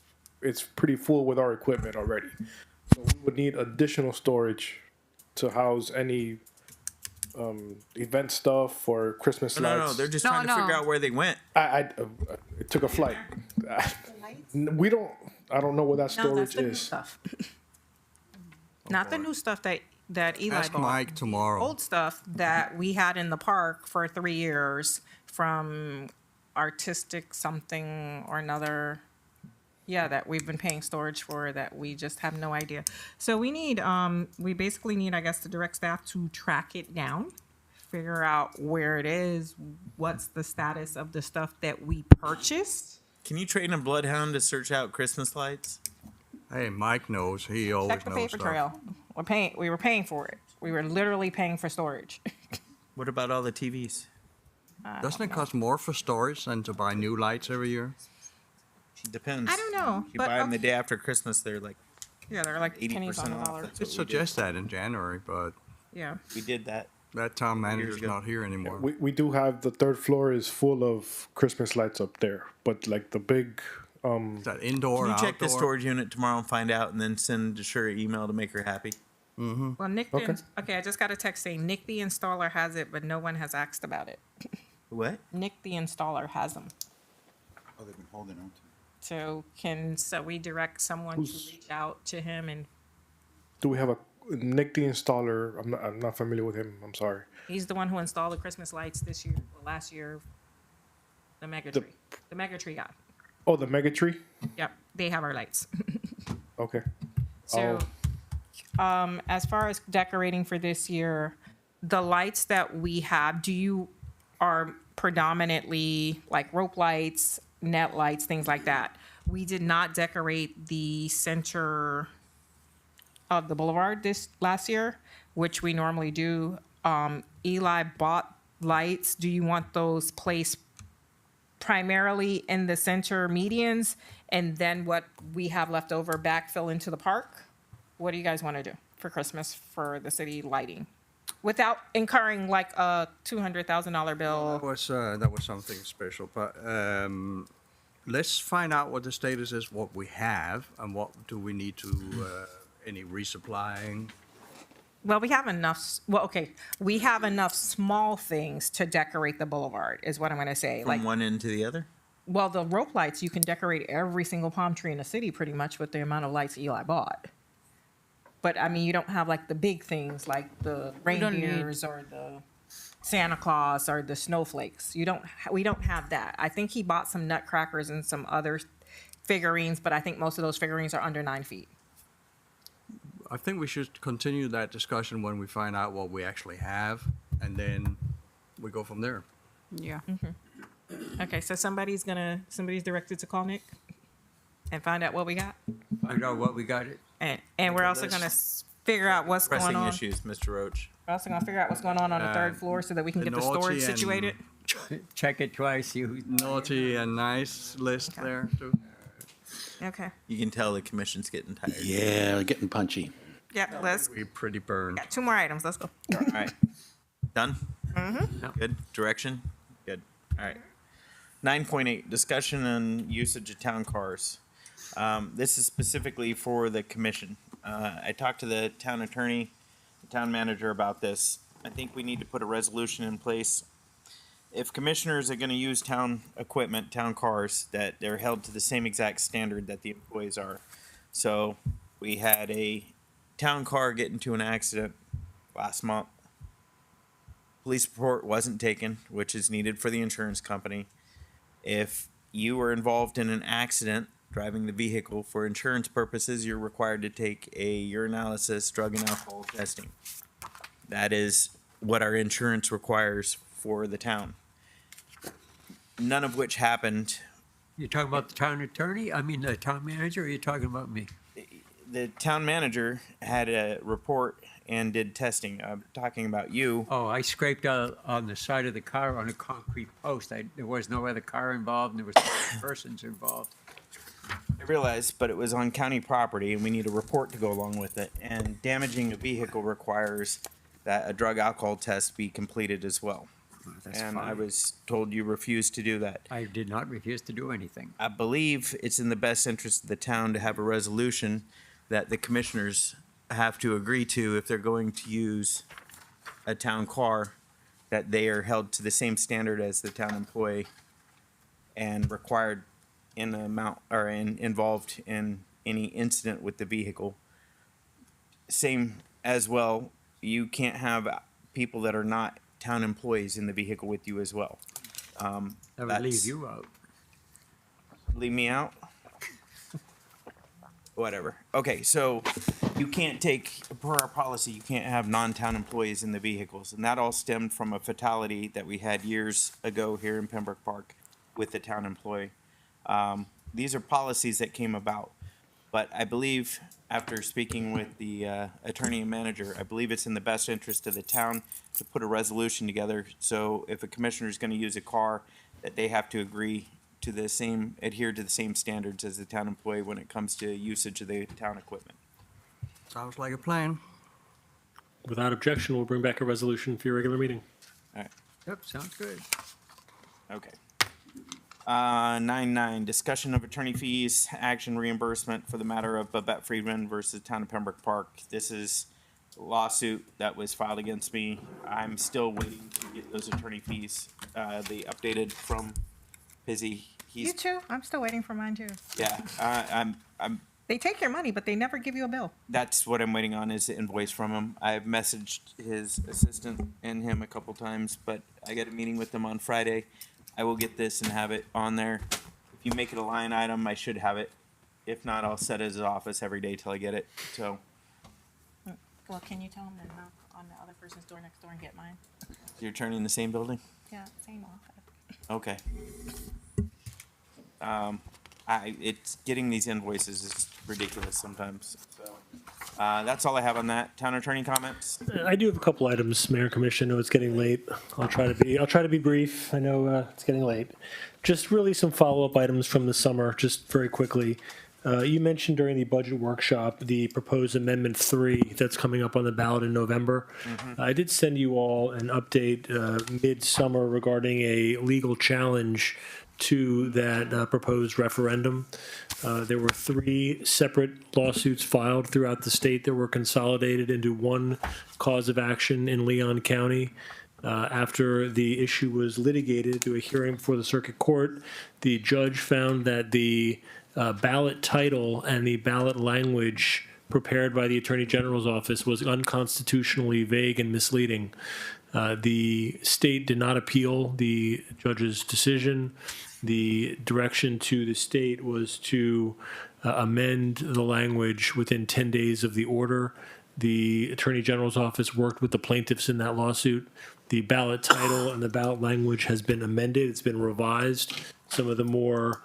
pretty full with our equipment already. So we would need additional storage to house any event stuff or Christmas No, lights. no, they're just No, trying to figure no. out where they went. It took a flight. We don't. I don't know where that No, storage that's the new is. stuff. Not the new stuff that Eli Ask bought. Mike tomorrow. Old stuff that we had in the park for 3 years from artistic something or another. Yeah, that we've been paying storage for that we just have no idea. So we need, we basically need, I guess, the direct staff to track it down, figure out where it is, what's the status of the stuff that we purchased. Can you train a bloodhound to search out Christmas lights? Hey, Mike knows. He always Check the knows paper stuff. trail. We were paying for it. We were literally paying for storage. What about all the TVs? Doesn't it cost more for storage than to buy new lights every year? Depends. I don't know, If you but buy them the okay. day after Christmas, they're like Yeah, they're like 80% pennies on the off. dollar. That's It what we did. suggests that in January, but Yeah. We did that. that town manager's ago. not here anymore. We do have the third floor is full of Christmas lights up there, but like the big Is that indoor, Can you outdoor? check the storage unit tomorrow and find out and then send Sure an email to make her happy? Well, Nick, Okay. okay, I just got a text saying Nick the installer has it, but no one has asked about it. What? Nick the installer has them. Oh, they've been holding on to. So we direct someone to reach out to him and Do we have a Nick the installer? I'm not familiar with him. I'm sorry. he's the one who installed the Christmas lights this year, or last year. The mega tree. The mega tree guy. Oh, the mega tree. Yep, they have our lights. Okay. So, as far as decorating for this year, the lights that we have, are predominantly like rope lights, net lights, things like that. We did not decorate the center of the boulevard last year, which we normally do. Eli bought lights. Do you want those placed primarily in the center medians and then what we have left over backfill into the park? What do you guys want to do for Christmas for the city lighting? Without incurring like a $200,000 bill. That was something special, but let's find out what the status is, what we have, and what do we need to any resupplying. Well, we have enough, we have enough small things to decorate the boulevard is what I'm going to say. From one end to the other? Well, the rope lights, you can decorate every single palm tree in the city pretty much with the amount of lights Eli bought. But I mean, you don't have like the big things like the don't need- reindeers or the Santa Claus or the snowflakes. We don't have that. I think he bought some nutcrackers and some other figurines, but I think most of those figurines are under 9 feet. I think we should continue that discussion when we find out what we actually have, and then we go from there. Yeah. Okay, so somebody's directed to call Nick and find out what we got. Find out what we got it. And we're also list. gonna figure out what's Pressing going on. issues, Mr. Roach. We're also gonna figure out what's going on the third floor so that we can the get the storage naughty and- situated. Check it twice. See who's Naughty and nice list there too. Okay. You can tell the commission's getting tired. Yeah, getting punchy. Yeah, let's We're pretty burned. got 2 more items. Let's go. All right. Done? Good. Direction? Good. All right. 9.8, discussion and usage of town cars. This is specifically for the commission. I talked to the town attorney, the town manager about this. I think we need to put a resolution in place. If commissioners are gonna use town equipment, town cars, that they're held to the same exact standard that the employees are. So we had a town car get into an accident last month. Police report wasn't taken, which is needed for the insurance company. If you were involved in an accident driving the vehicle for insurance purposes, you're required to take a urinalysis, drug and alcohol testing. That is what our insurance requires for the town. None of which happened. You're talking about the town attorney? I mean, the town manager, or you're talking about me? The town manager had a report and did testing. I'm talking about you. Oh, I scraped out on the side of the car on a concrete post. There was no other car involved, and there was no persons involved. I realized, but it was on county property, and we need a report to go along with it. And damaging a vehicle requires that a drug alcohol test be completed as well. That's And I fine. was told you refused to do that. I did not refuse to do anything. I believe it's in the best interest of the town to have a resolution that the commissioners have to agree to if they're going to use a town car, that they are held to the same standard as the town employee and required in the amount, or involved in any incident with the vehicle. Same as well, you can't have people that are not town employees in the vehicle with you as well. That would leave That's- you out. Leave me out? Whatever. Okay, so you can't take, per our policy, you can't have non-town employees in the vehicles. And that all stemmed from a fatality that we had years ago here in Pembroke Park with the town employee. These are policies that came about. But I believe, after speaking with the attorney and manager, I believe it's in the best interest of the town to put a resolution together. So if a commissioner is going to use a car, that they have to agree to the same, adhere to the same standards as the town employee when it comes to usage of the town equipment. Sounds like a plan. Without objection, we'll bring back a resolution for your regular meeting. All right. Yep, sounds good. Okay. 9.9, discussion of attorney fees, action reimbursement for the matter of Babette Friedman versus Town of Pembroke Park. This is a lawsuit that was filed against me. I'm still waiting to get those attorney fees. They updated from Busy. You too? I'm still waiting for mine too. Yeah, I'm They take your money, but they never give you a bill. that's what I'm waiting on, is the invoice from him. I've messaged his assistant and him a couple times, but I got a meeting with them on Friday. I will get this and have it on there. If you make it a line item, I should have it. If not, I'll set it at his office every day till I get it. So Well, can you tell them to knock on the other person's door next door and get mine? you're turning in the same building? Yeah, same office. Okay. It's getting these invoices is ridiculous sometimes. So that's all I have on that. Town attorney comments? I do have a couple items, Mayor and Commission. I know it's getting late. I'll try to be brief. I know it's getting late. Just really some follow-up items from the summer, just very quickly. You mentioned during the budget workshop the proposed Amendment 3 that's coming up on the ballot in November. I did send you all an update mid-summer regarding a legal challenge to that proposed referendum. There were 3 separate lawsuits filed throughout the state that were consolidated into one cause of action in Leon County. After the issue was litigated through a hearing before the circuit court, the judge found that the ballot title and the ballot language prepared by the Attorney General's office was unconstitutionally vague and misleading. The state did not appeal the judge's decision. The direction to the state was to amend the language within 10 days of the order. The Attorney General's office worked with the plaintiffs in that lawsuit. The ballot title and the ballot language has been amended. It's been revised. Some of the more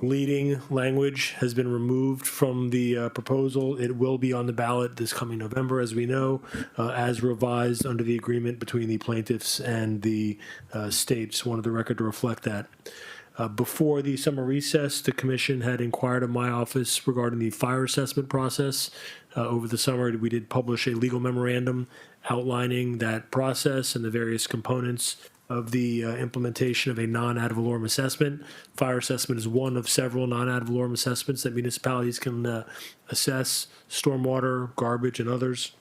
leading language has been removed from the proposal. It will be on the ballot this coming November, as we know, as revised under the agreement between the plaintiffs and the state. Just wanted the record to reflect that. Before the summer recess, the commission had inquired of my office regarding the fire assessment process. Over the summer, we did publish a legal memorandum outlining that process and the various components of the implementation of a non-ad valorem assessment. Fire assessment is one of several non-ad valorem assessments that municipalities can assess: stormwater, garbage, and others.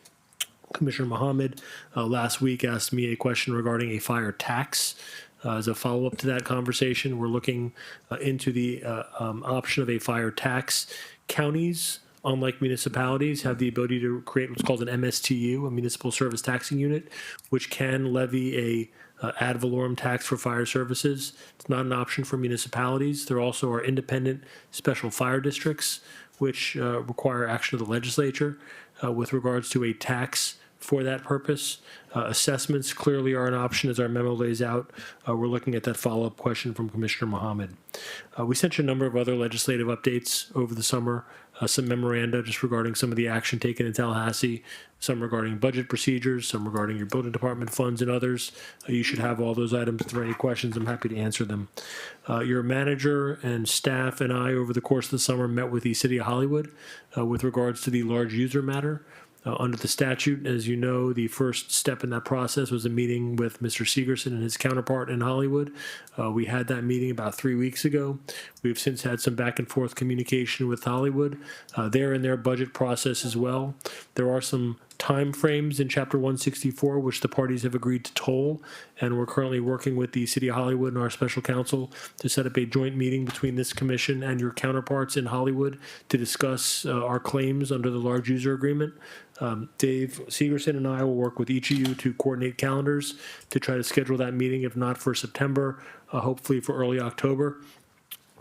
Commissioner Mohammed last week asked me a question regarding a fire tax. As a follow-up to that conversation, we're looking into the option of a fire tax. Counties, unlike municipalities, have the ability to create what's called an MSTU, a municipal service taxing unit, which can levy a ad valorem tax for fire services. It's not an option for municipalities. There also are independent special fire districts, which require action of the legislature with regards to a tax for that purpose. Assessments clearly are an option, as our memo lays out. We're looking at that follow-up question from Commissioner Mohammed. We sent you a number of other legislative updates over the summer, some memoranda just regarding some of the action taken in Tallahassee, some regarding budget procedures, some regarding your building department funds, and others. You should have all those items. If there are any questions, I'm happy to answer them. Your manager and staff and I, over the course of the summer, met with the City of Hollywood with regards to the large user matter. Under the statute, as you know, the first step in that process was a meeting with Mr. Segerson and his counterpart in Hollywood. We had that meeting about 3 weeks ago. We've since had some back and forth communication with Hollywood. They're in their budget process as well. There are some time frames in Chapter 164 which the parties have agreed to toll, and we're currently working with the City of Hollywood and our special counsel to set up a joint meeting between this commission and your counterparts in Hollywood to discuss our claims under the large user agreement. Dave Segerson and I will work with each of you to coordinate calendars to try to schedule that meeting, if not for September, hopefully for early October.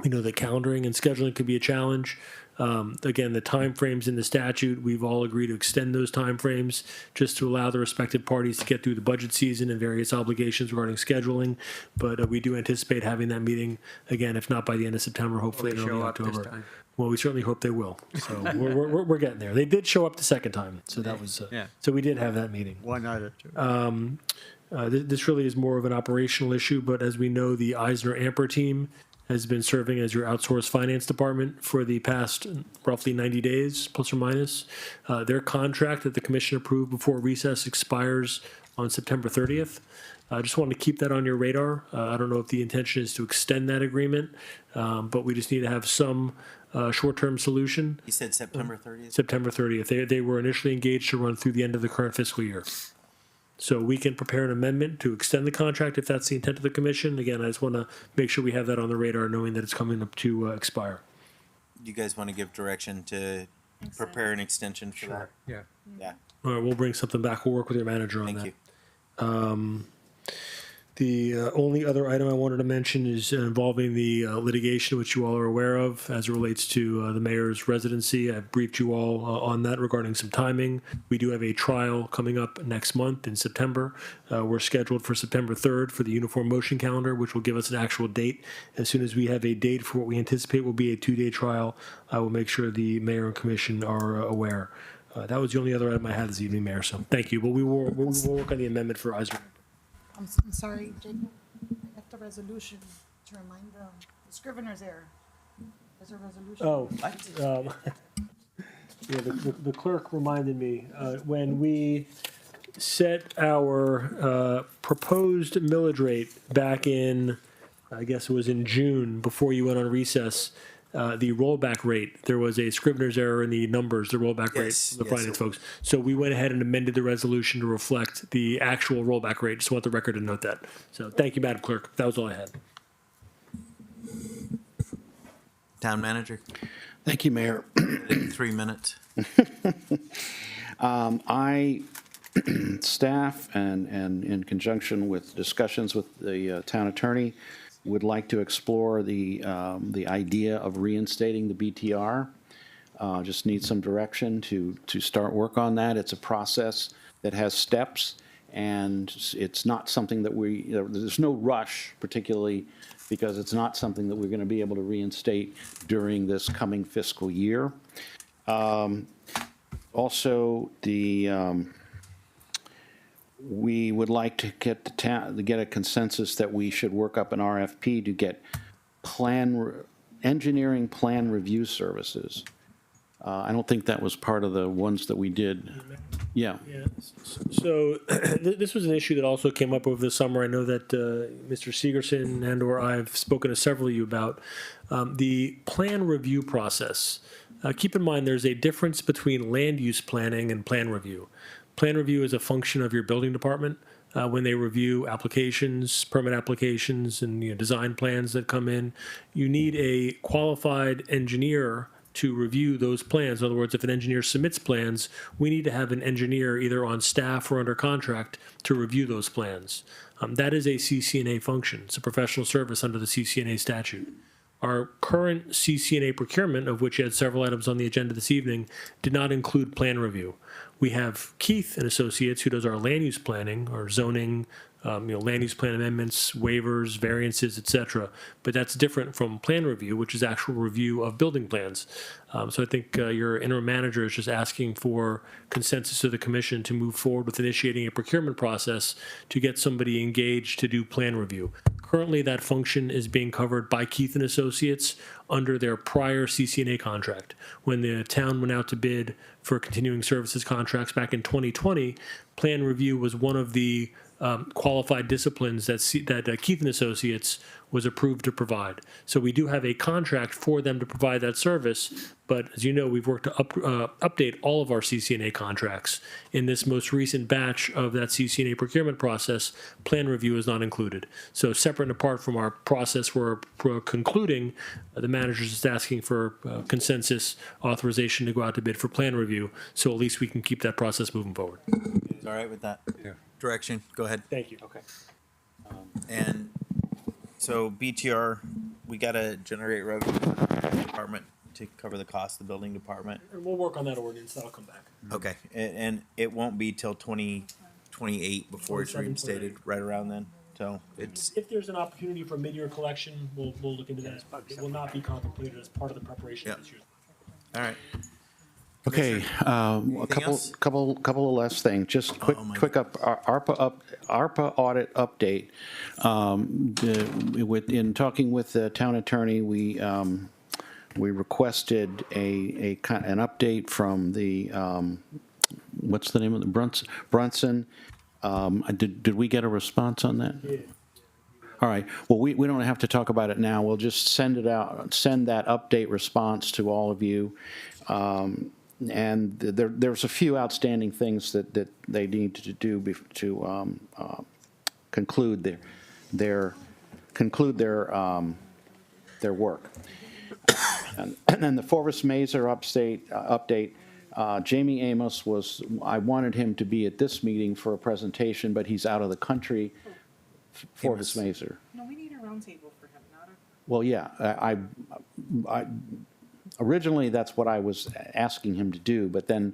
We know that calendaring and scheduling could be a challenge. Again, the timeframes in the statute, we've all agreed to extend those timeframes just to allow the respective parties to get through the budget season and various obligations regarding scheduling. But we do anticipate having that meeting, again, if not by the end of September, hopefully in early October. Well, we certainly hope they will. So we're getting there. They did show up the second time, so that was so we did have that meeting. One out of two. This really is more of an operational issue, but as we know, the Eisner Amper team has been serving as your outsourced finance department for the past roughly 90 days, plus or minus. Their contract that the commission approved before recess expires on September 30th. I just wanted to keep that on your radar. I don't know if the intention is to extend that agreement, but we just need to have some short-term solution. He said September 30th? September 30th. They were initially engaged to run through the end of the current fiscal year. So we can prepare an amendment to extend the contract if that's the intent of the commission. Again, I just want to make sure we have that on the radar, knowing that it's coming up to expire. You guys want to give direction to prepare an extension for that? Yeah. Yeah. All right, we'll bring something back. We'll work with your manager on Thank that. you. The only other item I wanted to mention is involving the litigation, which you all are aware of, as it relates to the mayor's residency. I've briefed you all on that regarding some timing. We do have a trial coming up next month in September. We're scheduled for September 3rd for the uniform motion calendar, which will give us an actual date. As soon as we have a date for what we anticipate will be a 2-day trial, I will make sure the mayor and commission are aware. That was the only other item I had this evening, Mayor, so thank you. But we will work on the amendment for Eisner. I'm sorry, Jacob. I left a resolution to remind the Scrivener's error. There's a resolution. Yeah, the clerk reminded me, when we set our proposed millage rate back in, I guess it was in June, before you went on recess, the rollback rate, there was a Scrivener's error in the numbers, the rollback rate, the finance folks. So we went ahead and amended the resolution to reflect the actual rollback rate. Just want the record to note that. So thank you, Madam Clerk. That was all I had. Town manager, Thank you, Mayor. 3 minutes. I, staff, and in conjunction with discussions with the town attorney, would like to explore the idea of reinstating the BTR. Just need some direction to start work on that. It's a process that has steps, and it's not something that there's no rush, particularly because it's not something that we're going to be able to reinstate during this coming fiscal year. Also, we would like to get a consensus that we should work up an RFP to get engineering plan review services. I don't think that was part of the ones that we did. Yeah. Yeah. So this was an issue that also came up over the summer. I know that Mr. Segerson and/or I've spoken to several of you about the plan review process. Keep in mind, there's a difference between land use planning and plan review. Plan review is a function of your building department. When they review applications, permit applications, and design plans that come in, you need a qualified engineer to review those plans. In other words, if an engineer submits plans, we need to have an engineer either on staff or under contract to review those plans. That is a CCNA function. It's a professional service under the CCNA statute. Our current CCNA procurement, of which you had several items on the agenda this evening, did not include plan review. We have Keith and Associates, who does our land use planning, our zoning, land use plan amendments, waivers, variances, et cetera. But that's different from plan review, which is actual review of building plans. So I think your interim manager is just asking for consensus of the commission to move forward with initiating a procurement process to get somebody engaged to do plan review. Currently, that function is being covered by Keith and Associates under their prior CCNA contract. When the town went out to bid for continuing services contracts back in 2020, plan review was one of the qualified disciplines that Keith and Associates was approved to provide. So we do have a contract for them to provide that service, but as you know, we've worked to update all of our CCNA contracts. In this most recent batch of that CCNA procurement process, plan review is not included. So separate and apart from our process we're concluding, the manager is just asking for consensus authorization to go out to bid for plan review, so at least we can keep that process moving forward. All right with that? Yeah. Direction, go ahead. Thank you. Okay. And so BTR, we gotta generate revenue for the department to cover the cost of the building department. And we'll work on that ordinance, that'll come back. Okay, and it won't be till 2028 before it's reinstated, right around then, so it's, If there's an opportunity for mid-year collection, we'll look into that. It will not be contemplated as part of the preparation of this year. all right. Okay, a couple of last things. Just quick ARPA audit update. In talking with the town attorney, we requested an update from the what's the name of the Brunson. Did we get a response on that? Yeah. All right. Well, we don't have to talk about it now. We'll just send it out. Send that update response to all of you. And there's a few outstanding things that they need to do to conclude their work. And then the Forrest Mazer update. Jamie Amos I wanted him to be at this meeting for a presentation, but he's out of the country. Forrest Mazer. No, we need a roundtable for him, not a. Well, yeah, I originally, that's what I was asking him to do, but then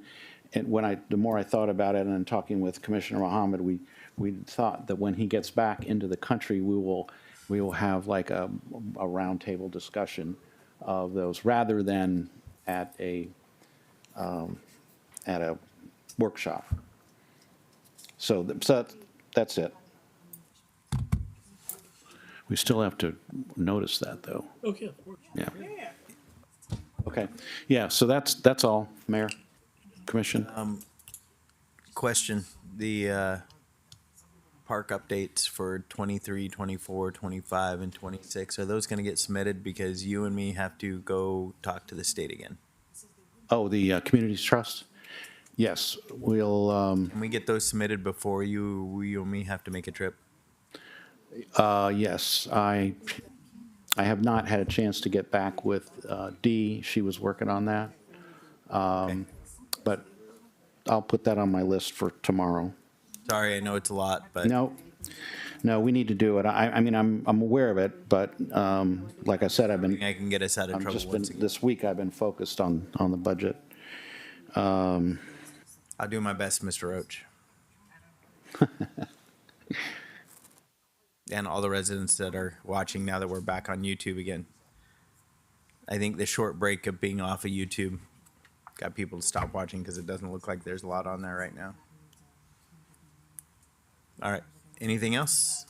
the more I thought about it and talking with Commissioner Mohammed, we thought that when he gets back into the country, we will have like a roundtable discussion of those rather than at a workshop. So that's it. We still have to notice that, though. Okay, of course. Yeah. Okay. Yeah, so that's all, Mayor, Commission. Question, the park updates for 23, 24, 25, and 26, are those gonna get submitted because you and me have to go talk to the state again? Oh, the Communities Trust? Yes, we'll, Can we get those submitted before you and me have to make a trip? yes, I have not had a chance to get back with Dee. She was working on that. But I'll put that on my list for tomorrow. Sorry, I know it's a lot, but. No, we need to do it. I mean, I'm aware of it, but like I said, I can get us out of trouble once again. This week I've been focused on the budget. I'll do my best, Mr. Roach. And all the residents that are watching now that we're back on YouTube again. I think the short break of being off of YouTube got people to stop watching because it doesn't look like there's a lot on there right now. All right. Anything else?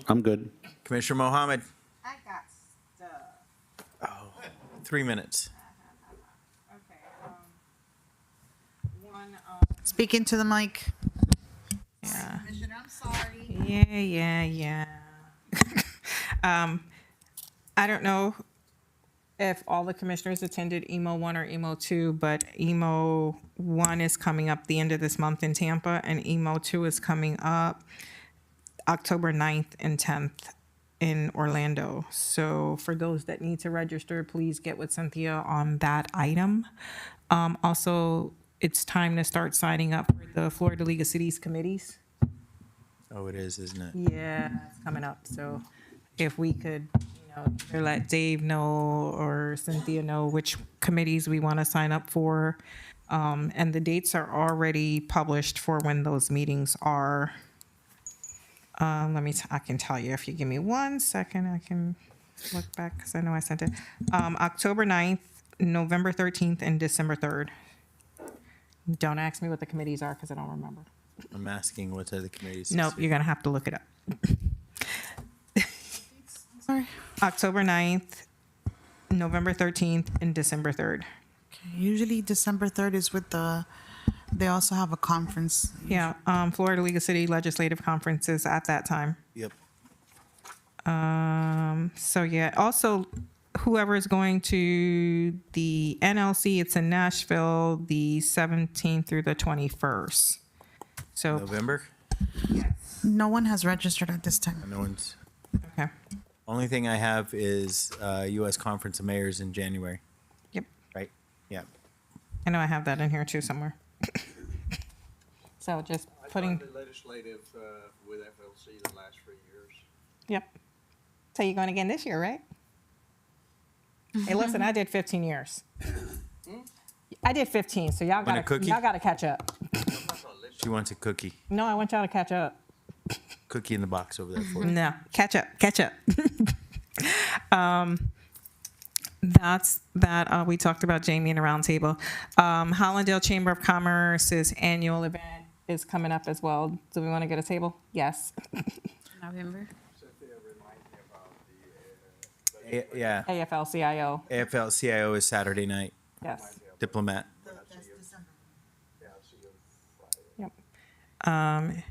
I'm good. Commissioner Mohammed, I got stuff. 3 minutes. Speak into the mic. Yeah. Commissioner, I'm sorry. Yeah. I don't know if all the commissioners attended EMO 1 or EMO 2, but EMO 1 is coming up the end of this month in Tampa, and EMO 2 is coming up October 9th and 10th in Orlando. So for those that need to register, please get with Cynthia on that item. Also, it's time to start signing up for the Florida League of Cities committees. Oh, it is, isn't it? Yeah, it's coming up. So if we could, either let Dave know or Cynthia know which committees we want to sign up for. And the dates are already published for when those meetings are. I can tell you if you give me 1 second, I can look back because I know I sent it. October 9th, November 13th, and December 3rd. Don't ask me what the committees are because I don't remember. I'm asking what are the committees. Nope, you're going to have to look it up. Sorry. October 9th, November 13th, and December 3rd. Usually December 3rd is with they also have a conference. Yeah, Florida League of City Legislative Conferences at that time. Yep. So yeah, also whoever is going to the NLC, it's in Nashville, the 17th through the 21st. So November? No one has registered at this time. No one's. Okay. Only thing I have is U.S. Conference of Mayors in January. Yep. Right? Yeah. I know I have that in here too somewhere. So just putting. The legislative with FLC the last 3 years. Yep. So you're going again this year, right? Hey, listen, I did 15 years. I did 15, so y'all Want a cookie? gotta catch up. She wants a cookie. No, I want y'all to catch up. Cookie in the box over there for you. No, catch up. That's that. We talked about Jamie in the roundtable. Hollandale Chamber of Commerce's annual event is coming up as well. Do we want to get a table? Yes. November. Yeah. AFL-CIO. AFL-CIO is Saturday night. Yes. Diplomat. Yep. And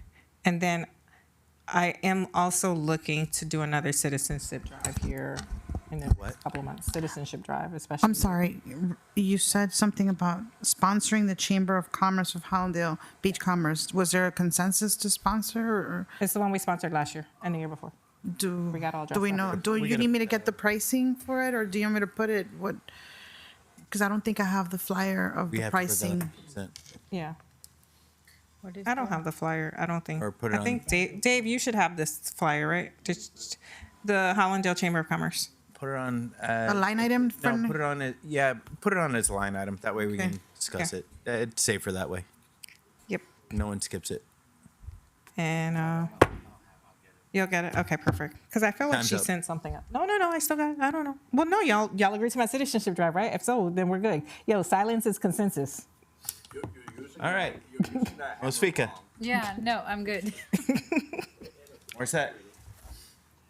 then I am also looking to do another citizenship drive here in the next couple of months. Citizenship drive, especially. I'm sorry. You said something about sponsoring the Chamber of Commerce of Hollandale Beach Commerce. Was there a consensus to sponsor? Or It's the one we sponsored last year and the year before. We got all dressed do we up. know? Do you need me to get the pricing for it, or do you want me to put it? What? Because I don't think I have the flyer of We the have to put pricing. that. Yeah. I don't have the flyer. I don't think. Or put it I on- think Dave, you should have this flyer, right? Just the Hollandale Chamber of Commerce. Put it on. A line item for No, put it on it. Yeah, put it on as a line item. That way we Okay. can discuss Okay. it. It's safer that way. Yep. No one skips it. And you'll get it. Okay, perfect. Because I feel like Time's she up. sent something up. No, I still got it. I don't know. Well, no, y'all agree to my citizenship drive, right? If so, then we're good. Yo, silence is consensus. All right. Osfika, Yeah, no, I'm good. where's that?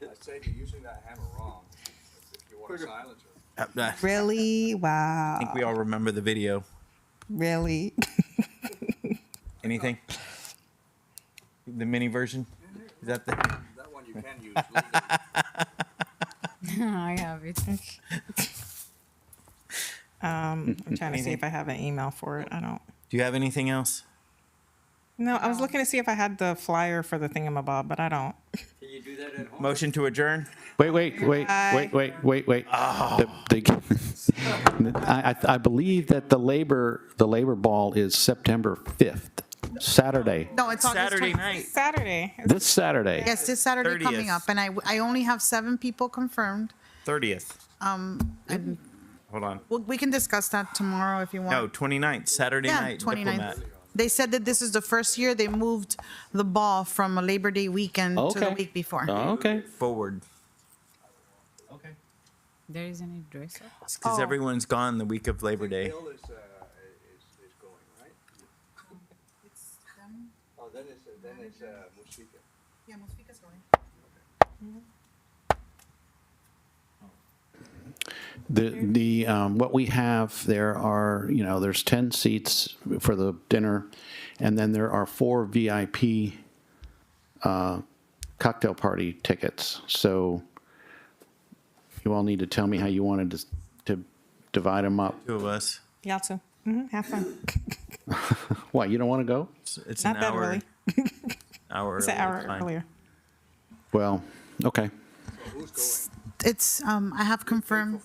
I say you're using that hammer wrong. If you want to silence her. I Really? Wow. think we all remember the video. Really? Anything? The mini version? Is that the? That one you can use. I have it. I'm trying to see if I have an email for it. I don't. Do you have anything else? No, I was looking to see if I had the flyer for the thingamabob, but I don't. Can you do that at home? Motion to adjourn? Wait. Aye. I believe that the labor ball is September 5th, Saturday. No, it's August Saturday 20 night. Saturday. This Saturday. Yes, this Saturday 30th. coming up, and I only have 7 people confirmed. 30th. And Hold on. we can discuss that tomorrow if you want. No, 29th. Saturday Yeah, night. 29th. Diplomat. They said that this is the first year they moved the ball from a Labor Day weekend to the Okay. week before. Okay. Forward. There is any dress up? Because everyone's gone the week of Labor Day. Bill is going, right? Oh, then it's Musika. Yeah, Mosfika's going. What we have, there are, there's 10 seats for the dinner, and then there are 4 VIP cocktail party tickets. So you all need to tell me how you wanted to divide them up. 2 of us. Y'all too. Have fun. Why, you don't want to go? It's Not an that hour. early. Hour. It's an early, hour fine. earlier. Well, okay. It's, I have confirmed.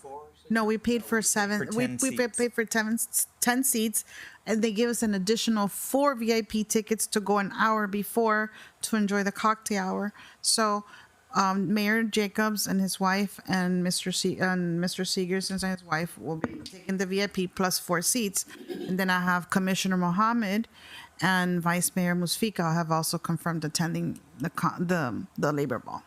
No, we paid for 7. For We 10 paid for 10 seats, and they give us an additional 4 VIP tickets to go an hour before to enjoy the cocktail hour. So, Mayor Jacobs and his wife and Mr. Seegers and his wife will be taking the VIP plus 4 seats, and then I have Commissioner Mohammed and Vice Mayor Musfika have also confirmed attending the labor ball.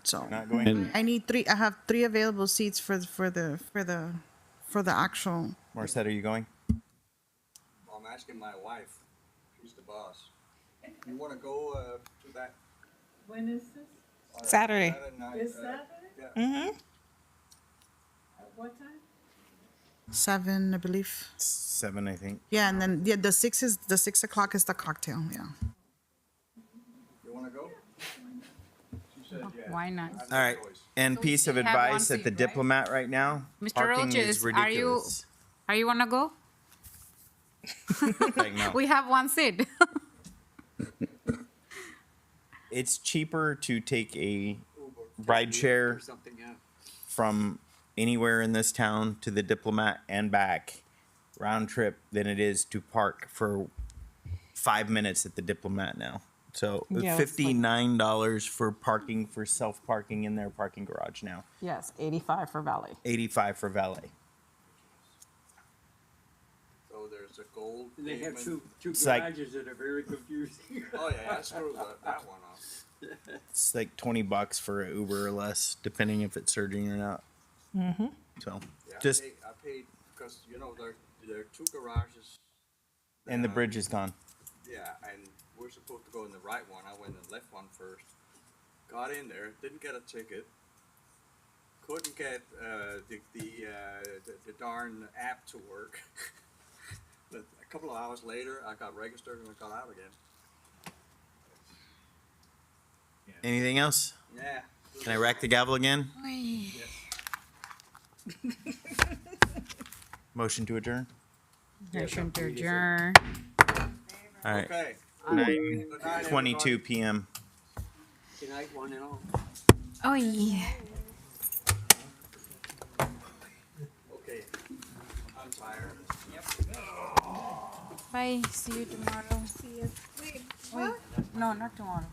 So Not going. And I need 3. I have 3 available seats for the actual. Morissette, are you going? I'm asking my wife. She's the boss. You want to go to that? When is this? Saturday. This Saturday? Yeah. Mm-hmm. At what time? 7, I believe. 7, I think. Yeah, and then the 6 o'clock is the cocktail. Yeah. You want to go? She said, yeah. Why not? All right. And So piece of we have one advice at seat, the right? Diplomat right now. Mr. Parking Roches, is ridiculous. are you wanna go? Like, no. We have one seat. It's cheaper to take a ride share from anywhere in this town to the Diplomat and back round trip than it is to park for 5 minutes at the Diplomat now. So Yeah, it's like- $59 for parking for self-parking in their parking garage now. Yes, 85 for valet. 85 for valet. So there's a gold. They have payment. two It's like- garages that are very confusing. Oh yeah, that screws that one off. It's like $20 for an Uber or less, depending if it's surging or not. Mm-hmm. So Yeah, just I paid because there are 2 garages. and the bridge is gone. Yeah, and we're supposed to go in the right one. I went in the left one first. Got in there, didn't get a ticket. Couldn't get the darn app to work. But a couple of hours later, I got registered and I got out again. Anything else? Yeah. Can I rack the gavel again? Motion to adjourn. Motion to adjourn. All right. Okay. 9:22 p.m. Good night, one and all. Oh yeah. Okay. I'm tired. Bye. See you tomorrow. See you. Wait. No, not tomorrow.